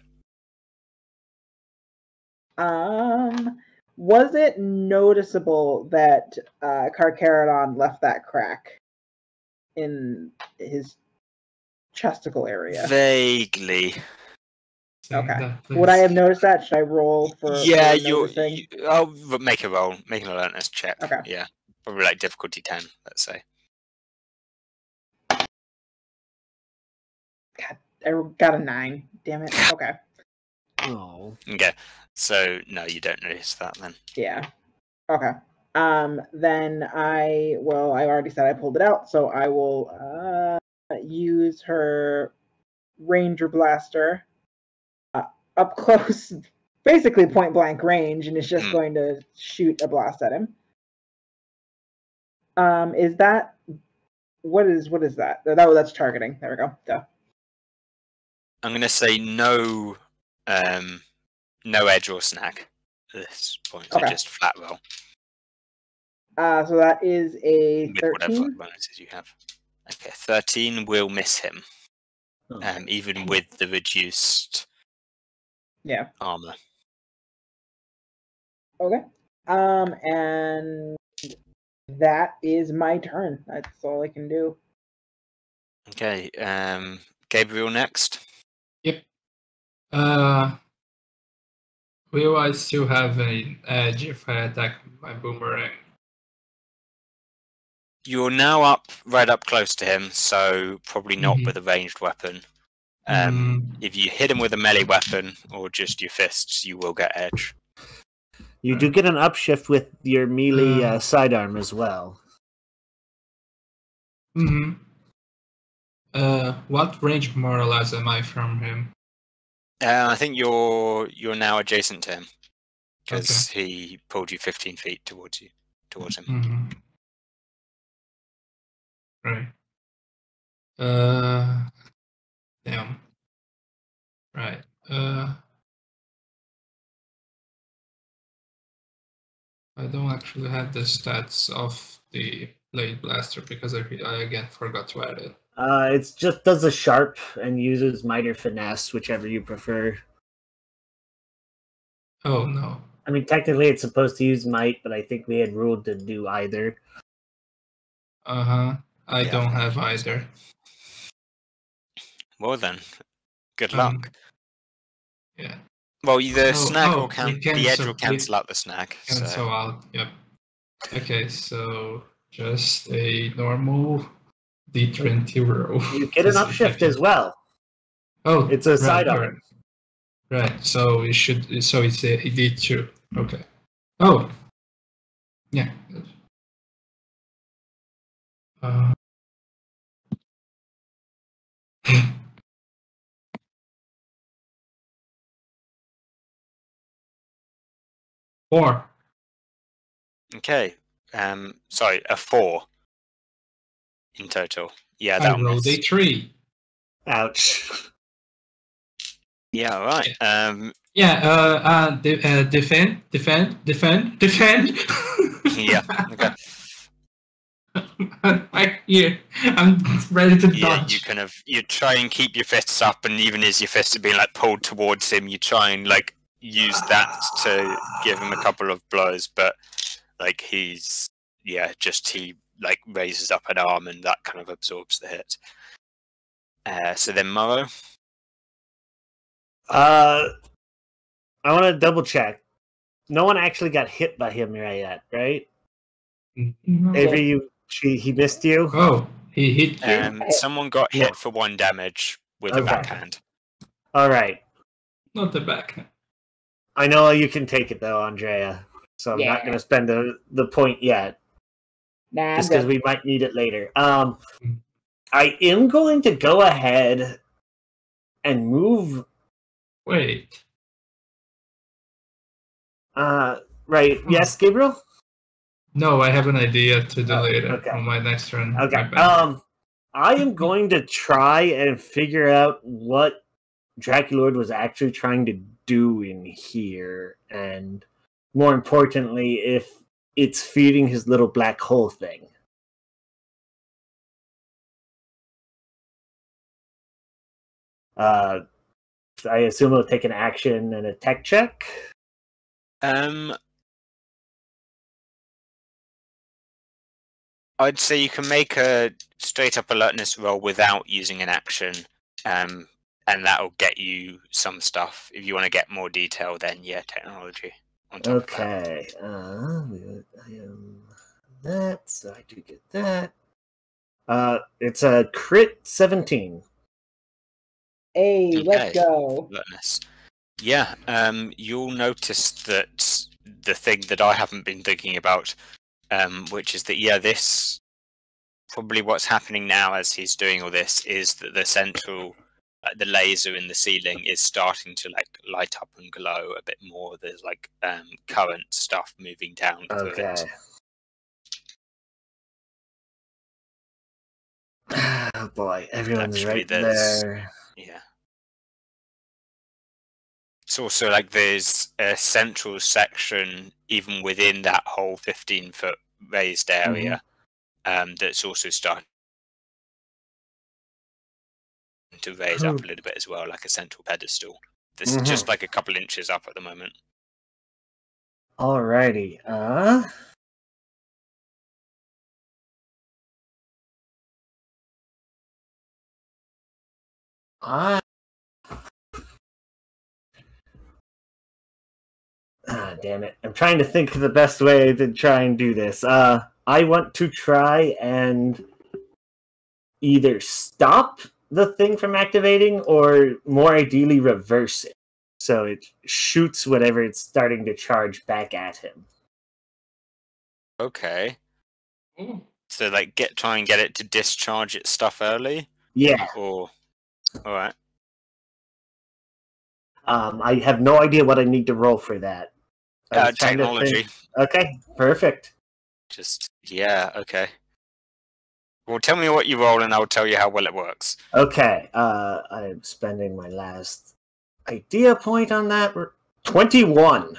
Was it noticeable that Carcharodon left that crack in his chesticle area? Vaguely. Okay. Would I have noticed that? Should I roll for? Yeah, for noticing? I'll make a roll. Make an alertness check. Okay. Yeah. Probably like difficulty 10, let's say. God, I got a 9. Damn it. Okay. Oh. Okay. So no, you don't notice that then. Yeah. Okay. Then I already said I pulled it out, so I will use her Ranger Blaster up close, basically point blank range, and is just going to shoot a blast at him. Is that what is that? That's targeting. There we go. Duh. I'm gonna say no edge or snag at this point. So Okay. just flat roll. So that is a With whatever 13. bonuses you have. Okay, 13 will miss him. Oh. Even with the reduced Yeah. armor. Okay. And that is my turn. That's all I can do. Okay, Gabriel next. Yep. Will I still have an edge if I attack my boomerang? You're now right up close to him, so probably not with a ranged weapon. If you hit him with a melee weapon or just your fists, you will get edge. You do get an upshift with your melee sidearm as well. What range more or less am I from him? I think you're now adjacent to him because he pulled you 15 feet towards him. Right. Damn. Right. I don't actually have the stats of the Blade Blaster because I again forgot to add it. It just does a sharp and uses might or finesse, whichever you prefer. Oh no. I mean, technically it's supposed to use might, but I think we had ruled to do either. I don't have either. Well then, good luck. Yeah. Well, the snag will cancel. The edge will cancel out the snag. Cancel out. Yep. Okay, so just a normal D20 roll. You get an upshift as well. Oh, it's a sidearm. Right. So it should. So it's a D2. Okay. Oh. Yeah. 4. Okay. Sorry, a 4 in total. Yeah, that I rolled a 3. Ouch. Yeah, right. Defend. Yeah. Okay. Right here, I'm ready to dodge. Yeah, you try and keep your fists up, and even as your fists are being like pulled towards him, you try and like use that to give him a couple of blows, but like he like raises up an arm and that kind of absorbs the hit. So then Morrow. I want to double check. No one actually got hit by him yet, right? No. Avery, he missed you. Oh, he hit you. Someone got hit for 1 damage with a backhand. All right. Not the backhand. I know you can take it though, Andrea. So I'm not going to spend the point yet. Nah, just because we might need it later. I am going to go ahead and move. Wait. Right. Yes, Gabriel? No, I have an idea to do later on my next turn. Okay. I am going to try and figure out what Draculord was actually trying to do in here, and more importantly, if it's feeding his little black hole thing. I assume it'll take an action and a tech check. I'd say you can make a straight up alertness roll without using an action, and that'll get you some stuff. If you want to get more detail, then technology. On top okay. That, so I do get that. It's a crit 17. Hey, let's go. Alertness. Yeah, you'll notice that the thing that I haven't been thinking about, which is that this probably what's happening now as he's doing all this is that the central, the laser in the ceiling is starting to like light up and glow a bit more. There's like current stuff moving down through it. Oh boy, everyone's right there. Yeah. It's also like there's a central section even within that whole 15-foot raised area that's also starting to raise up a little bit as well, like a central pedestal. This is just like a couple inches up at the moment. Alrighty. Damn it. I'm trying to think of the best way to try and do this. I want to try and either stop the thing from activating or more ideally reverse it. So it shoots whatever it's starting to charge back at him. Okay. So like try and get it to discharge its stuff early? Yeah. Or alright. I have no idea what I need to roll for that. Technology. Okay, perfect. Yeah, okay. Well, tell me what you roll and I'll tell you how well it works. Okay, I'm spending my last idea point on that. 21.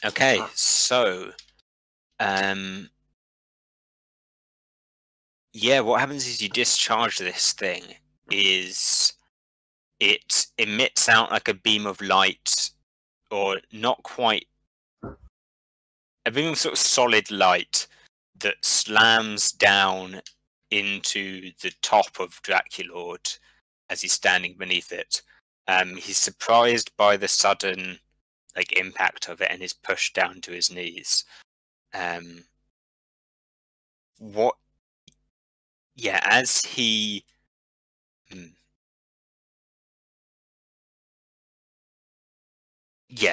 Okay, so... yeah, what happens is you discharge this thing is it emits out like a beam of light, or not quite, a beam of sort of solid light that slams down into the top of Draculord as he's standing beneath it. He's surprised by the sudden like impact of it and is pushed down to his knees. As he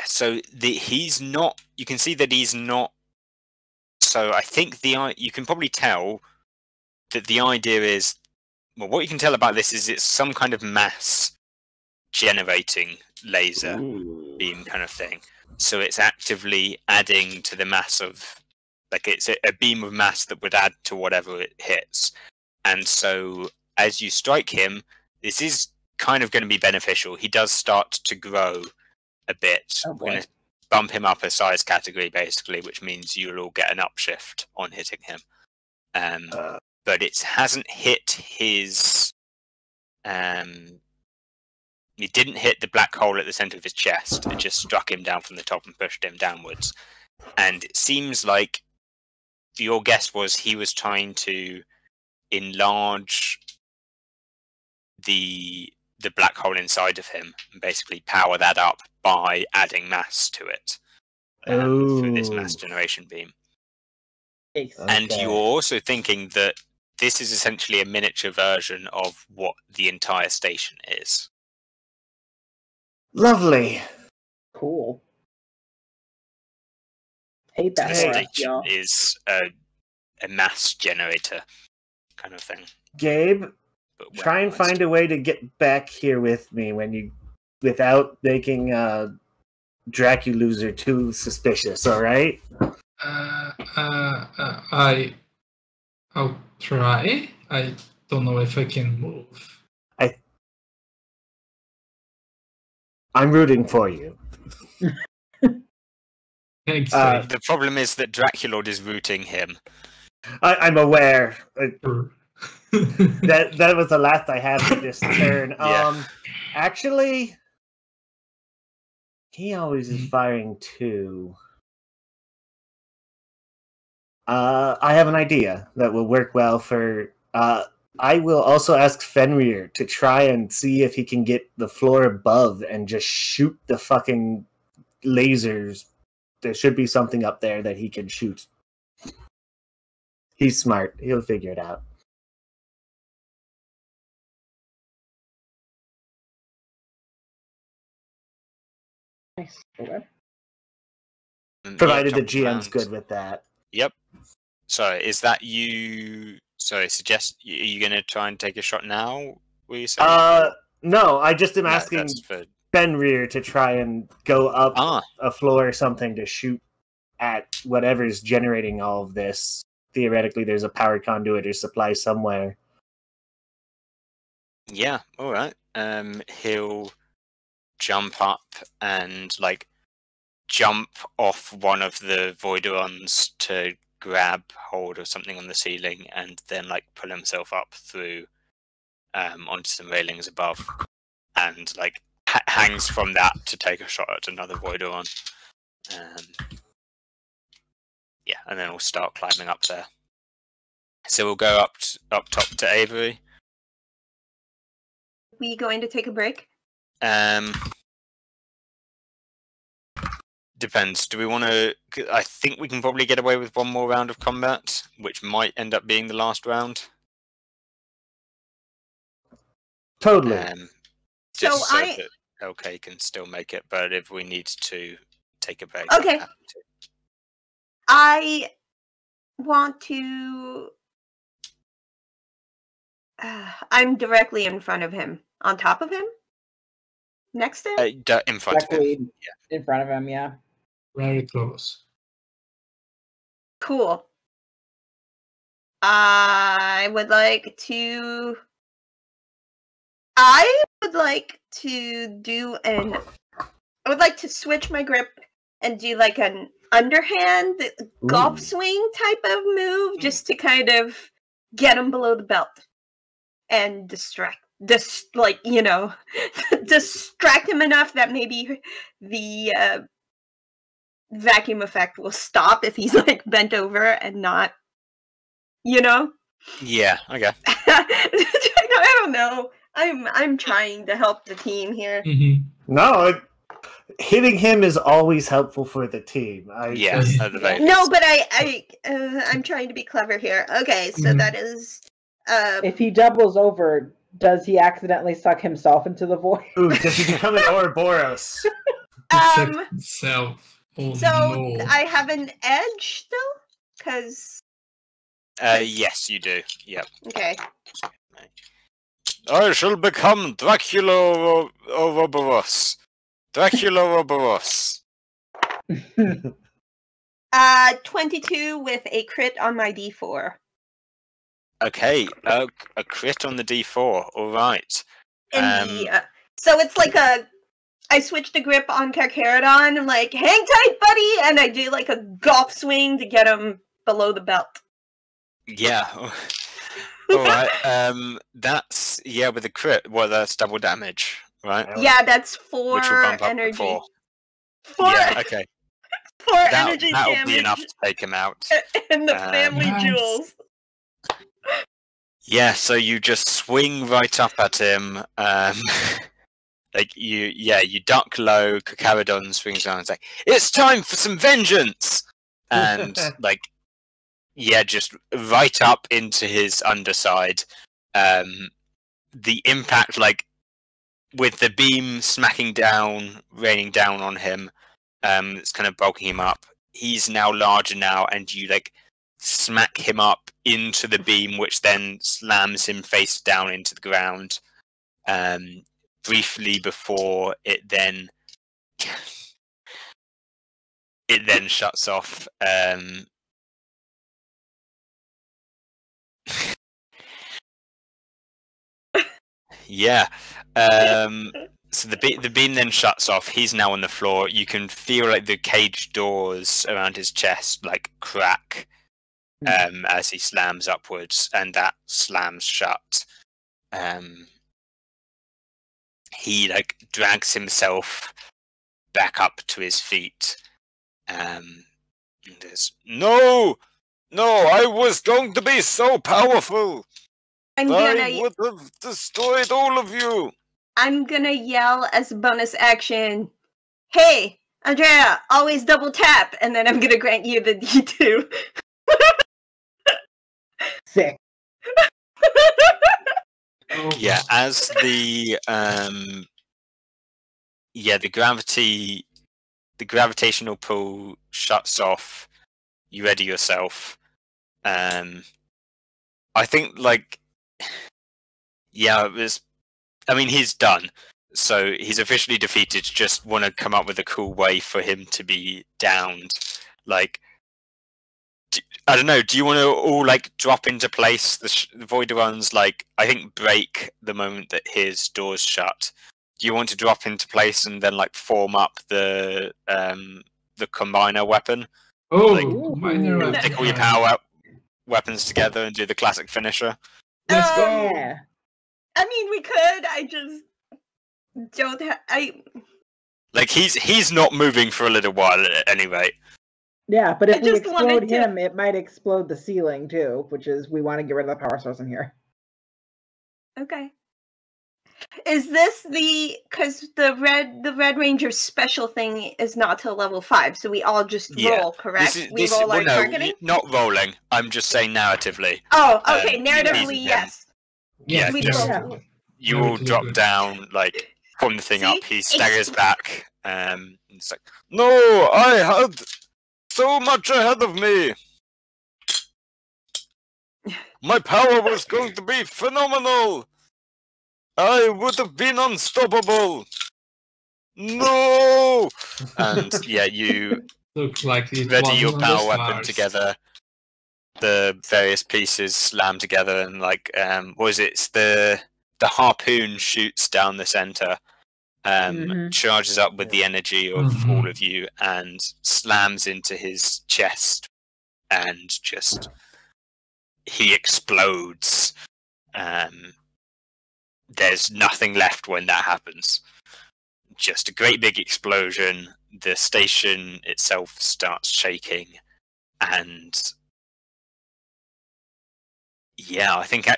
so he's not, you can see that he's not, so I think you can probably tell that the idea is, well, what you can tell about this is it's some kind of mass generating laser beam kind of thing. So it's actively adding to the mass of, like, it's a beam of mass that would add to whatever it hits. And so as you strike him, this is kind of going to be beneficial. He does start to grow a bit. Oh, we're going to bump him up a size category, basically, which means you'll all get an upshift on hitting him. But it hasn't hit his... it didn't hit the black hole at the center of his chest. It just struck him down from the top and pushed him downwards. And it seems like your guess was he was trying to enlarge the black hole inside of him and basically power that up by adding mass to it through this mass generation beam. Okay. And you're also thinking that this is essentially a miniature version of what the entire station is. Lovely. Cool. Hate that The for us, station y'all. is a mass generator kind of thing. Gabe, but try and weaponized. find a way to get back here with me without making Draculuser too suspicious, alright? I'll try. I don't know if I can move. I'm rooting for you. Thanks. The problem is that Draculord is rooting him. I'm aware. Sure. That was the last I had for this turn. Yeah. Actually, he always is firing too. I have an idea that will work well for. I will also ask Fenrir to try and see if he can get the floor above and just shoot the fucking lasers. There should be something up there that he can shoot. He's smart. He'll figure it out. Nice. Okay. Provided the jump GM's around. good with that. Yep. So is that you? Sorry, are you going to try and take a shot now? Were you saying? No, I just am No, asking that's for... Fenrir to try and go up Ah, a floor or something to shoot at whatever's generating all of this. Theoretically, there's a power conduit or supply somewhere. yeah. All right. He'll jump up and jump off one of the Voidorons to grab hold of something on the ceiling, and then pull himself up through onto some railings above. and like hangs from that to take a shot at another Voideron. Yeah, and then we'll start climbing up there. So we'll go up top to Avery. We going to take a break? Depends. Do we want to? I think we can probably get away with one more round of combat, which might end up being the last round. Totally. Just So that LK can still make it, but if we need to take a break, Okay. we're happy to. I want to. I'm directly in front of him. On top of him? Next to him? In front of him. Exactly in front of him, yeah. Very close. Cool. I would like to switch my grip and do like an underhand golf swing type of move just to kind of get him below the belt and distract him enough that maybe the vacuum effect will stop if he's like bent over and not, Yeah. Okay. I don't know. I'm trying to help the team here. No, hitting him is always helpful for the team. Yes. At the very No, least. but I'm trying to be clever here. Okay, so that is. If he doubles over, does he accidentally suck himself into the void? Ooh, does he become an Ouroboros? Self. Oh, So no. I have an edge still, because Yes, you do. Yep. okay. I shall become Dracula Ouroboros. Dracula Ouroboros. 22 with a crit on my D4. Okay, a crit on the D4. All right. So it's like I switch the grip on Carcharodon. I'm like, hang tight, buddy, and I do like a golf swing to get him below the belt. Yeah. All right. That's with the crit. Well, that's double damage, right? Yeah, that's 4 Which will bump up to energy. 4. 4, Yeah. Okay. 4 energy That'll damage. be enough to take him out. And the family Nice. jewels. Yeah. So you just swing right up at him. Like you duck low. Carcharodon swings around and is like, "It's time for some vengeance!" And just right up into his underside. The impact, like with the beam smacking down, raining down on him, it's kind of bulking him up. He's now larger now, and you like smack him up into the beam, which then slams him face down into the ground. Briefly before it then shuts off. Yeah. So the beam then shuts off. He's now on the floor. You can feel like the cage doors around his chest like crack as he slams upwards, and that slams shut. He like drags himself back up to his feet. And there's no, I was going to be so powerful. I would have destroyed all of you. I'm gonna yell as a bonus action, "Hey, Andrea, always double tap," and then I'm gonna grant you the D2. Sick. Yeah, as the the gravitational pull shuts off, you ready yourself. I think he's done. So he's officially defeated. Just want to come up with a cool way for him to be downed. Like, I don't know. Do you want to all like drop into place? The Voiderons I think break the moment that his doors shut. Do you want to drop into place and then form up the combiner weapon? Combiner Stick all your power weapons together and do the classic finisher. Let's go. Yeah. I mean, we could. don't I Like he's not moving for a little while at any rate. Yeah, but if I we just wanted explode to- him, it might explode the ceiling too, which is we want to get rid of the power source in here. Okay. Is this because the Red Ranger's special thing is not till level 5, so we all just roll, correct? We roll our targeting? Not rolling. I'm just saying narratively. Oh, okay, you narratively, easy yes. Yeah, We just, roll. you all drop down, like, from the thing See? up. He staggers back. It's like, no, I had so much ahead of me. My power was going to be phenomenal. I would have been unstoppable. No. And yeah, you Looks like it ready wasn't your on the power weapon stars. together. The various pieces slam together, and like, what is it? It's the harpoon shoots down the center, charges up with the energy of all of you, and slams into his chest, and just he explodes. There's nothing left when that happens. Just a great big explosion. The station itself starts shaking, and yeah, I think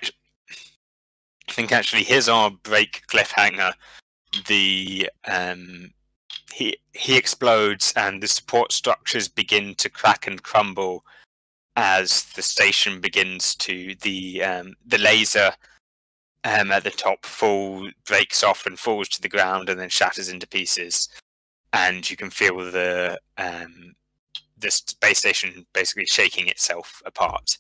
actually here's our break cliffhanger. The he explodes, and the support structures begin to crack and crumble as the station begins to the laser at the top breaks off and falls to the ground and then shatters into pieces, and you can feel the space station basically shaking itself apart,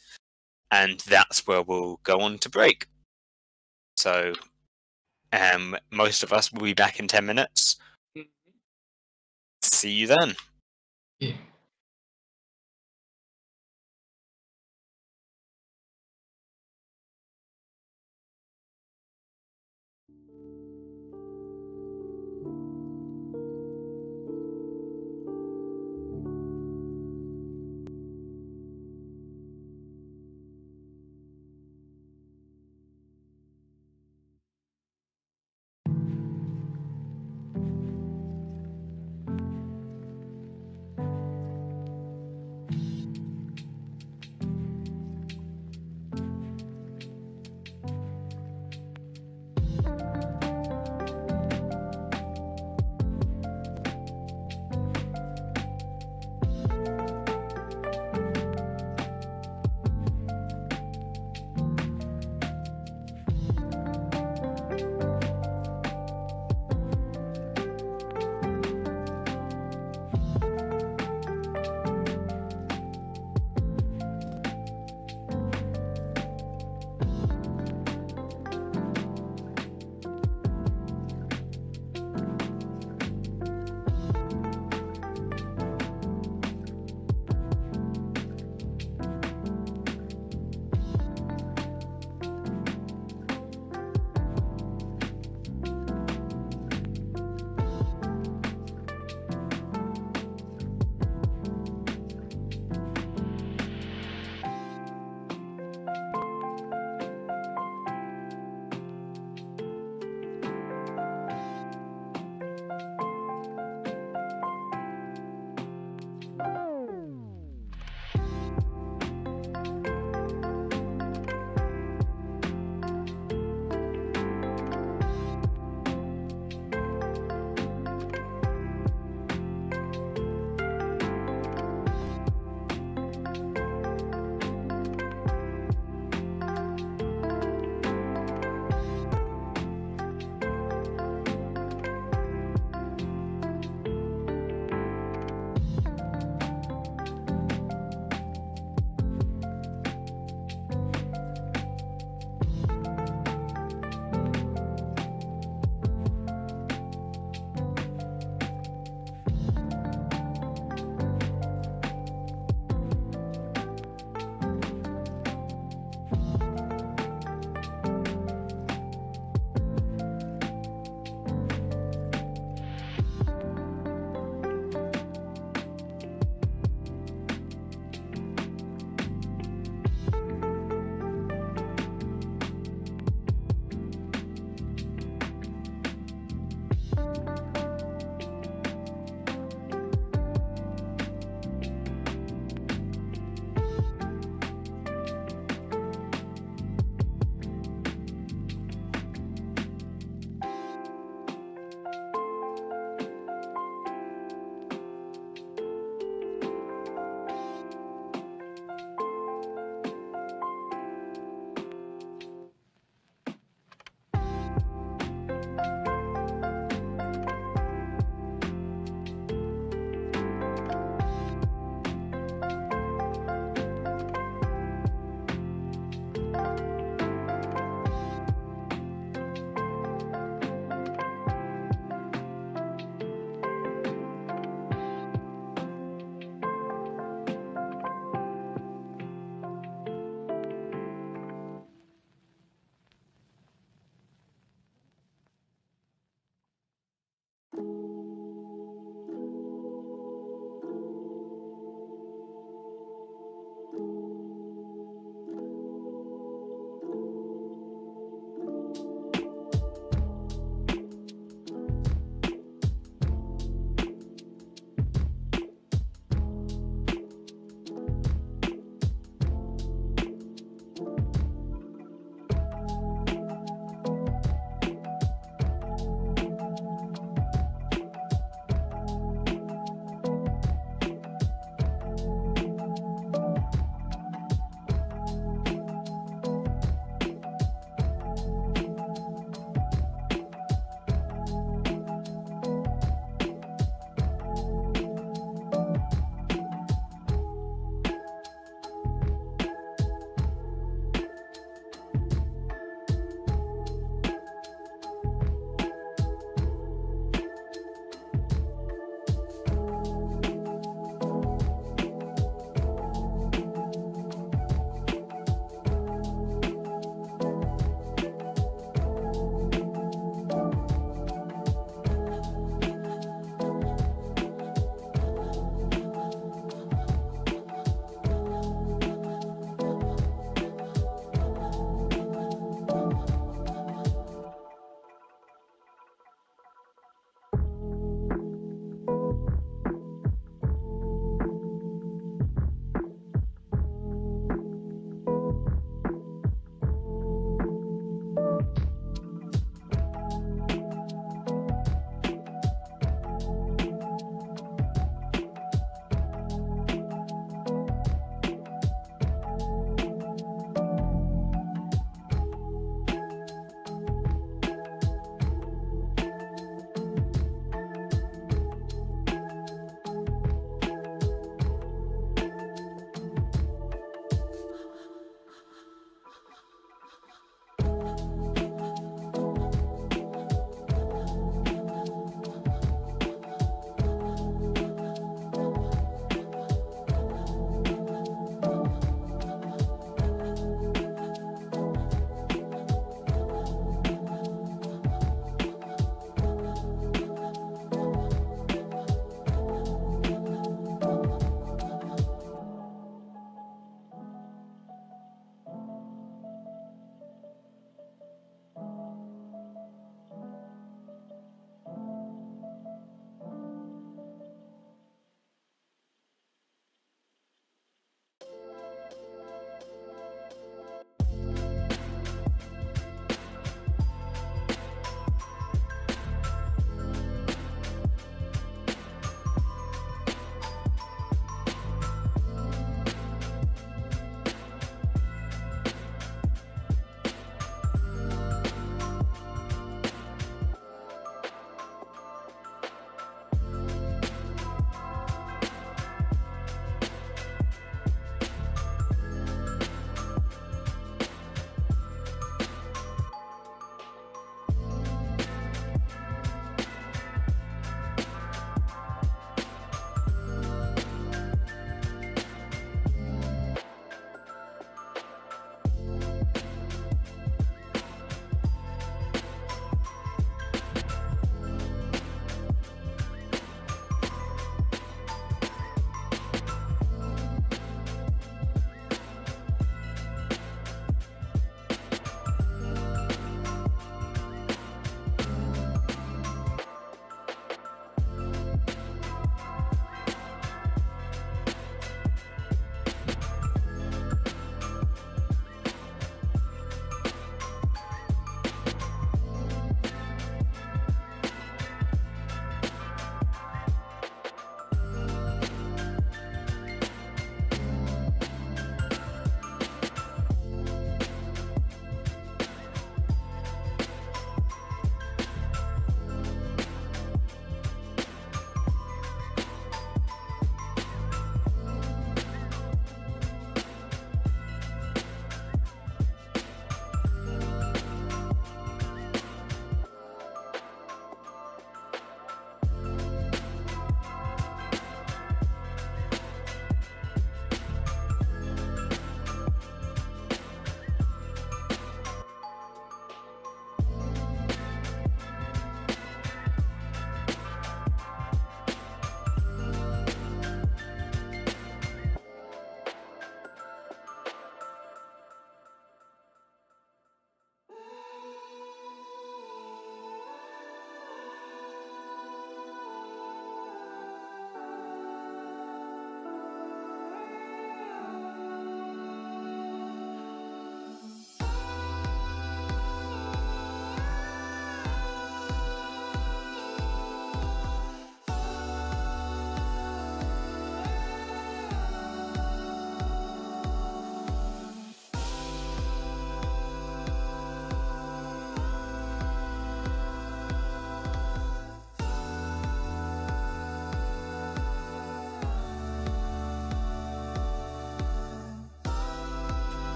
and that's where we'll go on to break. So most of us will be back in 10 minutes. See you then. Yeah.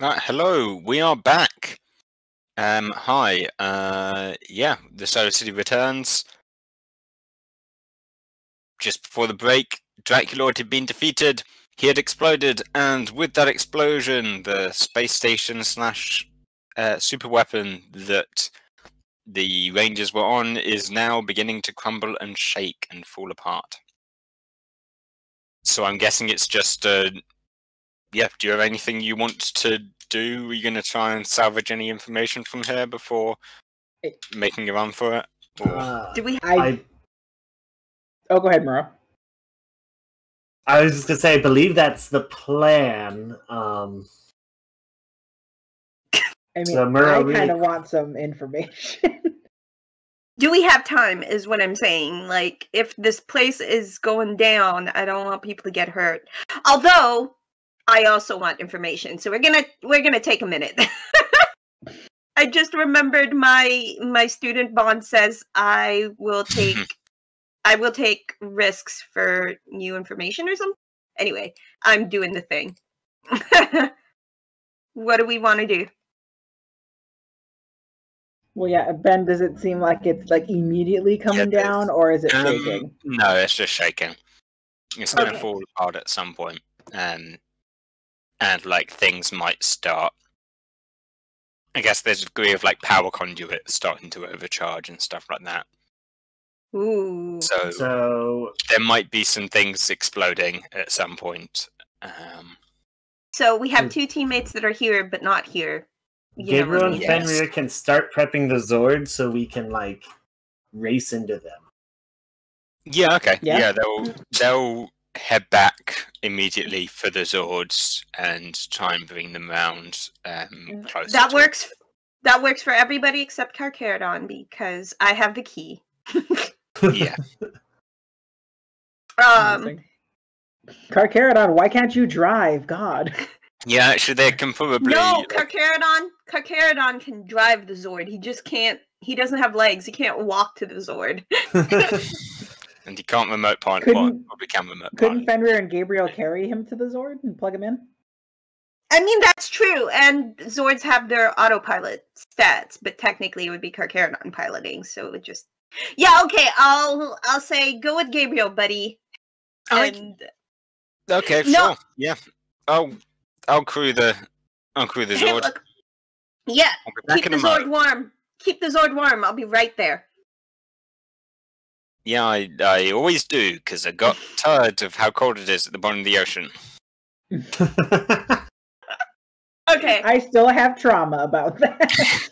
Right, hello, we are back. Hi. Yeah, the Solar City returns. Just before the break, Draculord had been defeated. He had exploded, and with that explosion, the space station / super weapon that the Rangers were on is now beginning to crumble and shake and fall apart. So I'm guessing it's just yeah, do you have anything you want to do? Are you going to try and salvage any information from here before making a run for it? Or... Do we? Oh, go ahead, Muro. I was just gonna say, I believe that's the plan. I mean, So, Muro, I kind of really- want some information. Do we have time? Is what I'm saying. Like, if this place is going down, I don't want people to get hurt. Although, I also want information. So we're gonna take a minute. I just remembered my student bond says I will take risks for new information or something. Anyway, I'm doing the thing. What do we want to do? Well, yeah, Ben, does it seem like it's like immediately coming down, or is it shaking? No, it's just shaking. It's going to Okay. fall apart at some point, and like things might start. I guess there's a degree of like power conduit starting to overcharge and stuff like that. Ooh. So there might be some things exploding at some point. So we have two teammates that are here but not here. You know what I Gabriel and mean? Yes. Fenrir can start prepping the Zords so we can like race into them. Yeah, okay. Yeah. Yeah, they'll head back immediately for the Zords and try and bring them around closer. That to- works. That works for everybody except Carcharodon because I have the key. Yeah. Amazing. Carcharodon, why can't you drive? God. Yeah, actually they can probably No, Carcharodon can drive the Zord. He just can't. He doesn't have legs. He can't walk to the Zord. and he can't remote pilot. Couldn't- Well, probably can remote Couldn't pilot. Fenrir and Gabriel carry him to the Zord and plug him in? I mean, that's true. And Zords have their autopilot stats, but technically it would be Carcharodon piloting. So it would just. Yeah. Okay. I'll say go with Gabriel, buddy. And Okay, No. sure. Yeah. I'll crew the hey, Zord. look. Yeah. I'll be back Keep in the a moment. Zord warm. Keep the Zord warm. I'll be right there. Yeah, I always do, because I got tired of how cold it is at the bottom of the ocean. Okay. I still have trauma about that.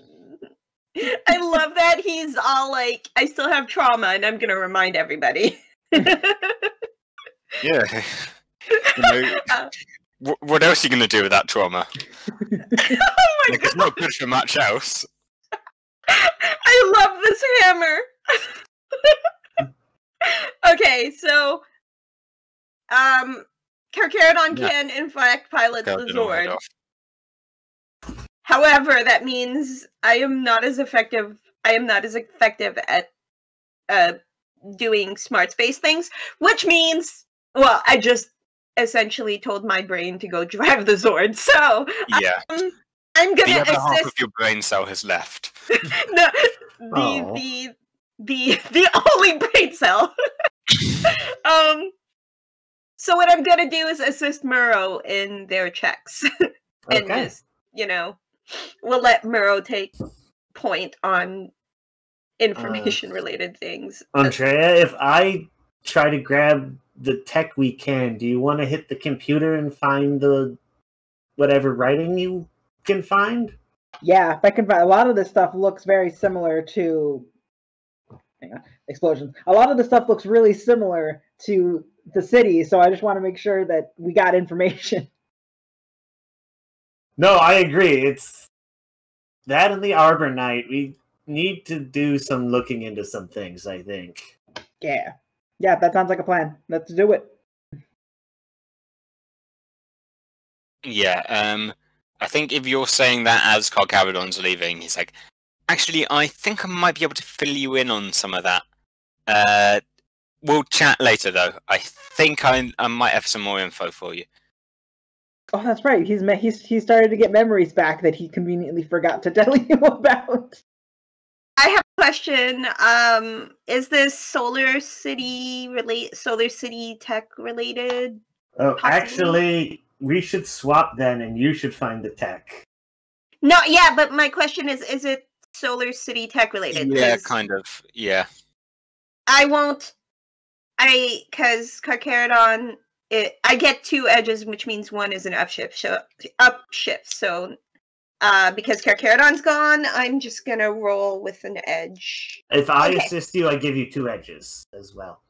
I love that he's all like, I still have trauma and I'm going to remind everybody. Yeah. You know, Uh, what else are you going to do with that trauma? oh my Like, it's not good for much else. I love this hammer. Okay, so Carcharodon Yeah. can in fact pilot Got the it all head Zord. off. However, that means I am not as effective at doing smart space things, which means, well, I just essentially told my brain to go drive the Zord. So Yeah. I'm The gonna other half of assist. your brain cell has left. No, Oh. the only brain cell. So what I'm gonna do is assist Muro in their checks, and Okay. just, you know, we'll let Muro take point on information related things. Andrea, if I try to grab the tech we can, do you want to hit the computer and find the whatever writing you can find? Yeah, if I can find, a lot of this stuff looks very similar to. Hang on, explosions. A lot of the stuff looks really similar to the city, so I just want to make sure that we got information. No, I agree. It's that and the Arbor Night. We need to do some looking into some things, I think. Yeah, that sounds like a plan. Let's do it. Yeah, I think if you're saying that as Carcharodon's leaving, he's like, actually, I think I might be able to fill you in on some of that. We'll chat later, though. I think I might have some more info for you. Oh, that's right. He started to get memories back that he conveniently forgot to tell you about. I have a question. Is this Solar City tech related? Oh, Possibly? actually, we should swap then, and you should find the tech. No, yeah, but my question is it Solar City tech related? Yeah, 'Cause kind of. Yeah. because Carcharodon, I get 2 edges, which means one is an upshift. So, because Carcharodon's gone, I'm just gonna roll with an edge. If I Okay. assist you, I give you 2 edges as well.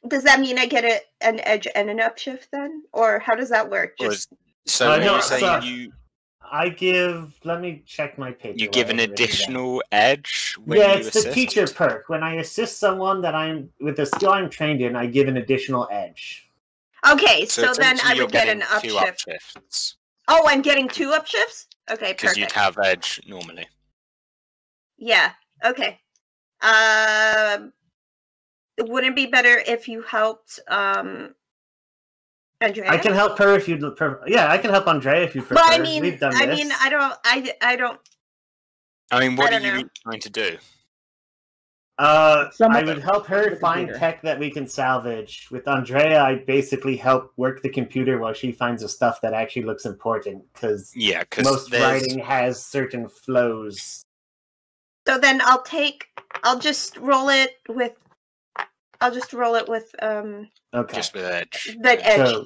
Does that mean I get an edge and an upshift then, or how does that work? Just So no, when you so- say I give. Let me check my paper. you while give I an write it down. additional edge when Yeah, you it's assist? the teacher perk. When I assist someone that I'm with a skill I'm trained in, I give an additional edge. okay. So then essentially I you're would get an getting 2 upshift. upshifts Oh, I'm getting 2 upshifts. Okay, because perfect. you'd have edge normally. Yeah. Okay. Wouldn't it be better if you helped Andrea? I can help her if you'd. Yeah, I can help Andrea if you prefer. But I mean, We've done this. I don't. I mean, what I are don't you know. trying to do? I Someone- would help her the find computer. tech that we can salvage. With Andrea, I basically help work the computer while she finds the stuff that actually looks important. Because Yeah, because most there's writing has certain flows. So then I'll just roll it with. Okay. just with edge. That edge. So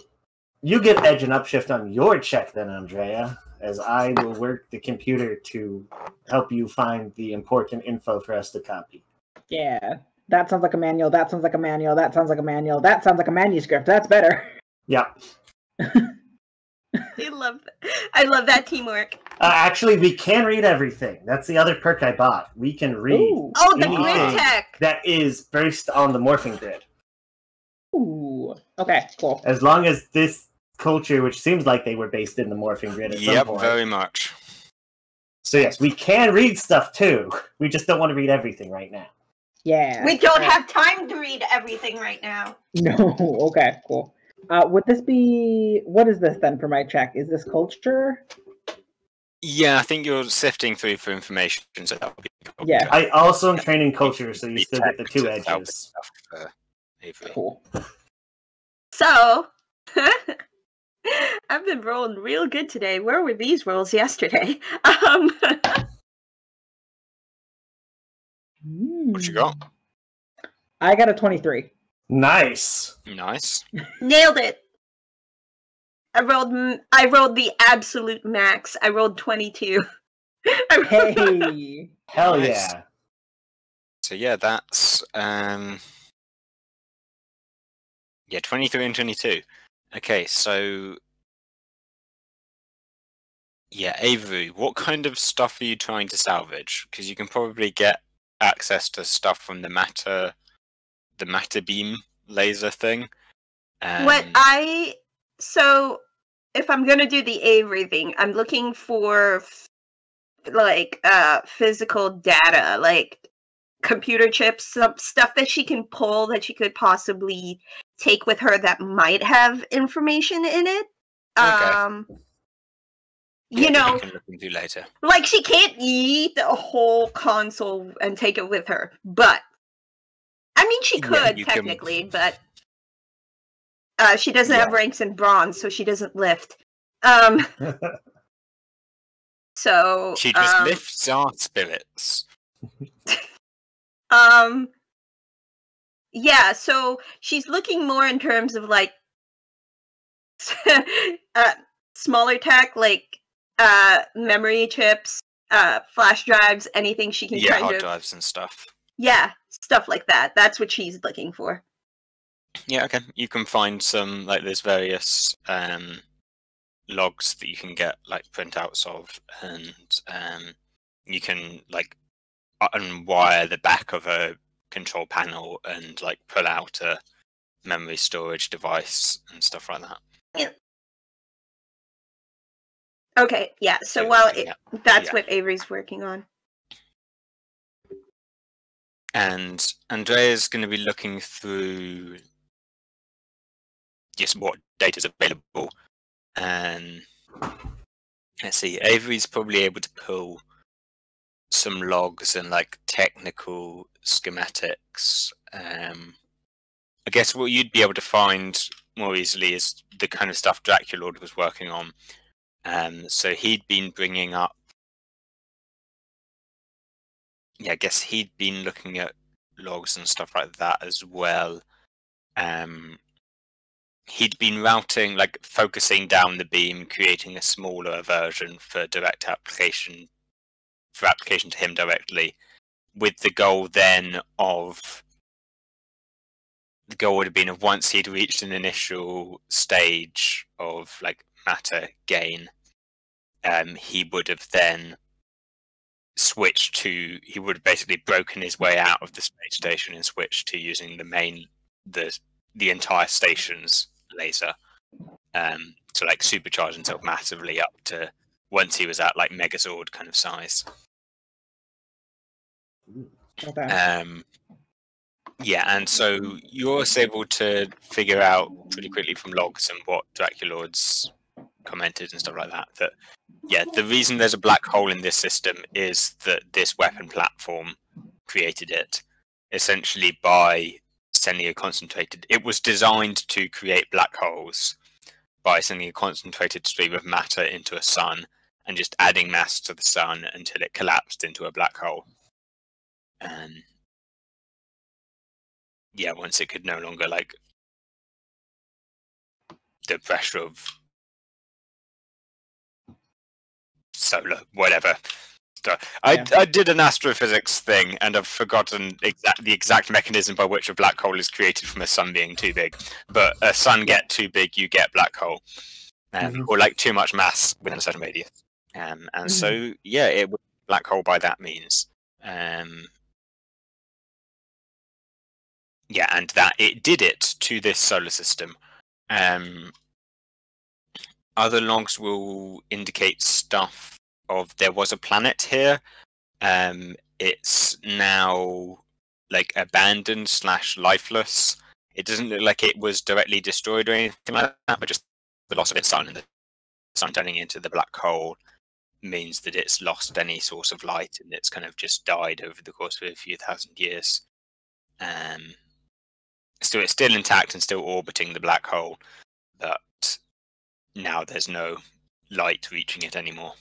you get edge and upshift on your check then, Andrea, as I will work the computer to help you find the important info for us to copy. Yeah, that sounds like a manual. That sounds like a manual. That sounds like a manual. That sounds like a manuscript. That's better. Yeah. I love that teamwork. Actually, we can read everything. That's the other perk I bought. We can read Ooh. Oh, the anything grid tech. that is based on the morphing grid. Ooh. Okay, cool. As long as this culture, which seems like they were based in the morphing grid at some Yep, point. very much. So yes, we can read stuff too. We just don't want to read everything right now. Yeah. We don't have time to read everything right now. No. Okay, cool. Would this be... What is this then for my check? Is this culture? Yeah, I think you're sifting through for information, so that would be Yeah. I also am training culture, so you still get the 2 Tech to help edges. stuff for Avery. Cool. So, I've been rolling real good today. Where were these rolls yesterday? What you got? I got a 23. Nice. Nice. Nailed it. I rolled the absolute max. I rolled 22. Hey. Hell Nice. yeah. So yeah, that's 23 and 22. Okay, so yeah, Avery, what kind of stuff are you trying to salvage? Because you can probably get access to stuff from the matter beam laser thing. So if I'm gonna do the Avery thing, I'm looking for physical data, like computer chips, some stuff that she can pull that she could possibly take with her that might have information in it. Okay. You that know, you can look into later. like she can't eat a whole console and take it with her, but I mean she Yeah, could you can- technically, but she doesn't have Yeah. ranks in bronze, so she doesn't lift. So She just lifts our spirits. yeah, so she's looking more in terms of like smaller tech, like memory chips, flash drives, anything she can Yeah, kind hard of drives and stuff. yeah, stuff like that. That's what she's looking for. Yeah, okay. You can find some, like, there's various logs that you can get, like, printouts of, and you can, like, unwire the back of a control panel and, like, pull out a memory storage device and stuff like that. Okay, yeah. So Yeah. that's Yeah. what Avery's working on. And Andrea's going to be looking through just what data's available let's see, Avery's probably able to pull some logs and like technical schematics. I guess what you'd be able to find more easily is the kind of stuff Draculord was working on. So he'd been bringing up, I guess he'd been looking at logs and stuff like that as well. He'd been routing, like focusing down the beam, creating a smaller version for direct application, for application to him directly, with the goal then of, the goal would have been of once he'd reached an initial stage of like matter gain, he would have then switched to, he would have basically broken his way out of the space station and switched to using the main, the entire station's laser, to like supercharge himself massively up to once he was at like Megazord kind of size. Okay. Yeah, and so you're able to figure out pretty quickly from logs and what Draculord's commented and stuff like that, that yeah, the reason there's a black hole in this system is that this weapon platform created it, essentially by sending a concentrated, it was designed to create black holes by sending a concentrated stream of matter into a sun and just adding mass to the sun until it collapsed into a black hole. And yeah, once it could no longer, like, the pressure of solar, whatever. So I did an astrophysics thing, and I've forgotten the exact mechanism by which a black hole is created from a sun being too big. But a sun get too big, you get black hole, or like too much mass within a certain radius. And so yeah, it would black hole by that means. Yeah, and that it did it to this solar system. Other logs will indicate stuff of there was a planet here. It's now like abandoned / lifeless. It doesn't look like it was directly destroyed or anything like that, but just the loss of its sun and the sun turning into the black hole means that it's lost any source of light and it's kind of just died over the course of a few thousand years. So it's still intact and still orbiting the black hole, but now there's no light reaching it anymore.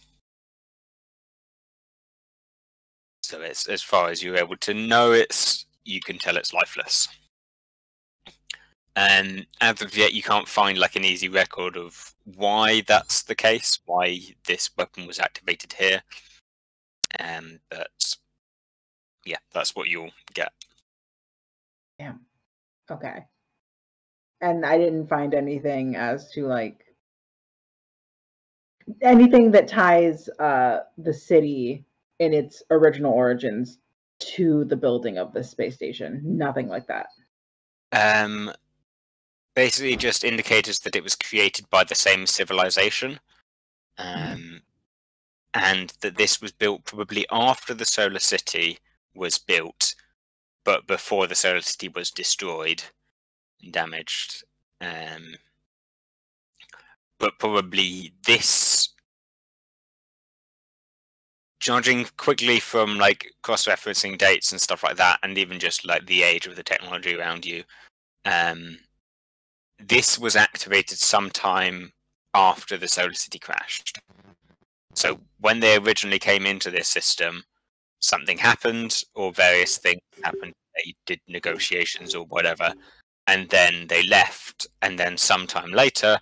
So it's, as far as you're able to know, you can tell it's lifeless. And as of yet, you can't find like an easy record of why that's the case, why this weapon was activated here. But yeah, that's what you'll get. Yeah. Okay. And I didn't find anything as to like anything that ties the city in its original origins to the building of this space station. Nothing like that. Basically just indicators that it was created by the same civilization. And that this was built probably after the Solar City was built, but before the Solar City was destroyed and damaged. But probably this, judging quickly from like cross-referencing dates and stuff like that, and even just like the age of the technology around you, this was activated sometime after the Solar City crashed. So when they originally came into this system, something happened, or various things happened. They did negotiations or whatever, and then they left. And then sometime later,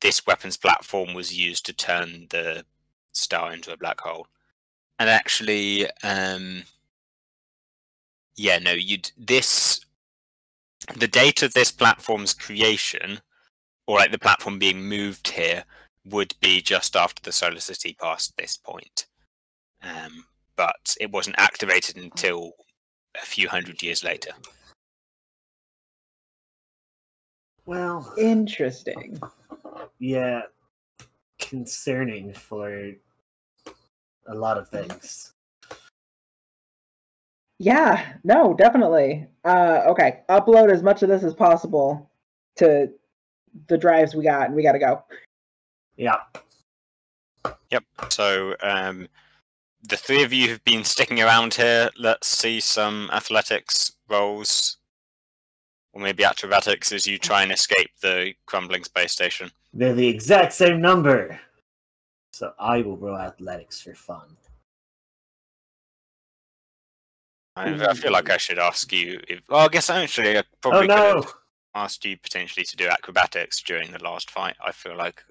this weapons platform was used to turn the star into a black hole. And actually, the date of this platform's creation, or like the platform being moved here, would be just after the Solar City passed this point. But it wasn't activated until a few hundred years later. Well, Interesting. yeah, concerning for a lot of things. Yeah, no, definitely. Okay, upload as much of this as possible to the drives we got, and we got to go. Yeah. Yep. So the three of you have been sticking around here. Let's see some athletics rolls, or maybe acrobatics as you try and escape the crumbling space station. They're the exact same number. So I will roll athletics for fun. I feel like I should ask you if. Well, I guess actually I probably could have asked you potentially to do acrobatics during the last fight. I feel like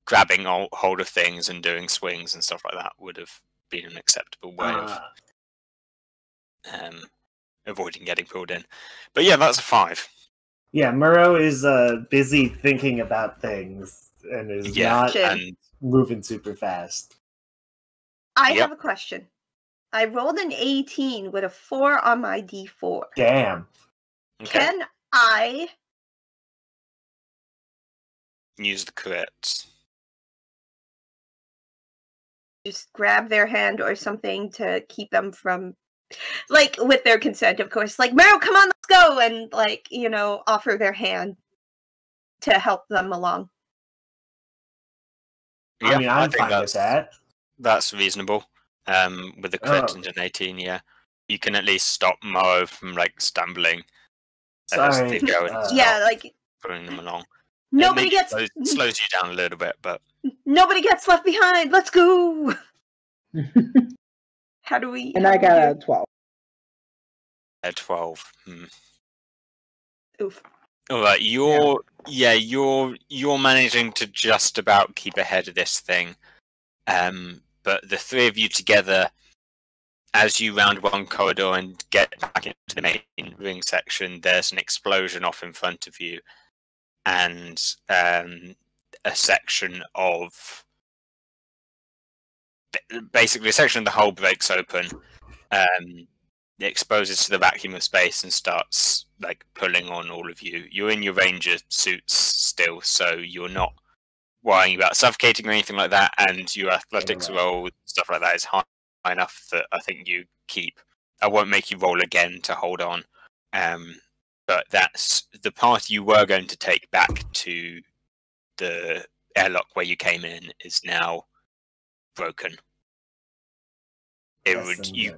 grabbing hold of things and doing swings and stuff like that would have been an acceptable way of avoiding getting pulled in. But yeah, that's a 5. Yeah, Murrow is busy thinking about things and is not moving super fast. I have a question. I rolled an 18 with a 4 on my D4. Damn. Okay. Can I use the crits? Just grab their hand or something to keep them from, like, with their consent, of course. Like, Meryl, come on, let's go! And, like, you know, offer their hand to help them along. I mean, I'm fine with that. That's reasonable. With the crit and an 18, yeah. You can at least stop Morrow from, like, stumbling. As they go and like pulling them along. Nobody gets slows you down a little bit, but nobody gets left behind. Let's go. How do we? And I got a 12. A 12. Oof. All right, you're managing to just about keep ahead of this thing. But the three of you together, as you round one corridor and get back into the main ring section, there's an explosion off in front of you, and a section of basically a section of the hull breaks open. It exposes to the vacuum of space and starts like pulling on all of you. You're in your ranger suits still, so you're not worrying about suffocating or anything like that, and your athletics roll, stuff like that, is high enough that I think you keep. I won't make you roll again to hold on, but that's the path you were going to take back to the airlock where you came in is now broken. You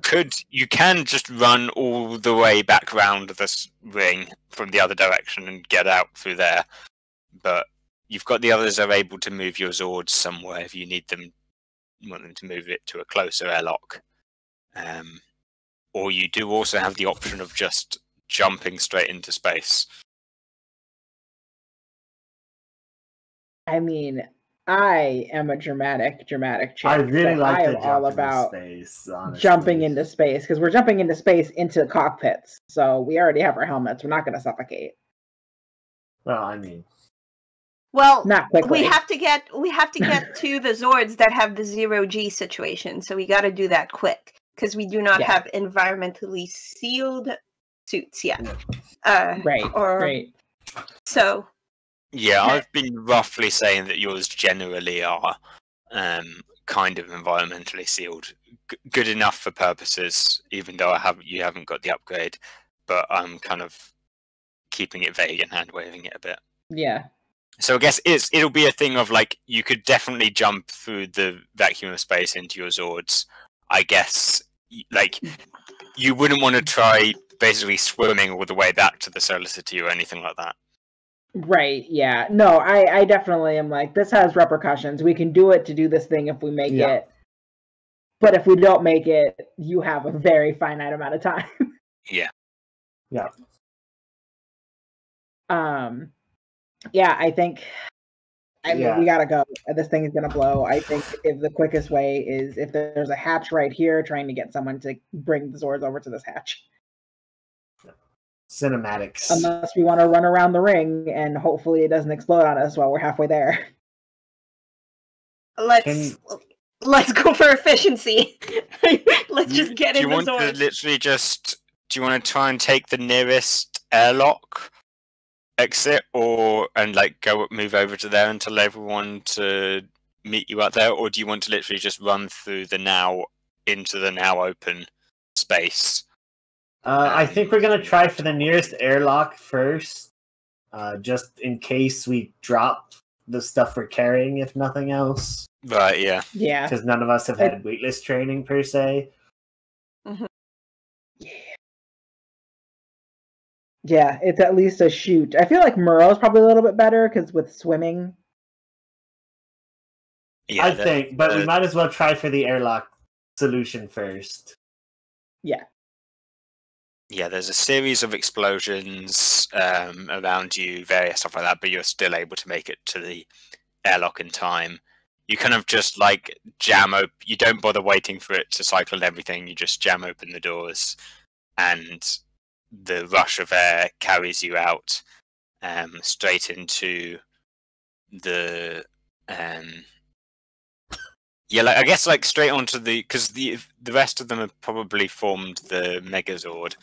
can just run all the way back round this ring from the other direction and get out through there, but you've got the others are able to move your Zords somewhere if you need them. You want them to move it to a closer airlock, or you do also have the option of just jumping straight into space. I mean, I am a dramatic chick. I really like I am all about space, jumping into space, because we're jumping into space into cockpits. So we already have our helmets. We're not going to suffocate. Well, I mean, not quickly. we have to get to the Zords that have the 0G situation. So we got to do that quick because we do not have environmentally sealed suits yet. Right. So. Yeah, I've been roughly saying that yours generally are kind of environmentally sealed, good enough for purposes, even though you haven't got the upgrade. But I'm kind of keeping it vague and hand waving it a bit. Yeah. So I guess it'll be a thing of like you could definitely jump through the vacuum of space into your Zords. I guess like you wouldn't want to try basically swimming all the way back to the Solar City or anything like that. Right, yeah. No, I definitely am like, this has repercussions. We can do it to do this thing if we make it. But if we don't make it, you have a very finite amount of time. Yeah. Yeah. Yeah, I think we gotta go. This thing is gonna blow. I think if the quickest way is if there's a hatch right here, trying to get someone to bring the Zords over to this hatch. Cinematics. Unless we want to run around the ring and hopefully it doesn't explode on us while we're halfway there. Let's go for efficiency. Let's just get in the Zords. Do you want to try and take the nearest airlock exit, and like move over to there and tell everyone to meet you out there, or do you want to literally just run through the now into the now open space? I think we're gonna try for the nearest airlock first, just in case we drop the stuff we're carrying, if nothing else. Right, yeah. Yeah. Because none of us have had weightless training per se. Yeah, it's at least a shoot. I feel like Murrow's probably a little bit better because with swimming. Yeah, I think, but we might as well try for the airlock solution first. Yeah. Yeah, there's a series of explosions around you, various stuff like that, but you're still able to make it to the airlock in time. You kind of just like jam open. You don't bother waiting for it to cycle and everything. You just jam open the doors, and the rush of air carries you out straight into the yeah, like I guess like straight onto the, because the rest of them have probably formed the Megazord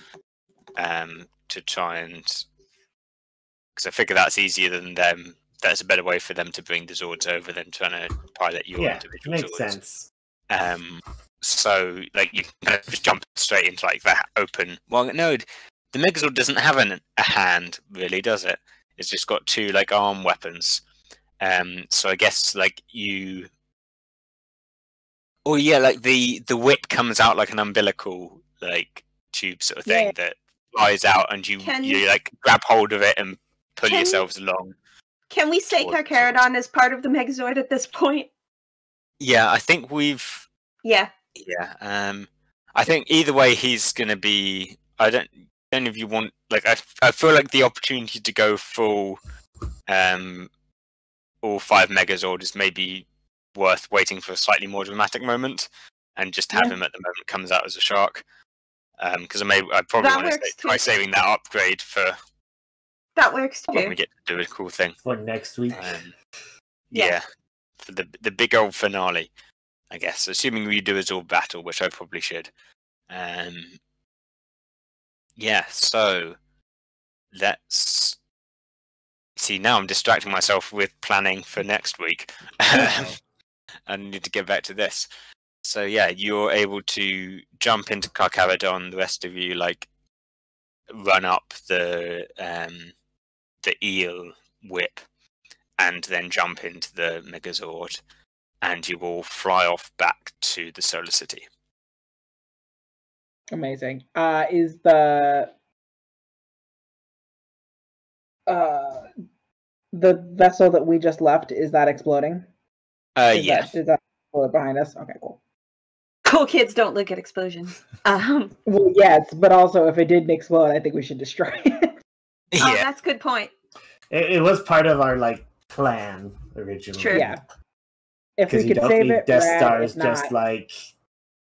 to try and, because I figure that's easier than them. That's a better way for them to bring the Zords over than trying to pilot your individual makes Zords. sense. So like you can kind of just jump straight into like that open. Well, no, the Megazord doesn't have a hand really, does it? It's just got two like arm weapons. So I guess like you. Oh yeah, like the whip comes out like an umbilical like tube sort of thing that flies out, and you like grab hold of it and pull yourselves along. Can we say Carcharodon as part of the Megazord at this point? Yeah, I think we've. Yeah. Yeah. I think either way he's gonna be. I don't know if you want like I feel like the opportunity to go full, all 5 Megazord is maybe worth waiting for a slightly more dramatic moment, and just have him at the moment comes out as a shark. Because I probably want to try saving that upgrade for. That works too. When we get to do a cool thing for next week. Yeah, for the big old finale, I guess. Assuming we do a Zord battle, which I probably should. Yeah. So let's see. Now I'm distracting myself with planning for next week. I need to get back to this. So yeah, you're able to jump into Carcharodon. The rest of you like run up the eel whip, and then jump into the Megazord, and you will fly off back to the Solar City. Amazing. Is the vessel that we just left, is that exploding? Is that explode behind us? Okay, cool. Cool kids don't look at explosions. Well, yes, but also if it didn't explode, I think we should destroy it. Oh, that's a good point. It was part of our like plan originally. True. Yeah. If we could save it, Death Stars just like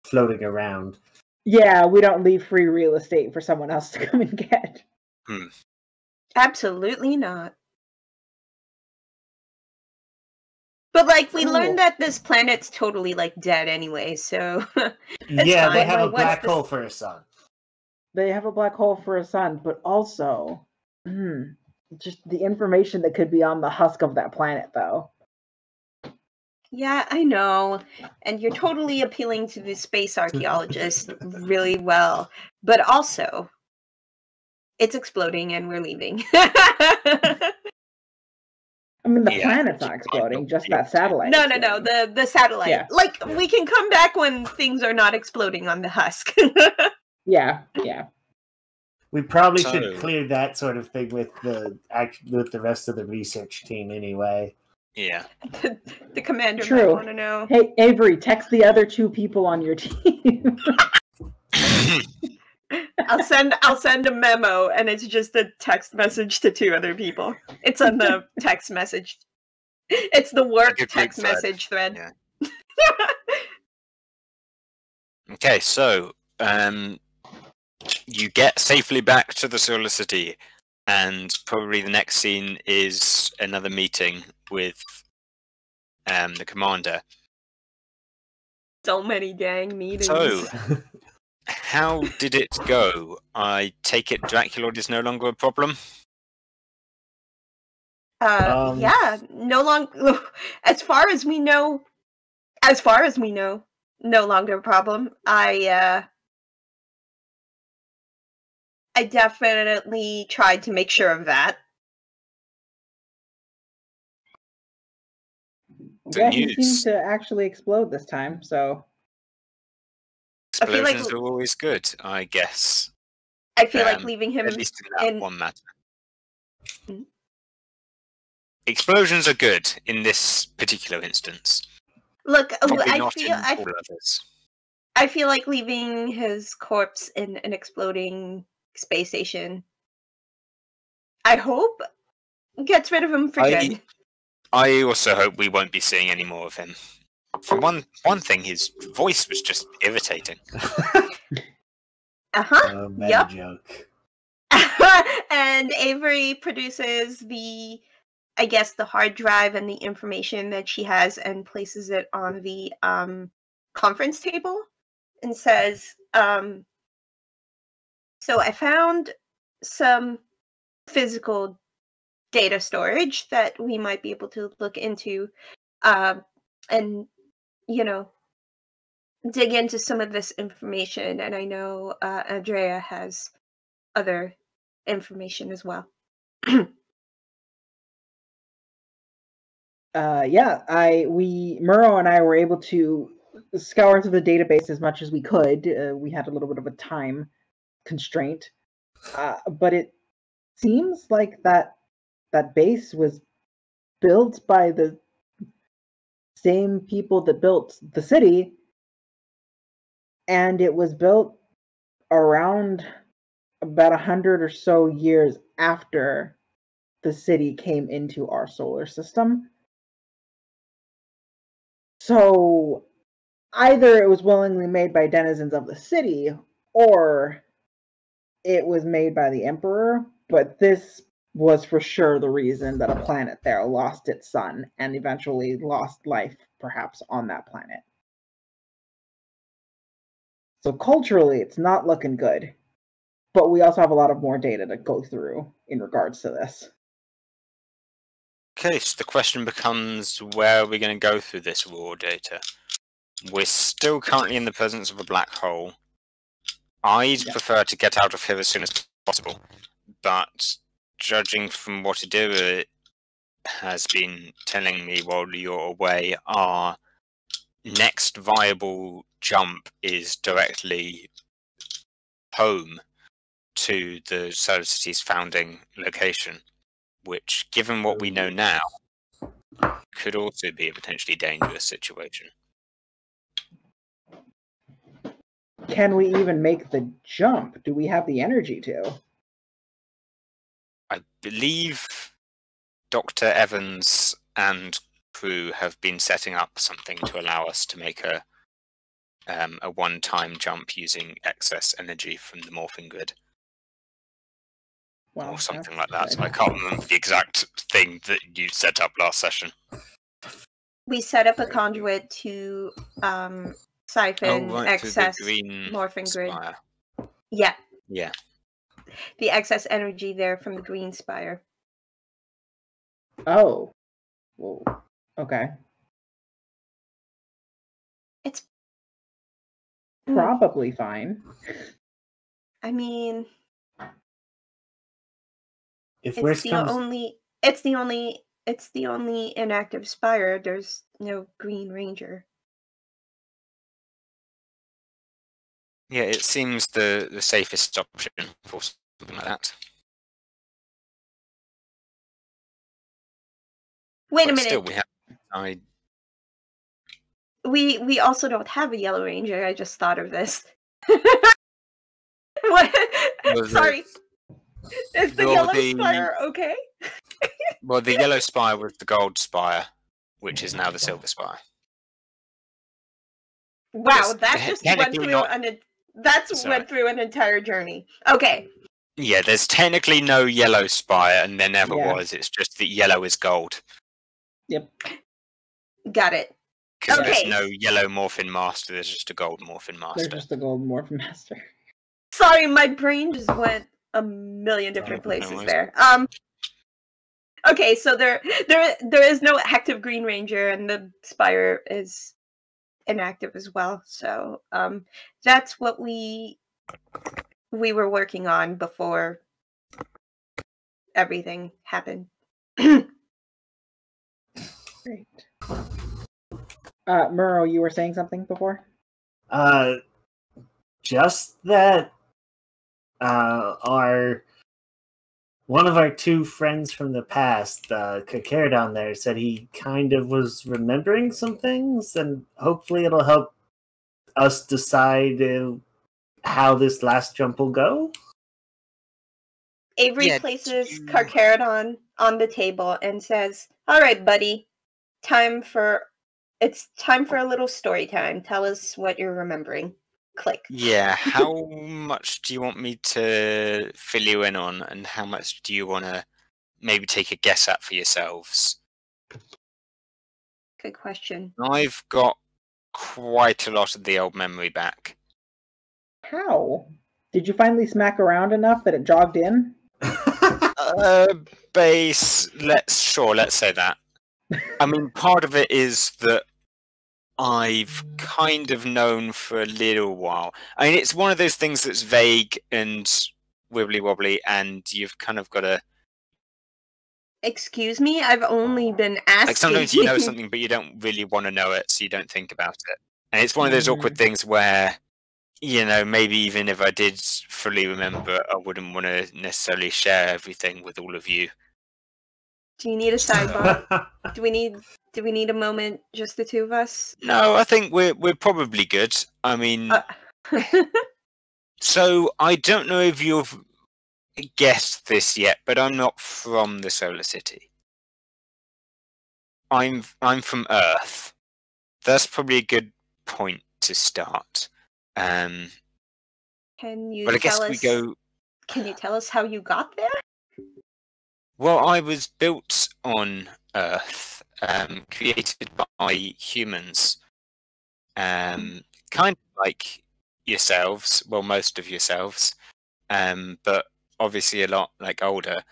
floating around. Yeah, we don't leave free real estate for someone else to come and get. Absolutely not. But like we learned that this planet's totally like dead anyway, so yeah, they have a black hole for a sun. They have a black hole for a sun, but also just the information that could be on the husk of that planet, though. Yeah, I know. And you're totally appealing to the space archaeologist really well. But also, it's exploding and we're leaving. I mean, the planet's not exploding, just that satellite. No, the satellite. Yeah. Like, we can come back when things are not exploding on the husk. Yeah. We probably should clear that sort of thing with the rest of the research team anyway. Yeah. The commander might want to know. Hey, Avery, text the other 2 people on your team. I'll send a memo, and it's just a text message to 2 other people. It's on the text message. It's the work text message thread. Yeah. Okay, so you get safely back to the Solar City, and probably the next scene is another meeting with the commander. So many dang meetings. So, how did it go? I take it Draculord is no longer a problem? Yeah, no longer. As far as we know, no longer a problem. I definitely tried to make sure of that. Yeah, he seemed to actually explode this time, so... Explosions are always good, I guess. I feel like leaving him at least in that one matter. Mm-hmm. Explosions are good in this particular instance. Look, I feel like leaving his corpse in an exploding space station, I hope, gets rid of him for good. I also hope we won't be seeing any more of him. For one thing, his voice was just irritating. Yep. Joke. And Avery produces the hard drive and the information that she has and places it on the conference table and says, so I found some physical data storage that we might be able to look into and, dig into some of this information. And I know Andrea has other information as well. Murrow and I were able to scour through the database as much as we could. We had a little bit of a time constraint, but it seems like that base was built by the same people that built the city, and it was built around about 100 or so years after the city came into our solar system. So either it was willingly made by denizens of the city, or it was made by the Emperor, but this was for sure the reason that a planet there lost its sun and eventually lost life, perhaps, on that planet. So culturally, it's not looking good, but we also have a lot of more data to go through in regards to this. Okay, so the question becomes, where are we going to go through this raw data? We're still currently in the presence of a black hole. I'd prefer to get out of here as soon as possible, but judging from what Adira has been telling me while you're away, our next viable jump is directly home to the Solar City's founding location, which, given what we know now, could also be a potentially dangerous situation. Can we even make the jump? Do we have the energy to? I believe Dr. Evans and crew have been setting up something to allow us to make a one-time jump using excess energy from the morphing grid. Or something like that. I can't remember the exact thing that you set up last session. We set up a conduit to siphon excess morphing grid. Yeah. Yeah. The excess energy there from the green spire. Oh. Whoa. Okay. It's probably fine. I mean, if it's the only inactive spire. There's no Green Ranger. Yeah, it seems the safest option for something like that. Wait a minute. Still, we also don't have a Yellow Ranger. I just thought of this. What? Sorry. Is the yellow spire okay? Well, the yellow spire was the gold spire, which is now the silver spire. Wow, that just went through went through an entire journey. Okay. Yeah, there's technically no yellow spire, and there never was. It's just that yellow is gold. Yep. Got it. Because there's no yellow Morphin Master, there's just a gold Morphin Master. There's just a gold Morphin Master. Sorry, my brain just went a million different places there. Okay, so there is no active Green Ranger, and the Spire is inactive as well. So that's what we were working on before everything happened. Great. Muro, you were saying something before? Just that one of our two friends from the past, Kakir down there, said he kind of was remembering some things, and hopefully it'll help us decide how this last jump will go. Avery places Carcharodon on the table and says, "All right, buddy, it's time for a little story time. Tell us what you're remembering." Click. Yeah, how much do you want me to fill you in on, and how much do you want to maybe take a guess at for yourselves? Good question. I've got quite a lot of the old memory back. How? Did you finally smack around enough that it jogged in? Let's say that. I mean, part of it is that I've kind of known for a little while. I mean, it's one of those things that's vague and wibbly-wobbly, and you've kind of got to... Excuse me? I've only been asking. Like, sometimes you know something, but you don't really want to know it, so you don't think about it. And it's one of those awkward things where, you know, maybe even if I did fully remember, I wouldn't want to necessarily share everything with all of you. Do you need a sidebar? Do we need a moment, just the two of us? No, I think we're probably good. I mean, so I don't know if you've guessed this yet, but I'm not from the Solar City. I'm from Earth. That's probably a good point to start. Can you but I guess tell we us? go. Can you tell us how you got there? Well, I was built on Earth, created by humans, kind of like yourselves. Well, most of yourselves, but obviously a lot like older.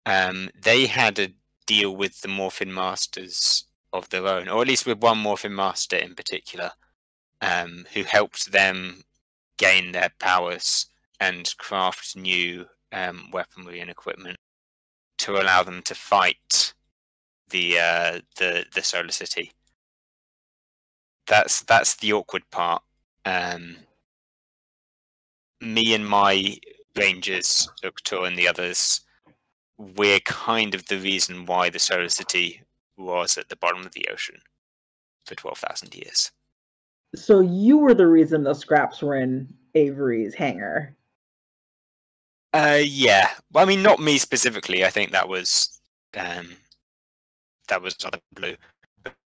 They had a deal with the Morphin Masters of their own, or at least with one Morphin Master in particular, who helped them gain their powers and craft new weaponry and equipment to allow them to fight the Solar City. That's the awkward part. Me and my Rangers, Uktor and the others, we're kind of the reason why the Solar City was at the bottom of the ocean for 12,000 years. So you were the reason the scraps were in Avery's hangar. Yeah. Well, I mean, not me specifically. I think that was on the blue.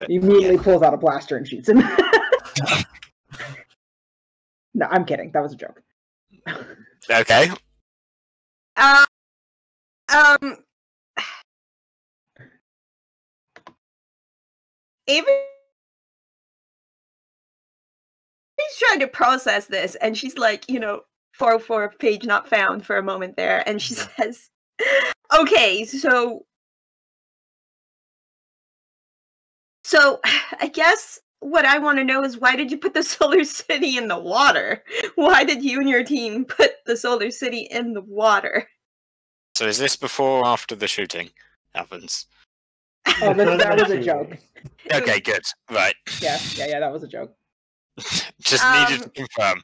He immediately pulls out a blaster and shoots him. No, I'm kidding. That was a joke. Okay. Avery's trying to process this, and she's like, 404 page not found for a moment there, and she says, "Okay, so I guess what I want to know is, why did you put the Solar City in the water? Why did you and your team put the Solar City in the water?" So is this before or after the shooting happens? Oh, that was a joke. Okay, good. Right. Yeah, that was a joke. Just needed to confirm.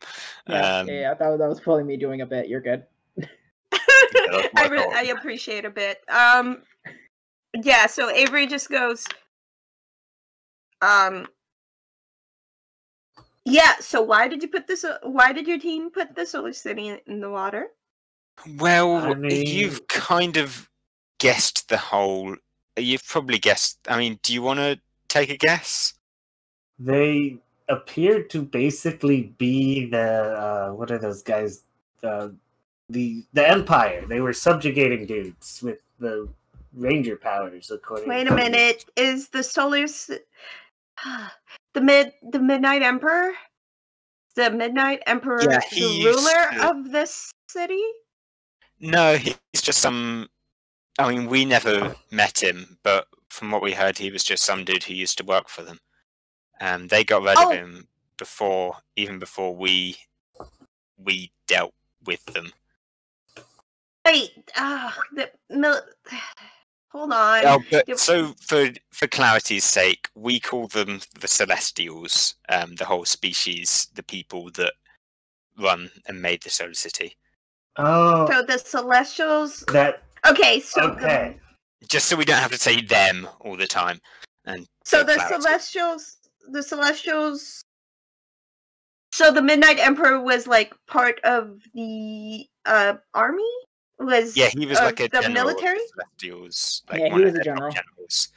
Yeah, that was probably me doing a bit. You're good. I appreciate a bit. Yeah, so Avery just goes, yeah, so why did your team put the Solar City in the water? Well, I mean, you've kind of guessed you've probably guessed. I mean, do you want to take a guess? They appeared to basically be the what are those guys? The Empire. They were subjugating dudes with the Ranger powers. According. Wait a minute. Is the the Midnight Emperor? The Midnight Emperor the ruler of this city? No, he's just some. I mean, we never met him, but from what we heard, he was just some dude who used to work for them. They got rid of him even before we dealt with them. Wait, Hold on. Oh, but so for clarity's sake, we call them the Celestials, the whole species, the people that run and made the Solar City. Oh, So the Celestials. that Okay, so okay. Just so we don't have to say them all the time. And so for the clarity. Celestials. So the Midnight Emperor was like part of the army. Yeah, he was like a the general military. of the Celestials, like Yeah, one he of was a their top general. generals.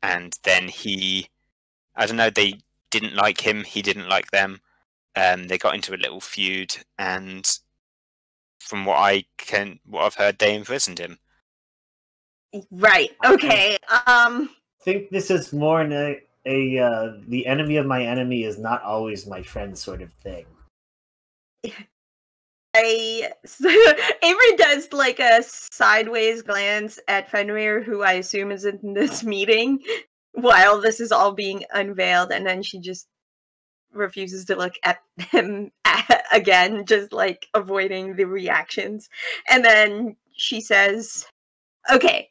And then I don't know, they didn't like him. He didn't like them. They got into a little feud, and from what I've heard, they imprisoned him. Right. Okay. I think this is more the enemy of my enemy is not always my friend sort of thing. Avery does like a sideways glance at Fenrir, who I assume is in this meeting while this is all being unveiled, and then she just refuses to look at him again, just like avoiding the reactions. And then she says, "Okay,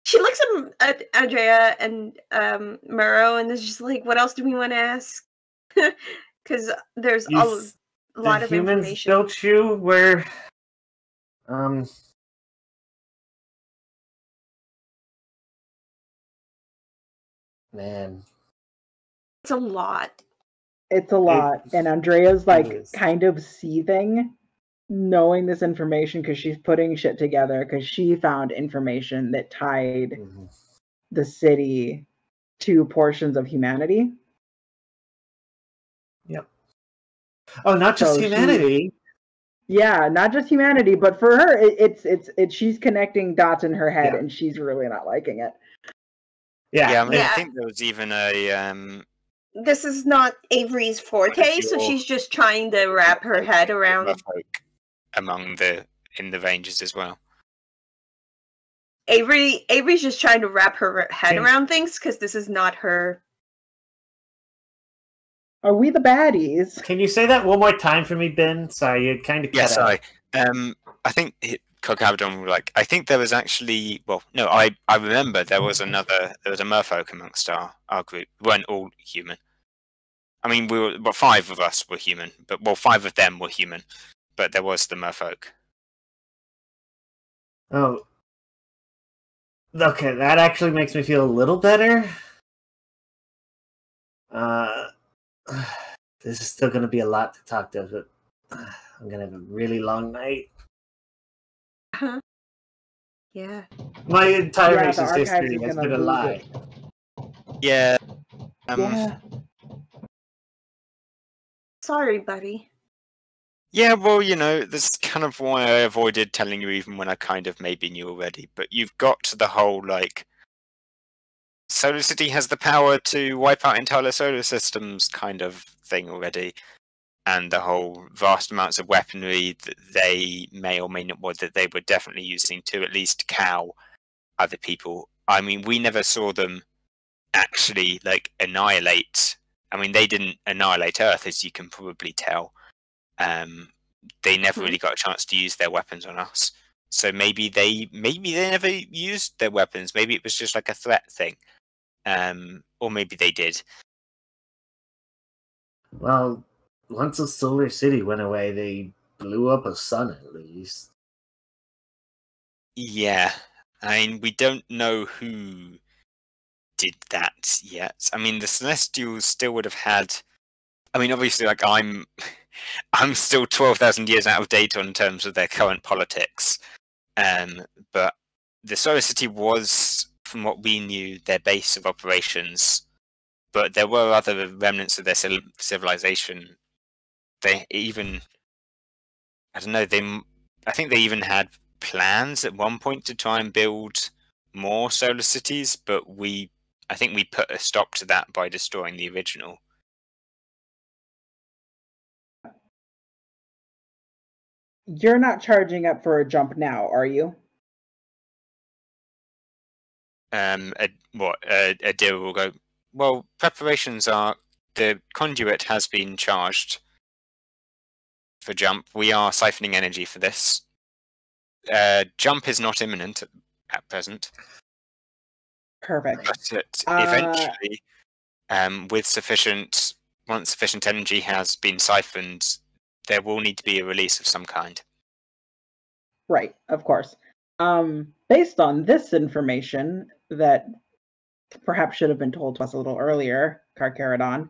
she looks at Andrea and Murrow and is just like, what else do we want to ask? Because there's a lot of humans information. built you where man. It's a lot. It's a lot. And Andrea's like kind of seething knowing this information because she's putting shit together because she found information that tied the city to portions of humanity. Yep. Oh, not just humanity. Yeah, not just humanity, but for her, it's she's connecting dots in her head, and she's really not liking it. Yeah, I mean, I think there was even a. This is not Avery's forte, so she's just trying to wrap her head around. In the Rangers as well. Avery's just trying to wrap her head around things because this is not her. Are we the baddies? Can you say that one more time for me, Ben? Sorry, you kind of cut out. Sorry. I think Cogabdon, I think there was actually, I remember there was a merfolk amongst our group. We weren't all human. I mean, 5 of us were human, but 5 of them were human, but there was the merfolk. Oh. Okay, that actually makes me feel a little better. This is still going to be a lot to talk to, but I'm going to have a really long night. Huh? Yeah. My entire racist history has been a lie. Yeah. Sorry, buddy. Yeah, well, that's kind of why I avoided telling you even when I kind of maybe knew already. But you've got the whole, Solar City has the power to wipe out entire solar systems kind of thing already. And the whole vast amounts of weaponry that they may or may not, that they were definitely using to at least cow other people. I mean, we never saw them actually, annihilate. I mean, they didn't annihilate Earth, as you can probably tell. They never really got a chance to use their weapons on us. So maybe they never used their weapons. Maybe it was just like a threat thing. Or maybe they did. Well, once the Solar City went away, they blew up a sun at least. Yeah. I mean, we don't know who did that yet. I mean, the Celestials still would have had... I mean, obviously, I'm still 12,000 years out of date in terms of their current politics. But the Solar City was, from what we knew, their base of operations. But there were other remnants of their civilization. They even, I don't know, I think they even had plans at one point to try and build more solar cities, but I think we put a stop to that by destroying the original. You're not charging up for a jump now, are you? Adira will go, well, preparations are... The conduit has been charged for jump. We are siphoning energy for this. Jump is not imminent at present. Perfect. But eventually, once sufficient energy has been siphoned, there will need to be a release of some kind. Right, of course. Based on this information that perhaps should have been told to us a little earlier, Carcharodon,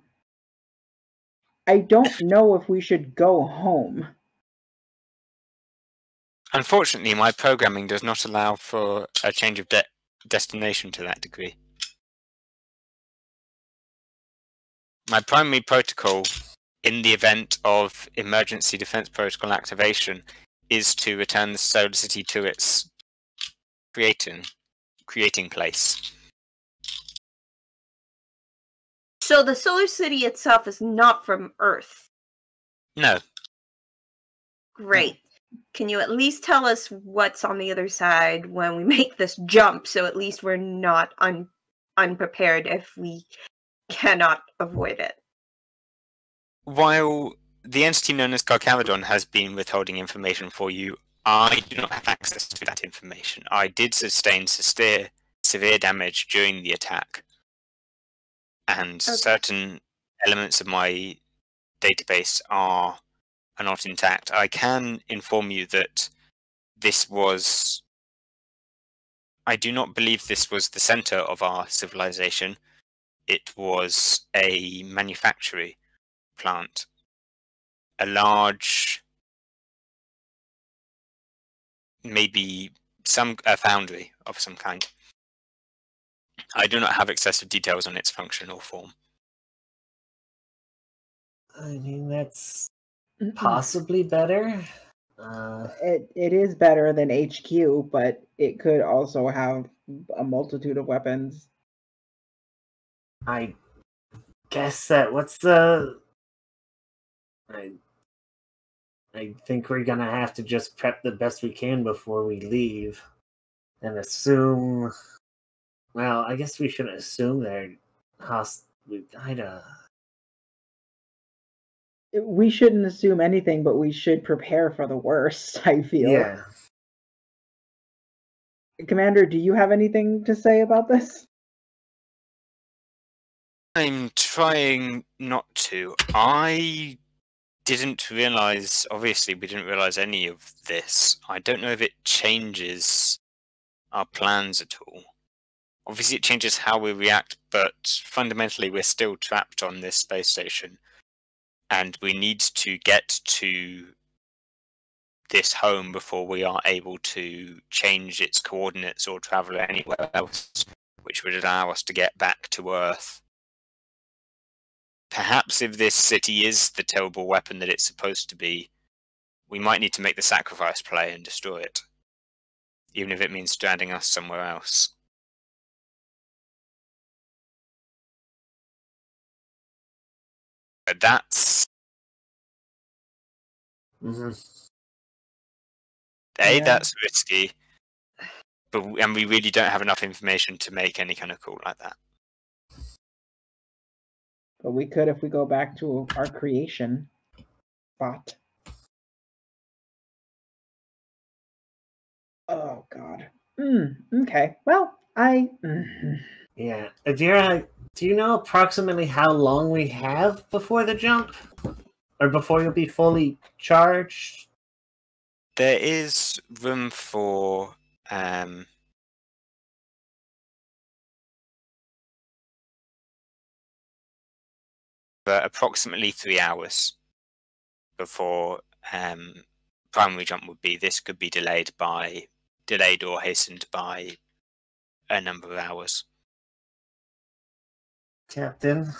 I don't know if we should go home. Unfortunately, my programming does not allow for a change of destination to that degree. My primary protocol, in the event of emergency defense protocol activation, is to return the Solar City to its creating place. So the Solar City itself is not from Earth. No. Great. Can you at least tell us what's on the other side when we make this jump, so at least we're not unprepared if we cannot avoid it? While the entity known as Carcharodon has been withholding information for you, I do not have access to that information. I did sustain severe damage during the attack, and certain elements of my database are not intact. I can inform you that I do not believe this was the center of our civilization. It was a manufacturing plant. A large, maybe a foundry of some kind. I do not have excessive details on its function or form. I mean, that's possibly better. It is better than HQ, but it could also have a multitude of weapons. I guess that what's the... I think we're gonna have to just prep the best we can before we leave, and assume. Well, I guess we shouldn't assume they're We shouldn't assume anything, but we should prepare for the worst, I feel. Yeah. Commander, do you have anything to say about this? I'm trying not to. I didn't realize, obviously we didn't realize any of this. I don't know if it changes our plans at all. Obviously it changes how we react, but fundamentally we're still trapped on this space station. And we need to get to this home before we are able to change its coordinates or travel anywhere else, which would allow us to get back to Earth. Perhaps if this city is the terrible weapon that it's supposed to be, we might need to make the sacrifice play and destroy it. Even if it means stranding us somewhere else. But that's... That's risky. And we really don't have enough information to make any kind of call like that. But we could if we go back to our creation spot. Oh, God. Okay. Well, Yeah. Adira, do you know approximately how long we have before the jump? Or before you'll be fully charged? There is room for... approximately 3 hours before primary jump would be. This could be delayed or hastened by a number of hours. Captain,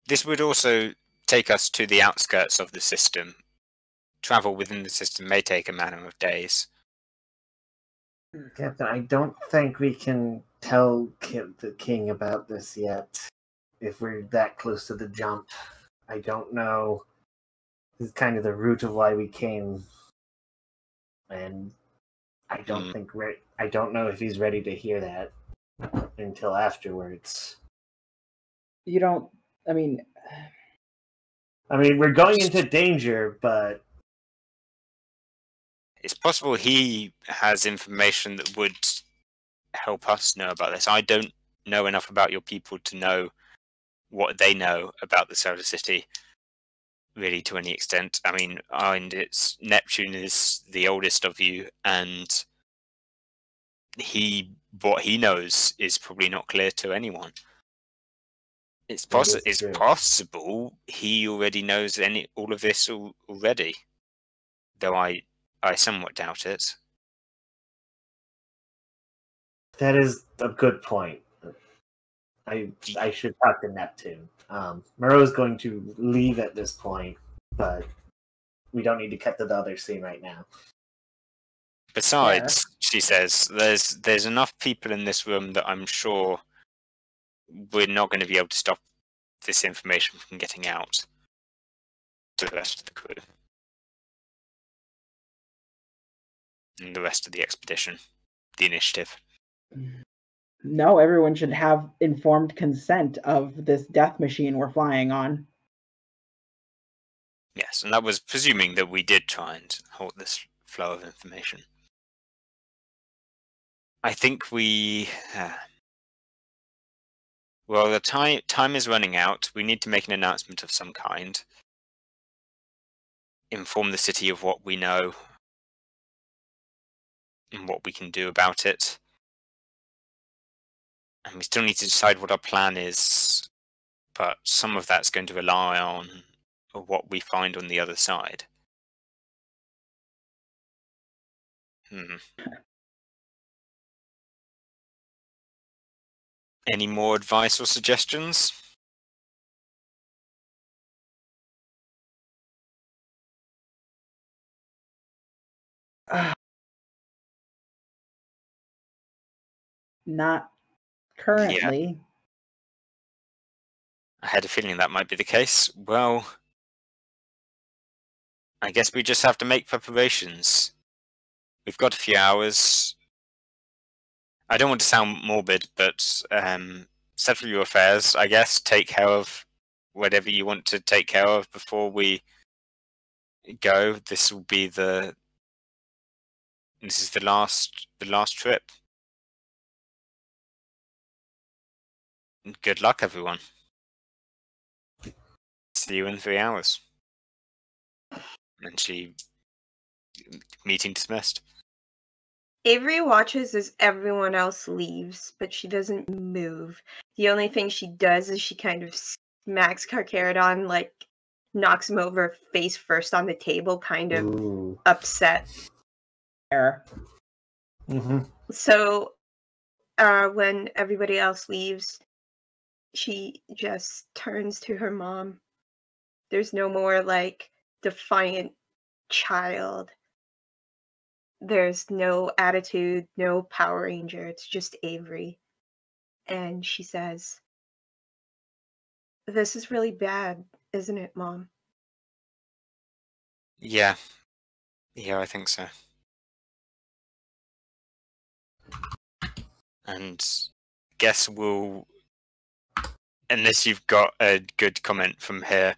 This would also take us to the outskirts of the system. Travel within the system may take a matter of days. Captain, I don't think we can tell the king about this yet. If we're that close to the jump, I don't know. This is kind of the root of why we came, and I don't think I don't know if he's ready to hear that until afterwards. You don't. I mean, I mean, we're going into danger, but it's possible he has information that would help us know about this. I don't know enough about your people to know what they know about the Solar City, really, to any extent. I mean, and it's Neptune is the oldest of you, and what he knows is probably not clear to anyone. It's possible he already knows all of this already, though I somewhat doubt it. That is a good point. I should talk to Neptune. Muro is going to leave at this point, but we don't need to cut to the other scene right now. Besides, she says, there's enough people in this room that I'm sure we're not going to be able to stop this information from getting out to the rest of the crew and the rest of the expedition, the initiative. No, everyone should have informed consent of this death machine we're flying on. Yes, and that was presuming that we did try and halt this flow of information. I think we... well, the time is running out. We need to make an announcement of some kind. Inform the city of what we know and what we can do about it. And we still need to decide what our plan is, but some of that's going to rely on what we find on the other side. Any more advice or suggestions? Not currently. Yeah. I had a feeling that might be the case. Well, I guess we just have to make preparations. We've got a few hours. I don't want to sound morbid, but settle your affairs, I guess. Take care of whatever you want to take care of before we go. This will be this is the last trip. Good luck, everyone. See you in 3 hours. And meeting dismissed. Avery watches as everyone else leaves, but she doesn't move. The only thing she does is she kind of smacks Carcharodon, like knocks him over face first on the table, kind of upset. Mm-hmm. So when everybody else leaves, she just turns to her mom. There's no more like defiant child. There's no attitude, no Power Ranger. It's just Avery. And she says, "This is really bad, isn't it, Mom?" Yeah. Yeah, I think so. And guess unless you've got a good comment from here,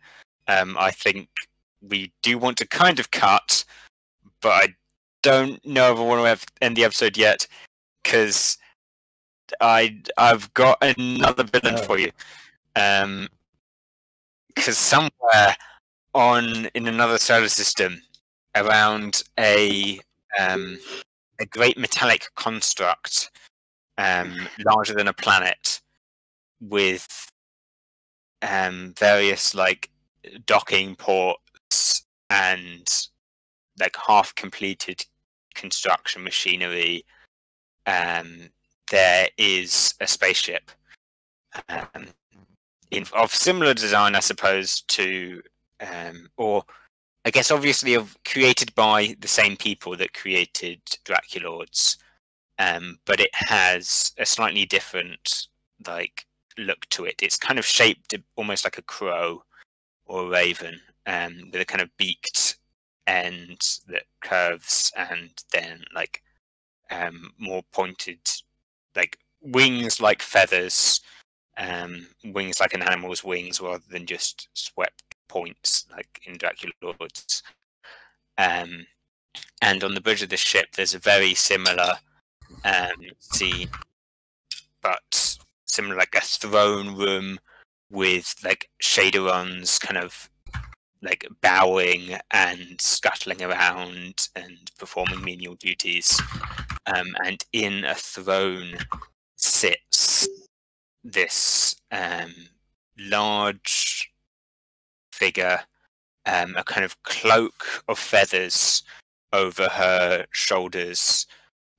I think we do want to kind of cut, but I don't know if I want to end the episode yet, because I've got another villain for you. Because somewhere in another solar system, around a great metallic construct, larger than a planet, with various like docking ports and like half completed construction machinery, there is a spaceship of similar design, I suppose, to or I guess obviously created by the same people that created Draculords, but it has a slightly different like look to it. It's kind of shaped almost like a crow or a raven, with a kind of beaked end that curves, and then like more pointed, like wings like feathers, wings like an animal's wings rather than just swept points, like in Dracula Lords. And on the bridge of the ship, there's a very similar scene, but similar, like a throne room with like Shadowruns kind of like bowing and scuttling around and performing menial duties. And in a throne sits this large figure, a kind of cloak of feathers over her shoulders,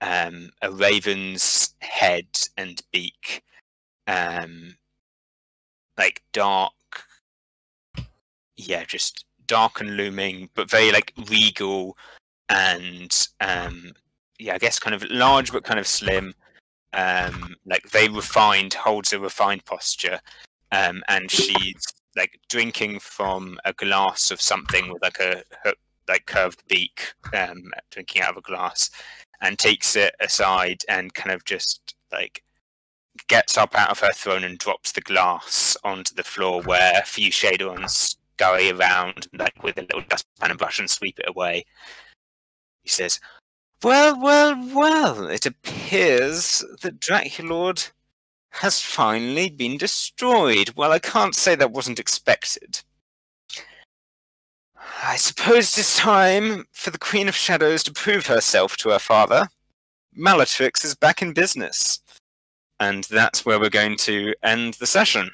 a raven's head and beak, like dark, just dark and looming, but very like regal and I guess kind of large but kind of slim, like very refined, holds a refined posture, and she's like drinking from a glass of something with like a curved beak, drinking out of a glass, and takes it aside and kind of just like gets up out of her throne and drops the glass onto the floor, where a few Shadowruns scurry around like with a little dustpan and brush and sweep it away. He says, well, it appears that Draculord has finally been destroyed. Well, I can't say that wasn't expected. I suppose it's time for the Queen of Shadows to prove herself to her father. Malatrix is back in business. And that's where we're going to end the session.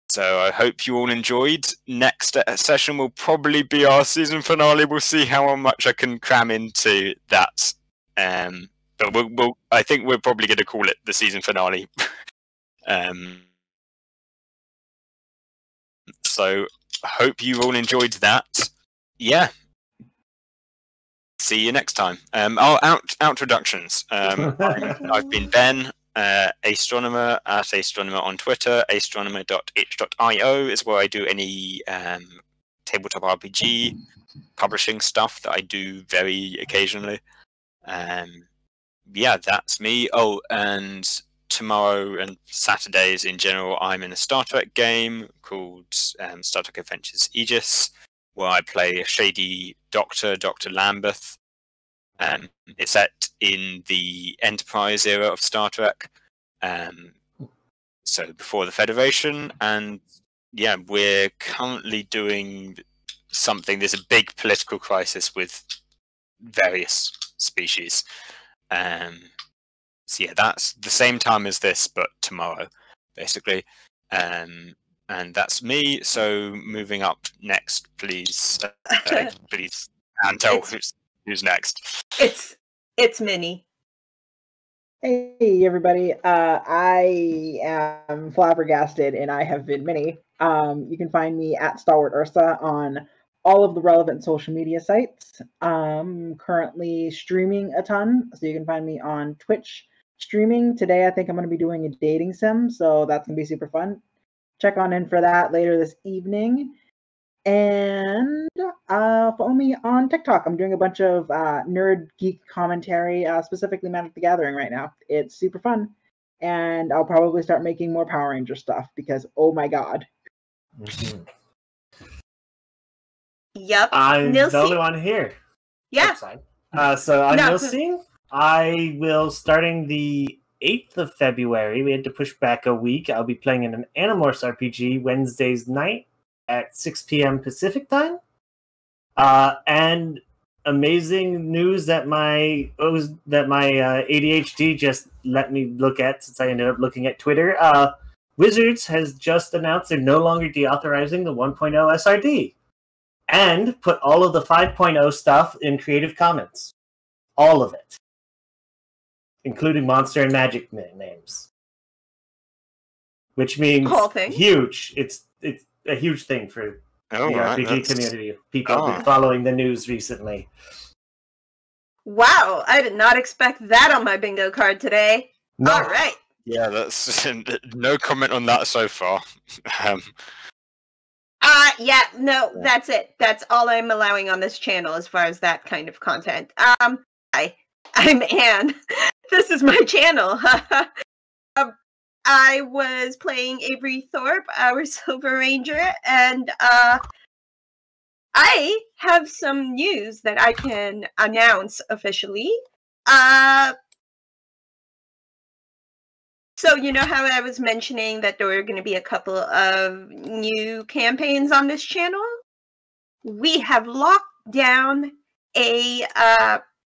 So I hope you all enjoyed. Next session will probably be our season finale. We'll see how much I can cram into that. But I think we're probably going to call it the season finale. So I hope you all enjoyed that. Yeah. See you next time. Introductions. I've been Ben. Astronomer at Astronomer on Twitter. Astronomer.itch.io is where I do any tabletop RPG publishing stuff that I do very occasionally. That's me. Oh, and tomorrow and Saturdays in general, I'm in a Star Trek game called Star Trek Adventures Aegis, where I play a shady doctor, Dr. Lambeth. It's set in the Enterprise era of Star Trek, so before the Federation, and we're currently doing something. There's a big political crisis with various species. That's the same time as this, but tomorrow, basically. And that's me. So moving up next, please, please, Anto, who's next? It's Minnie. Hey everybody, I am flabbergasted and I have been Minnie. You can find me at Stalwart Ursa on all of the relevant social media sites. Currently streaming a ton, so you can find me on Twitch streaming. Today I think I'm going to be doing a dating sim, so that's going to be super fun. Check on in for that later this evening. And follow me on TikTok. I'm doing a bunch of nerd geek commentary, specifically Magic the Gathering right now. It's super fun. And I'll probably start making more Power Ranger stuff because, oh my god. Mm-hmm. Yep. I'm the only one here. Yeah. So I'm Nilsing. I will, starting the 8th of February, we had to push back a week. I'll be playing in an Animorphs RPG Wednesdays night at 6 p.m. Pacific time. And amazing news that my ADHD just let me look at, since I ended up looking at Twitter. Wizards has just announced they're no longer deauthorizing the 1.0 SRD and put all of the 5.0 stuff in Creative Commons. All of it. Including Monster and Magic names. Which means huge. It's a huge thing for the RPG community. People have been following the news recently. Wow, I did not expect that on my bingo card today. No. All right. Yeah, that's no comment on that so far. That's it. That's all I'm allowing on this channel as far as that kind of content. Hi, I'm Anne. This is my channel. I was playing Avery Thorpe, our Silver Ranger, and I have some news that I can announce officially. So you know how I was mentioning that there were going to be a couple of new campaigns on this channel? We have locked down a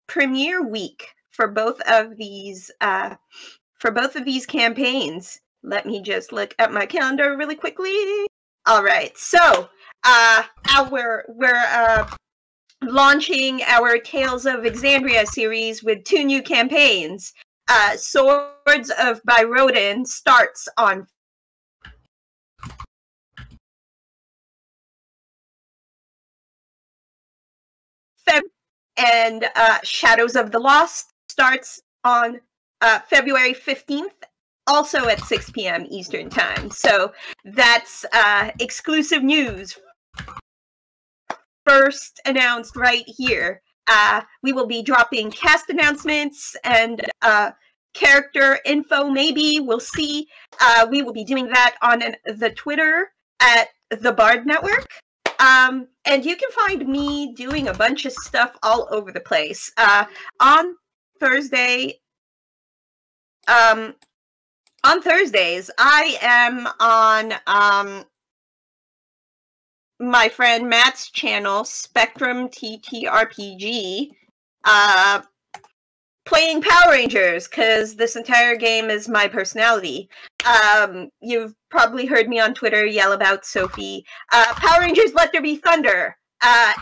premiere week for both of these campaigns. Let me just look at my calendar really quickly. All right, so we're launching our Tales of Exandria series with 2 new campaigns. Swords of Byrodin starts on February, and Shadows of the Lost starts on February 15th, also at 6 p.m. Eastern Time. So that's exclusive news. First announced right here. We will be dropping cast announcements and character info, maybe. We'll see. We will be doing that on the Twitter at the Bard Network. And you can find me doing a bunch of stuff all over the place. On Thursdays, I am on my friend Matt's channel, Spectrum TTRPG, playing Power Rangers, because this entire game is my personality. You've probably heard me on Twitter yell about Sophie. Power Rangers Let There Be Thunder,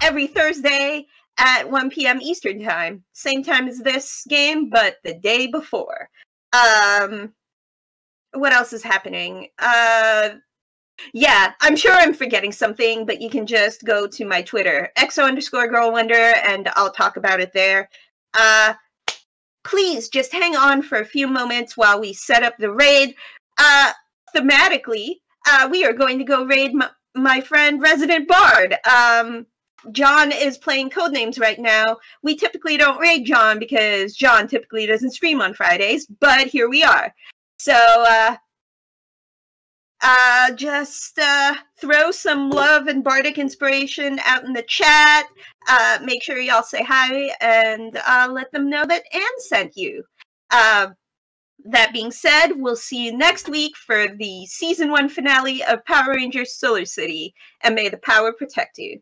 every Thursday at 1 p.m. Eastern Time. Same time as this game, but the day before. What else is happening? Yeah, I'm sure I'm forgetting something, but you can just go to my Twitter, _girlwonder, and I'll talk about it there. Please just hang on for a few moments while we set up the raid. Thematically, we are going to go raid my friend Resident Bard. John is playing Codenames right now. We typically don't raid John because John typically doesn't stream on Fridays, but here we are. So, just throw some love and bardic inspiration out in the chat. Make sure y'all say hi and let them know that Anne sent you. That being said, we'll see you next week for the Season 1 finale of Power Rangers Solar City, and may the power protect you.